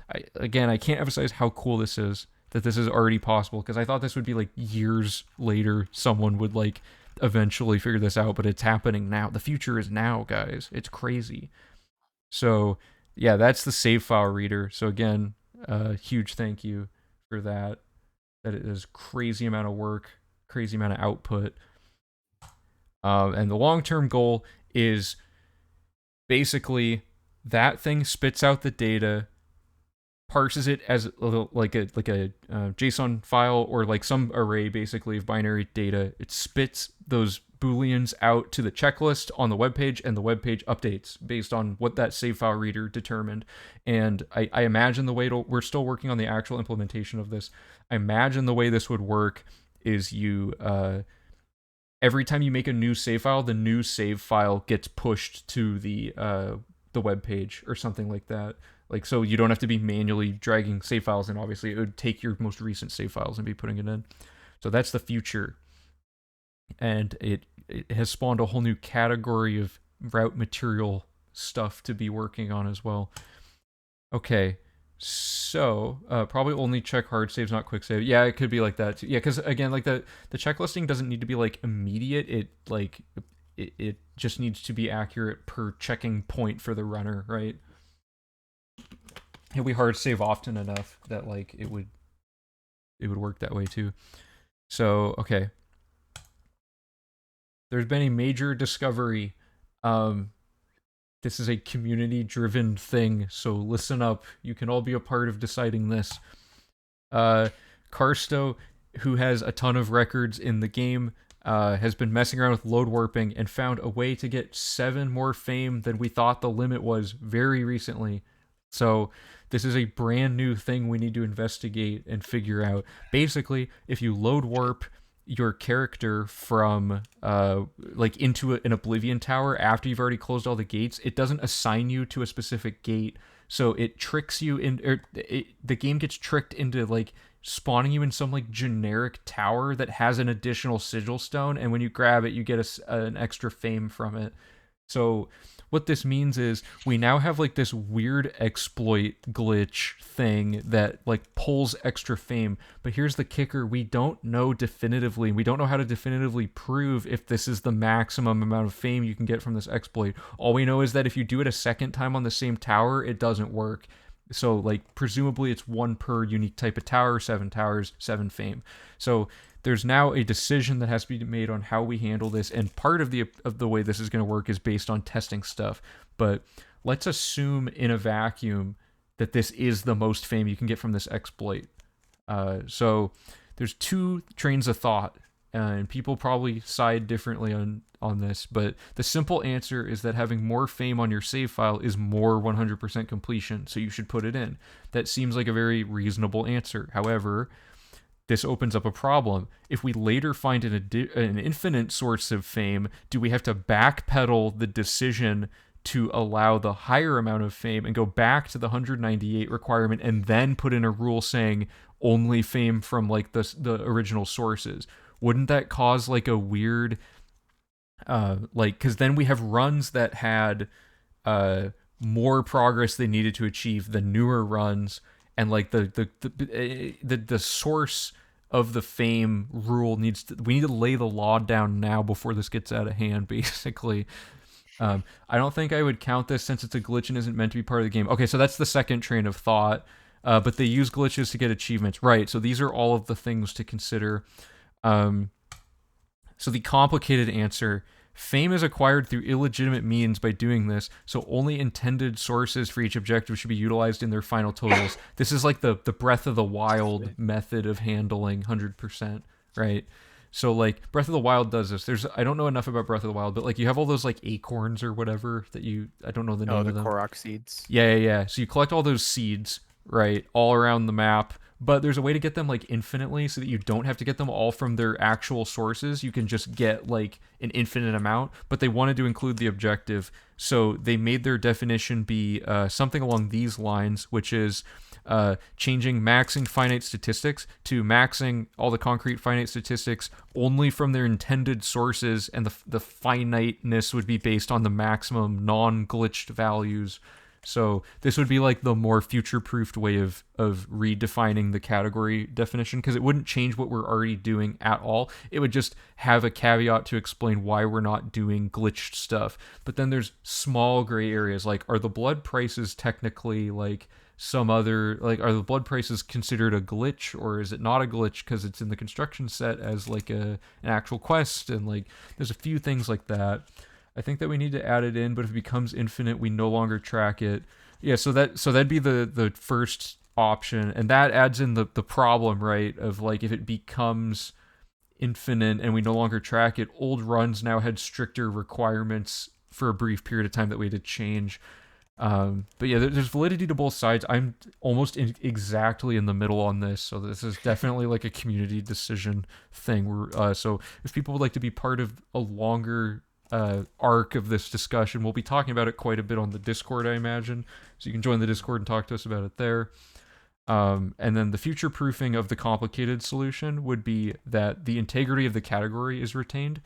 I can't emphasize how cool this is, that this is already possible, because I thought this would be like years later someone would like eventually figure this out, but it's happening now. The future is now, guys. It's crazy. So yeah, that's the save file reader. So again, huge thank you for that. That it is crazy amount of work, crazy amount of output. And the long-term goal is basically that thing spits out the data, parses it as like a JSON file or like some array basically of binary data. It spits those booleans out to the checklist on the webpage, and the webpage updates based on what that save file reader determined. And I imagine the way we're still working on the actual implementation of this. I imagine the way this would work is you every time you make a new save file, the new save file gets pushed to the web page or something like that. Like, so you don't have to be manually dragging save files in. Obviously, it would take your most recent save files and be putting it in. So that's the future. And it has spawned a whole new category of route material stuff to be working on as well. Okay, so probably only check hard saves, not quick save. Yeah, it could be like that too. Yeah, because again, like the checklisting doesn't need to be like immediate. It just needs to be accurate per checking point for the runner, right? It'll be hard save often enough that like it would work that way too. So okay. There's been a major discovery. This is a community-driven thing, so listen up. You can all be a part of deciding this. Karsto, who has a ton of records in the game, has been messing around with load warping and found a way to get 7 more fame than we thought the limit was very recently. So this is a brand new thing we need to investigate and figure out. Basically, if you load warp your character from like into an Oblivion tower after you've already closed all the gates, it doesn't assign you to a specific gate. So it tricks you in, the game gets tricked into like spawning you in some like generic tower that has an additional sigil stone, and when you grab it, you get an extra fame from it. So what this means is we now have like this weird exploit glitch thing that like pulls extra fame. But here's the kicker: we don't know definitively. We don't know how to definitively prove if this is the maximum amount of fame you can get from this exploit. All we know is that if you do it a second time on the same tower, it doesn't work. So like presumably it's 1 per unique type of tower, 7 towers, 7 fame. So there's now a decision that has to be made on how we handle this, and part of the way this is going to work is based on testing stuff. But let's assume in a vacuum that this is the most fame you can get from this exploit. So there's 2 trains of thought, and people probably side differently on this, but the simple answer is that having more fame on your save file is more 100% completion, so you should put it in. That seems like a very reasonable answer. However, this opens up a problem. If we later find an infinite source of fame, do we have to backpedal the decision to allow the higher amount of fame and go back to the 198 requirement and then put in a rule saying only fame from like the original sources? Wouldn't that cause like a weird like, because then we have runs that had more progress they needed to achieve than newer runs, and like the source of the fame rule we need to lay the law down now before this gets out of hand, basically. I don't think I would count this since it's a glitch and isn't meant to be part of the game. Okay, so that's the second train of thought. But they use glitches to get achievements, right? So these are all of the things to consider. So the complicated answer: fame is acquired through illegitimate means by doing this, so only intended sources for each objective should be utilized in their final totals. This is like the Breath of the Wild method of handling 100%, right? So like Breath of the Wild does this. I don't know enough about Breath of the Wild, but like you have all those like acorns or whatever that I don't know the name of them. Oh, the Korok seeds. Yeah. So you collect all those seeds, right, all around the map. But there's a way to get them like infinitely so that you don't have to get them all from their actual sources. You can just get like an infinite amount, but they wanted to include the objective. So they made their definition be something along these lines, which is changing maxing finite statistics to maxing all the concrete finite statistics only from their intended sources, and the finiteness would be based on the maximum non-glitched values. So this would be like the more future-proofed way of redefining the category definition, because it wouldn't change what we're already doing at all. It would just have a caveat to explain why we're not doing glitched stuff. But then there's small gray areas, like are the blood prices technically like some other, like are the blood prices considered a glitch, or is it not a glitch because it's in the construction set as like an actual quest? And like there's a few things like that. I think that we need to add it in, but if it becomes infinite, we no longer track it. Yeah, so that'd be the first option, and that adds in the problem, right, of like if it becomes infinite and we no longer track it, old runs now had stricter requirements for a brief period of time that we had to change. But yeah, there's validity to both sides. I'm almost exactly in the middle on this, so this is definitely like a community decision thing. So if people would like to be part of a longer arc of this discussion, we'll be talking about it quite a bit on the Discord, I imagine, so you can join the Discord and talk to us about it there. And then the future proofing of the complicated solution would be that the integrity of the category is retained,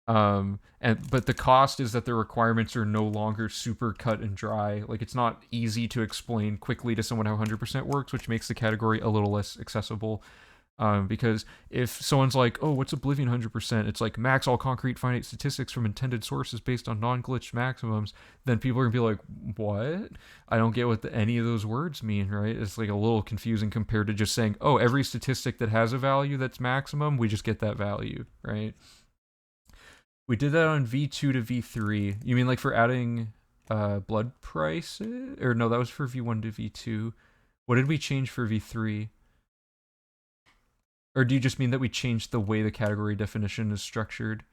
but the cost is that the requirements are no longer super cut and dry. Like it's not easy to explain quickly to someone how 100% works, which makes the category a little less accessible. Because if someone's like, oh, what's Oblivion 100%? It's like max all concrete finite statistics from intended sources based on non-glitched maximums. Then people are going to be like, what? I don't get what any of those words mean, right? It's like a little confusing compared to just saying, oh, every statistic that has a value that's maximum, we just get that value, right? We did that on V2 to V3. You mean like for adding blood prices? Or no, that was for V1 to V2. What did we change for V3? Or do you just mean that we changed the way the category definition is structured?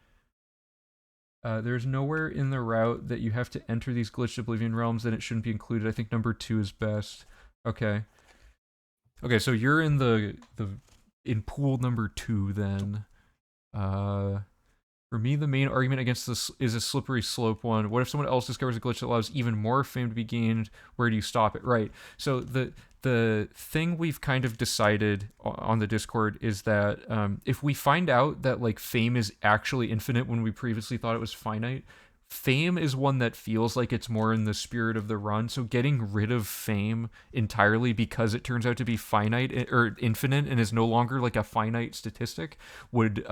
There's nowhere in the route that you have to enter these glitched Oblivion realms, and it shouldn't be included. I think number 2 is best. Okay. Okay, so you're in in pool number 2 then. For me, the main argument against this is a slippery slope one. What if someone else discovers a glitch that allows even more fame to be gained? Where do you stop it? Right. So the thing we've kind of decided on the Discord is that if we find out that like fame is actually infinite when we previously thought it was finite, fame is one that feels like it's more in the spirit of the run. So getting rid of fame entirely because it turns out to be finite or infinite and is no longer like a finite statistic would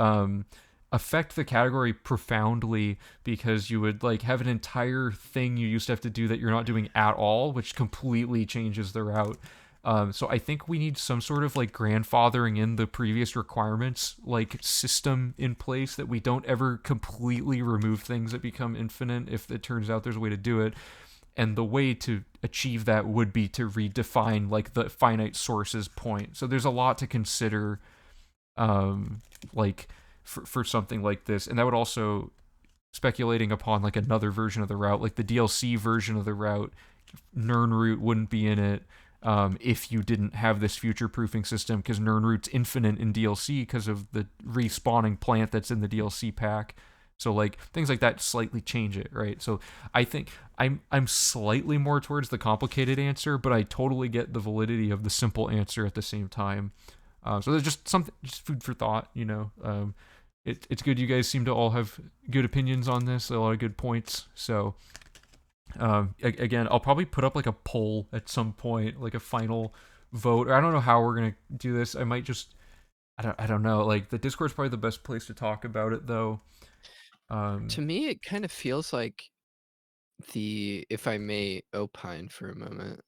affect the category profoundly, because you would like have an entire thing you used to have to do that you're not doing at all, which completely changes the route. So I think we need some sort of like grandfathering in the previous requirements like system in place, that we don't ever completely remove things that become infinite if it turns out there's a way to do it. And the way to achieve that would be to redefine like the finite sources point. So there's a lot to consider like for something like this. And that would also, speculating upon like another version of the route, like the DLC version of the route, Nirnroot wouldn't be in it if you didn't have this future proofing system, because Nirnroot's infinite in DLC because of the respawning plant that's in the DLC pack. So like things like that slightly change it, right? So I think I'm slightly more towards the complicated answer, but I totally get the validity of the simple answer at the same time. So there's just something, just food for thought, you know. It's good you guys seem to all have good opinions on this, a lot of good points. So again, I'll probably put up like a poll at some point, like a final vote. Or I don't know how we're gonna do this. I might just, I don't know. Like the Discord's probably the best place to talk about it, though. To me, it kind of feels like if I may opine for a moment,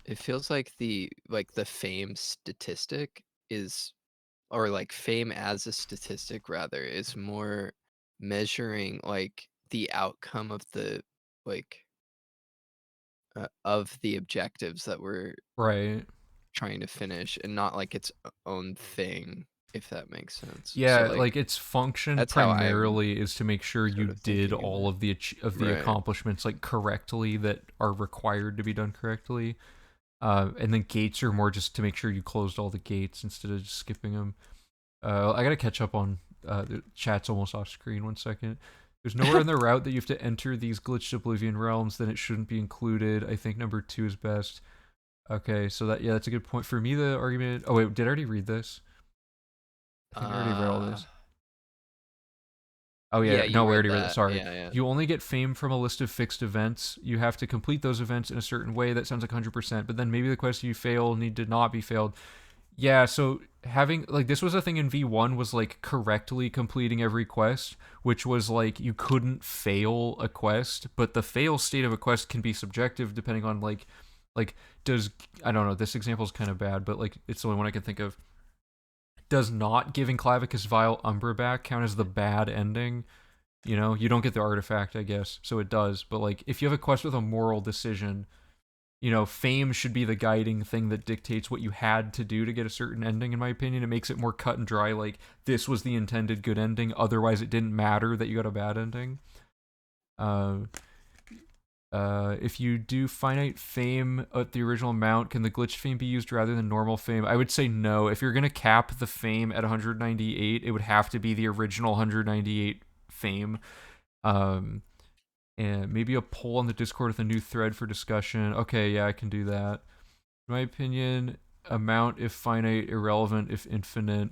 it feels like the fame statistic is, or like fame as a statistic rather, is more measuring like the outcome of the like of the objectives that we're Right. trying to finish, and not like its own thing, if that makes sense. Yeah, So like its function that's how I'm primarily is to make sure you sort of did thinking all of it. of the Right. accomplishments like correctly that are required to be done correctly. And then gates are more just to make sure you closed all the gates instead of just skipping them. I gotta catch up on the chat's almost off screen. 1 second. There's nowhere in the route that you have to enter these glitched Oblivion realms, then it shouldn't be included. I think number 2 is best. Okay, so that's a good point. For me, the argument... Oh, wait, did I already read this? I think I already read all this. Oh, yeah, you no, we read already read it. that. Sorry. Yeah. You only get fame from a list of fixed events. You have to complete those events in a certain way. That sounds like 100%, but then maybe the quests you fail need to not be failed. Yeah, so having, like, this was a thing in V1, was, like, correctly completing every quest, which was, like, you couldn't fail a quest, but the fail state of a quest can be subjective depending on, like, does, I don't know, this example is kind of bad, but, like, it's the only one I can think of. Does not giving Clavicus Vile Umbra back count as the bad ending? You know, you don't get the artifact, I guess, so it does, but, like, if you have a quest with a moral decision, you know, fame should be the guiding thing that dictates what you had to do to get a certain ending, in my opinion. It makes it more cut and dry, like, this was the intended good ending, otherwise it didn't matter that you got a bad ending. If you do finite fame at the original amount, can the glitch fame be used rather than normal fame? I would say no. If you're going to cap the fame at 198, it would have to be the original 198 fame. And maybe a poll on the Discord with a new thread for discussion. Okay, yeah, I can do that. In my opinion, amount if finite, irrelevant if infinite.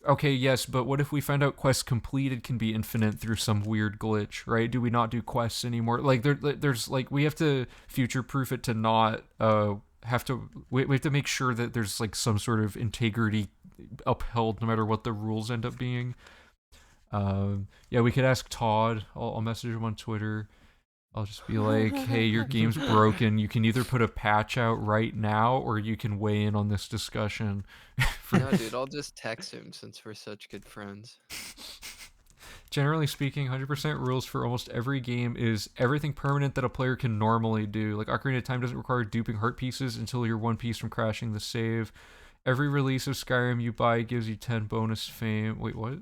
Okay, yes, but what if we find out quests completed can be infinite through some weird glitch, right? Do we not do quests anymore? Like, there's, like, we have to future-proof it to not, we have to make sure that there's, like, some sort of integrity upheld no matter what the rules end up being. Yeah, we could ask Todd. I'll message him on Twitter. I'll just be like, hey, your game's broken. You can either put a patch out right now, or you can weigh in on this discussion. No, dude, I'll just text him since we're such good friends. Generally speaking, 100% rules for almost every game is everything permanent that a player can normally do. Like, Ocarina of Time doesn't require duping heart pieces until you're one piece from crashing the save. Every release of Skyrim you buy gives you 10 bonus fame. Wait, what?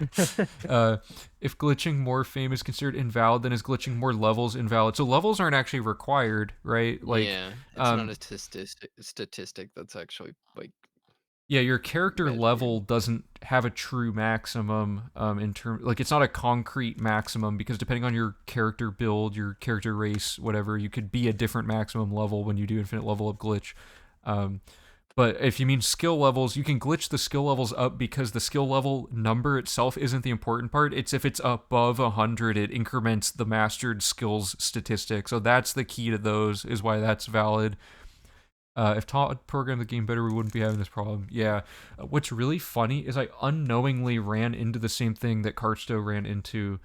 If glitching more fame is considered invalid, then is glitching more levels invalid? So levels aren't actually required, right? Like, yeah, it's not a statistic that's actually like. Yeah, your character measured. level doesn't have a true maximum in term, like it's not a concrete maximum, because depending on your character build, your character race, whatever, you could be a different maximum level when you do infinite level up glitch. But if you mean skill levels, you can glitch the skill levels up because the skill level number itself isn't the important part. It's if it's above 100, it increments the mastered skills statistic. So that's the key to those, is why that's valid. If Todd programmed the game better, we wouldn't be having this problem. Yeah. What's really funny is I unknowingly ran into the same thing that Karsto ran into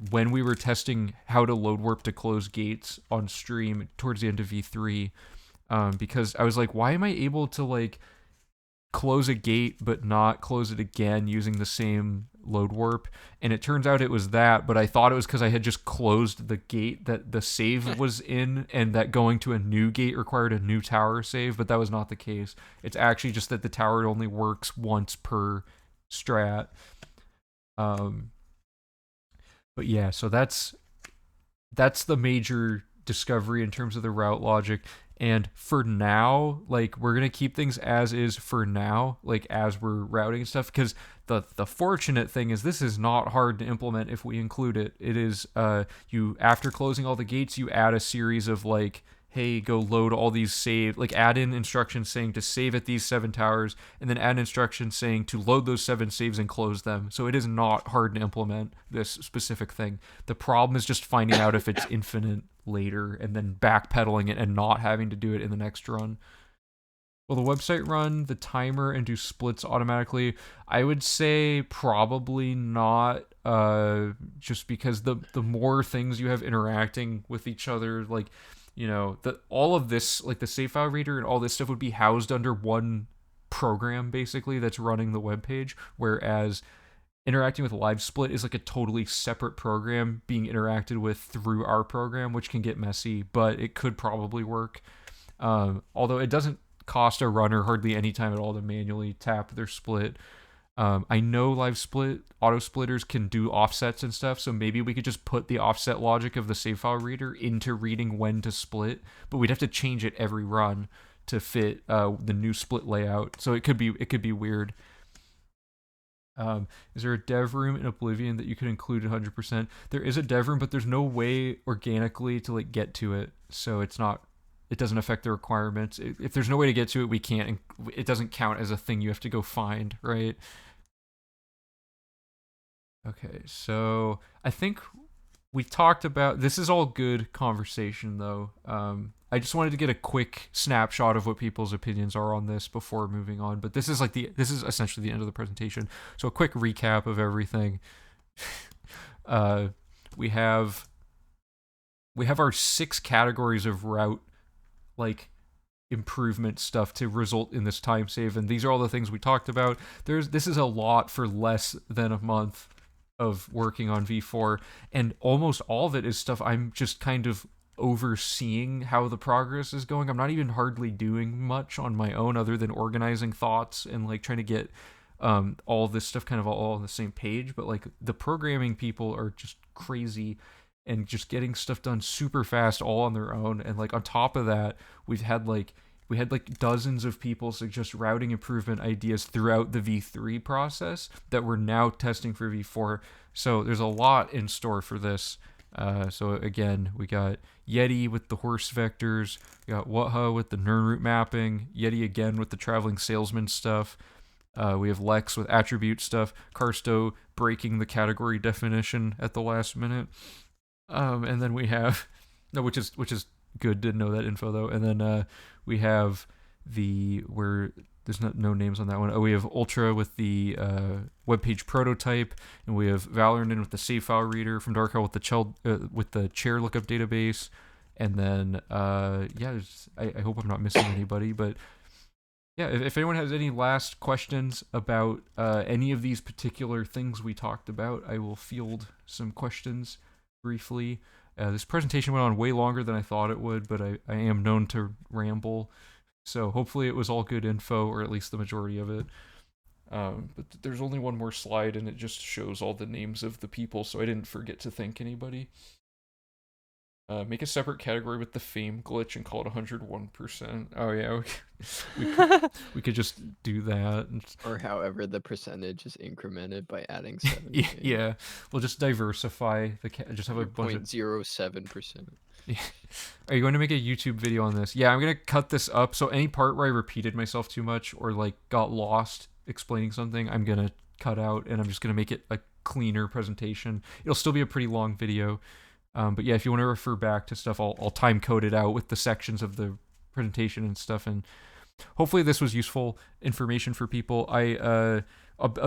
when we were testing how to load warp to close gates on stream towards the end of V3. Because I was like, why am I able to like close a gate but not close it again using the same load warp? And it turns out it was that, but I thought it was because I had just closed the gate that the save was in, and that going to a new gate required a new tower save, but that was not the case. It's actually just that the tower only works once per strat. But yeah, so that's the major discovery in terms of the route logic. And for now, like, we're gonna keep things as is for now, like as we're routing stuff, because the fortunate thing is this is not hard to implement if we include it. It is you, after closing all the gates, you add a series of like, hey, go load all these save, like add in instructions saying to save at these 7 towers, and then add instructions saying to load those 7 saves and close them. So it is not hard to implement this specific thing. The problem is just finding out if it's infinite later and then backpedaling it and not having to do it in the next run. Will the website run the timer and do splits automatically? I would say probably not, just because the more things you have interacting with each other, like, you know, all of this, like the save file reader and all this stuff would be housed under one program basically that's running the web page, whereas interacting with live split is like a totally separate program being interacted with through our program, which can get messy, but it could probably work. Although it doesn't cost a runner hardly any time at all to manually tap their split. I know live split auto splitters can do offsets and stuff, so maybe we could just put the offset logic of the save file reader into reading when to split, but we'd have to change it every run to fit the new split layout. So it could be weird. Is there a dev room in Oblivion that you could include 100%? There is a dev room, but there's no way organically to like get to it, so it doesn't affect the requirements. If there's no way to get to it, we can't. It doesn't count as a thing you have to go find, right? Okay, so I think we talked about, this is all good conversation though. I just wanted to get a quick snapshot of what people's opinions are on this before moving on, but this is essentially the end of the presentation. So a quick recap of everything. We have our 6 categories of route like improvement stuff to result in this time save, and these are all the things we talked about. This is a lot for less than a month of working on V4, and almost all of it is stuff I'm just kind of overseeing how the progress is going. I'm not even hardly doing much on my own other than organizing thoughts and like trying to get all this stuff kind of all on the same page, but like the programming people are just crazy and just getting stuff done super fast all on their own. And like on top of that, we had like dozens of people suggest routing improvement ideas throughout the V3 process that we're now testing for V4. So there's a lot in store for this. So again, we got Yeti with the horse vectors, we got Wutha with the Nern route mapping, Yeti again with the traveling salesman stuff. We have Lex with attribute stuff, Karsto breaking the category definition at the last minute. And then we have, no, which is good to know that info though. And then we have where there's no names on that one. Oh, we have Ultra with the webpage prototype, and we have Valorant with the save file reader, from Dark Hell with the chair lookup database, and then yeah, I hope I'm not missing anybody, but yeah, if anyone has any last questions about any of these particular things we talked about, I will field some questions briefly. This presentation went on way longer than I thought it would, but I am known to ramble. So hopefully it was all good info, or at least the majority of it. But there's only one more slide, and it just shows all the names of the people, so I didn't forget to thank anybody. Make a separate category with the fame glitch and call it 101%. Oh yeah, we could just do that. Or however the percentage is incremented by adding 7. Yeah, we'll just diversify just have a bunch of 0.07%. Yeah. Are you going to make a YouTube video on this? Yeah, I'm gonna cut this up. So any part where I repeated myself too much or like got lost explaining something, I'm gonna cut out, and I'm just gonna make it a cleaner presentation. It'll still be a pretty long video. But yeah, if you want to refer back to stuff, I'll time code it out with the sections of the presentation and stuff. And hopefully this was useful information for people. A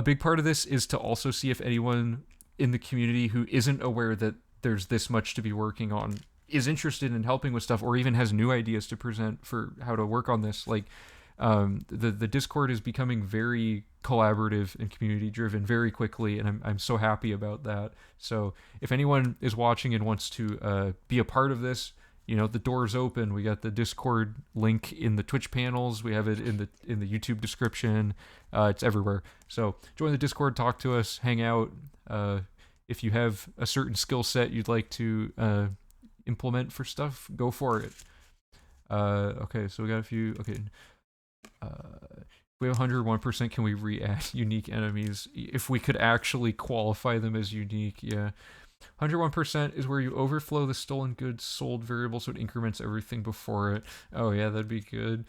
big part of this is to also see if anyone in the community who isn't aware that there's this much to be working on is interested in helping with stuff, or even has new ideas to present for how to work on this. Like, the Discord is becoming very collaborative and community driven very quickly, and I'm so happy about that. So if anyone is watching and wants to be a part of this, the door's open. We got the Discord link in the Twitch panels. We have it in the YouTube description. It's everywhere. So join the Discord, talk to us, hang out. If you have a certain skill set you'd like to implement for stuff, go for it. Okay, so we got a few. Okay. If we have 101%, can we re-add unique enemies? If we could actually qualify them as unique, yeah. 101% is where you overflow the stolen goods sold variable so it increments everything before it. Oh yeah, that'd be good.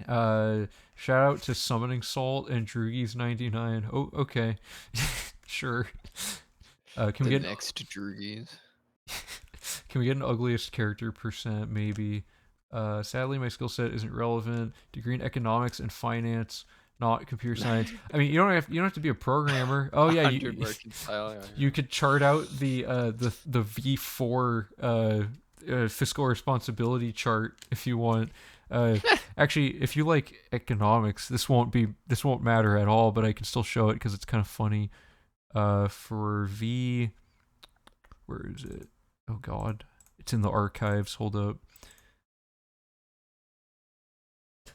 Shout out to Summoning Salt and Droogies99. Oh, okay. Sure. Can we get next Droogies? Can we get an ugliest character percent, maybe? Sadly, my skill set isn't relevant. Degree in economics and finance, not computer science. I mean, you don't have to be a programmer. Oh yeah, you could chart out the V4 fiscal responsibility chart if you want. Actually, if you like economics, this won't matter at all. But I can still show it because it's kind of funny. For V, where is it? Oh God, it's in the archives. Hold up.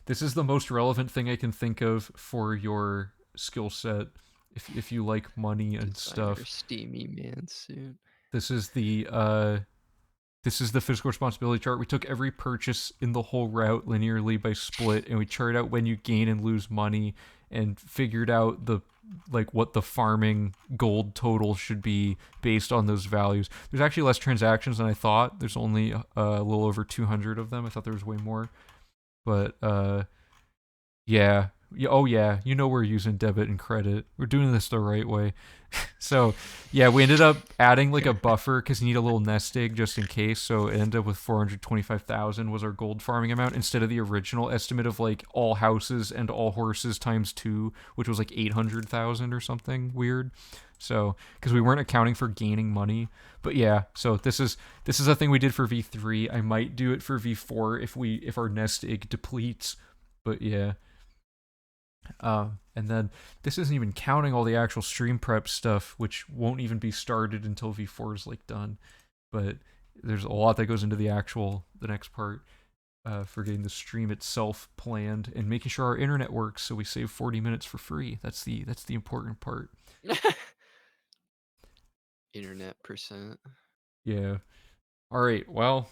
This is the most relevant thing I can think of for your skill set. If you like money and stuff. Steamy man suit. This is the fiscal responsibility chart. We took every purchase in the whole route linearly by split, and we charted out when you gain and lose money, and figured out what the farming gold total should be based on those values. There's actually less transactions than I thought. There's only a little over 200 of them. I thought there was way more. But yeah, we're using debit and credit. We're doing this the right way. So yeah, we ended up adding like a buffer because you need a little nest egg just in case. So it ended up with 425,000 was our gold farming amount instead of the original estimate of like all houses and all horses times 2, which was like 800,000 or something weird. So because we weren't accounting for gaining money. But yeah, so this is a thing we did for V3. I might do it for V4 if our nest egg depletes. But yeah. And then this isn't even counting all the actual stream prep stuff, which won't even be started until V4 is like done. But there's a lot that goes into the next part for getting the stream itself planned and making sure our internet works, so we save 40 minutes for free. That's the important part. Internet percent. Yeah. All right. Well,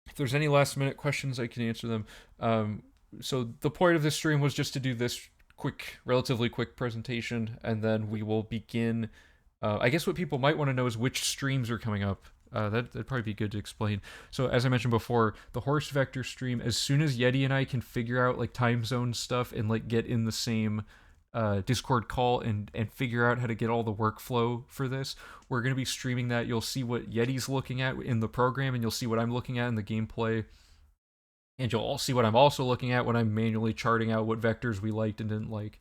if there's any last minute questions, I can answer them. So the point of this stream was just to do this relatively quick presentation, and then we will begin. I guess what people might want to know is which streams are coming up. That'd probably be good to explain. So as I mentioned before, the horse vector stream, as soon as Yeti and I can figure out like time zone stuff and like get in the same Discord call and figure out how to get all the workflow for this, we're going to be streaming that. You'll see what Yeti's looking at in the program, and you'll see what I'm looking at in the gameplay. And you'll all see what I'm also looking at when I'm manually charting out what vectors we liked and didn't like.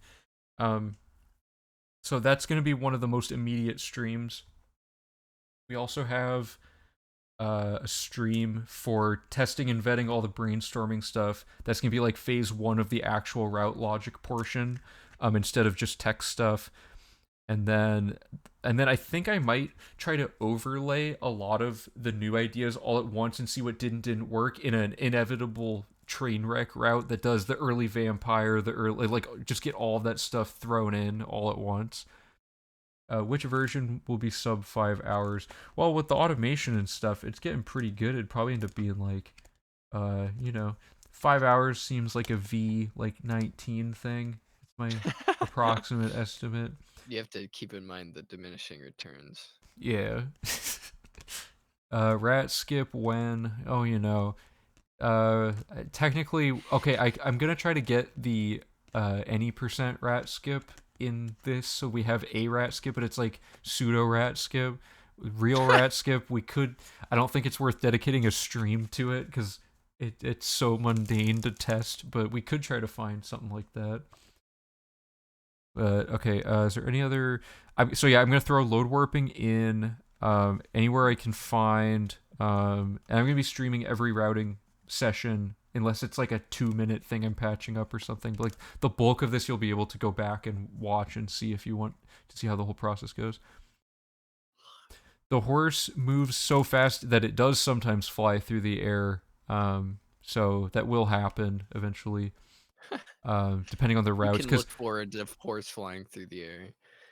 So that's going to be one of the most immediate streams. We also have a stream for testing and vetting all the brainstorming stuff. That's going to be like phase 1 of the actual route logic portion, instead of just text stuff. and then I think I might try to overlay a lot of the new ideas all at once and see what didn't work in an inevitable train wreck route that does the early vampire, the early, like, just get all of that stuff thrown in all at once. Which version will be sub 5 hours? Well, with the automation and stuff, it's getting pretty good. It'd probably end up being like, 5 hours seems like a V like 19 thing. It's my approximate estimate. You have to keep in mind the diminishing returns. Yeah. Rat skip when? Oh, technically, okay, I'm gonna try to get the any percent rat skip in this, so we have a rat skip, but it's like pseudo rat skip. Real rat skip, I don't think it's worth dedicating a stream to it, because it's so mundane to test, but we could try to find something like that. Okay, is there any other... so yeah, I'm going to throw load warping in anywhere I can find, and I'm going to be streaming every routing session, unless it's like a 2-minute thing I'm patching up or something. But like the bulk of this, you'll be able to go back and watch and see if you want to see how the whole process goes. The horse moves so fast that it does sometimes fly through the air, so that will happen eventually. Depending on the routes. You can look forward to horse flying through the air.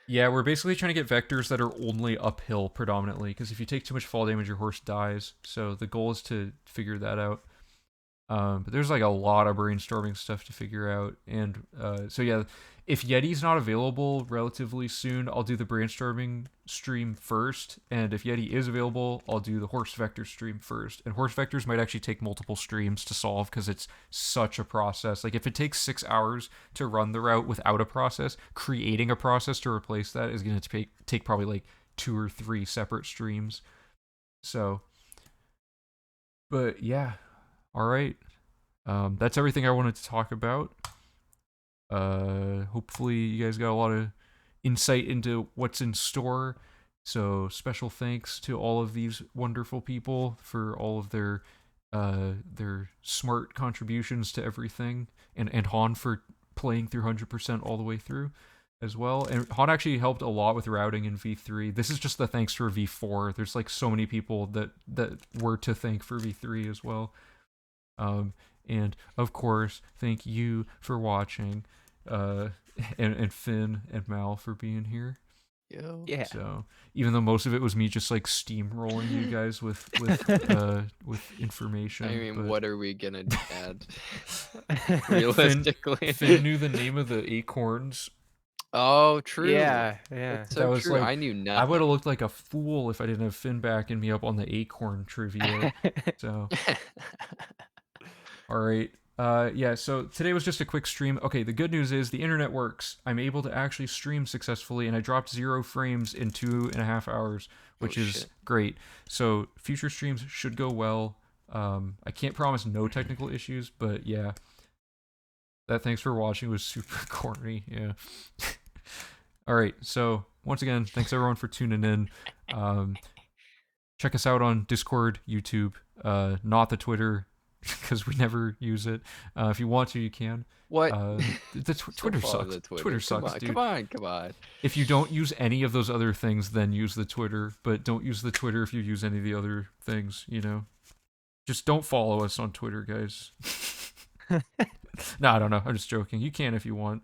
Yeah, we're basically trying to get vectors that are only uphill predominantly, because if you take too much fall damage, your horse dies. So the goal is to figure that out. But there's like a lot of brainstorming stuff to figure out. And so yeah, if Yeti's not available relatively soon, I'll do the brainstorming stream first. And if Yeti is available, I'll do the horse vector stream first. And horse vectors might actually take multiple streams to solve, because it's such a process. Like if it takes 6 hours to run the route without a process, creating a process to replace that is going to take probably like 2 or 3 separate streams. So, but yeah. All right. That's everything I wanted to talk about. Hopefully you guys got a lot of insight into what's in store. So special thanks to all of these wonderful people for all of their smart contributions to everything, and Han for playing through 100% all the way through as well. And Han actually helped a lot with routing in V3. This is just the thanks for V4. There's like so many people that were to thank for V3 as well. And of course, thank you for watching, and Finn and Mal for being here. Yeah. So even though most of it was me just like steamrolling you guys with information. I mean, but what are we gonna add? Realistically, Finn knew the name of the acorns. Oh, true. Yeah. That's That so was true. like, I knew nothing. I would have looked like a fool if I didn't have Finn backing me up on the acorn trivia. So, all right. Yeah, so today was just a quick stream. Okay, the good news is the internet works. I'm able to actually stream successfully, and I dropped 0 frames in 2.5 hours, which is great. So future streams should go well. I can't promise no technical issues, but yeah. That thanks for watching was super corny. Yeah. All right, so once again, thanks everyone for tuning in. Check us out on Discord, YouTube, not the Twitter, because we never use it. If you want to, you can. What? Twitter sucks. Twitter sucks, dude. Come on. If you don't use any of those other things, then use the Twitter. But don't use the Twitter if you use any of the other things, Just don't follow us on Twitter, guys. No, I don't know. I'm just joking. You can if you want.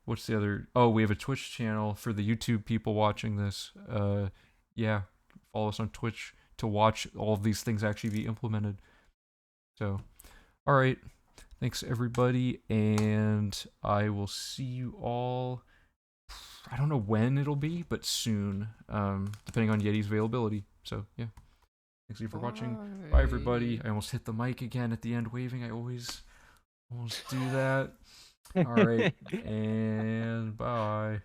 What's the other? Oh, we have a Twitch channel for the YouTube people watching this. Yeah, follow us on Twitch to watch all of these things actually be implemented. So, all right. Thanks, everybody. And I will see you all. I don't know when it'll be, but soon, depending on Yeti's availability. So, yeah. Thanks again for watching. Bye, everybody. I almost hit the mic again at the end waving. I almost do that. All right. And bye.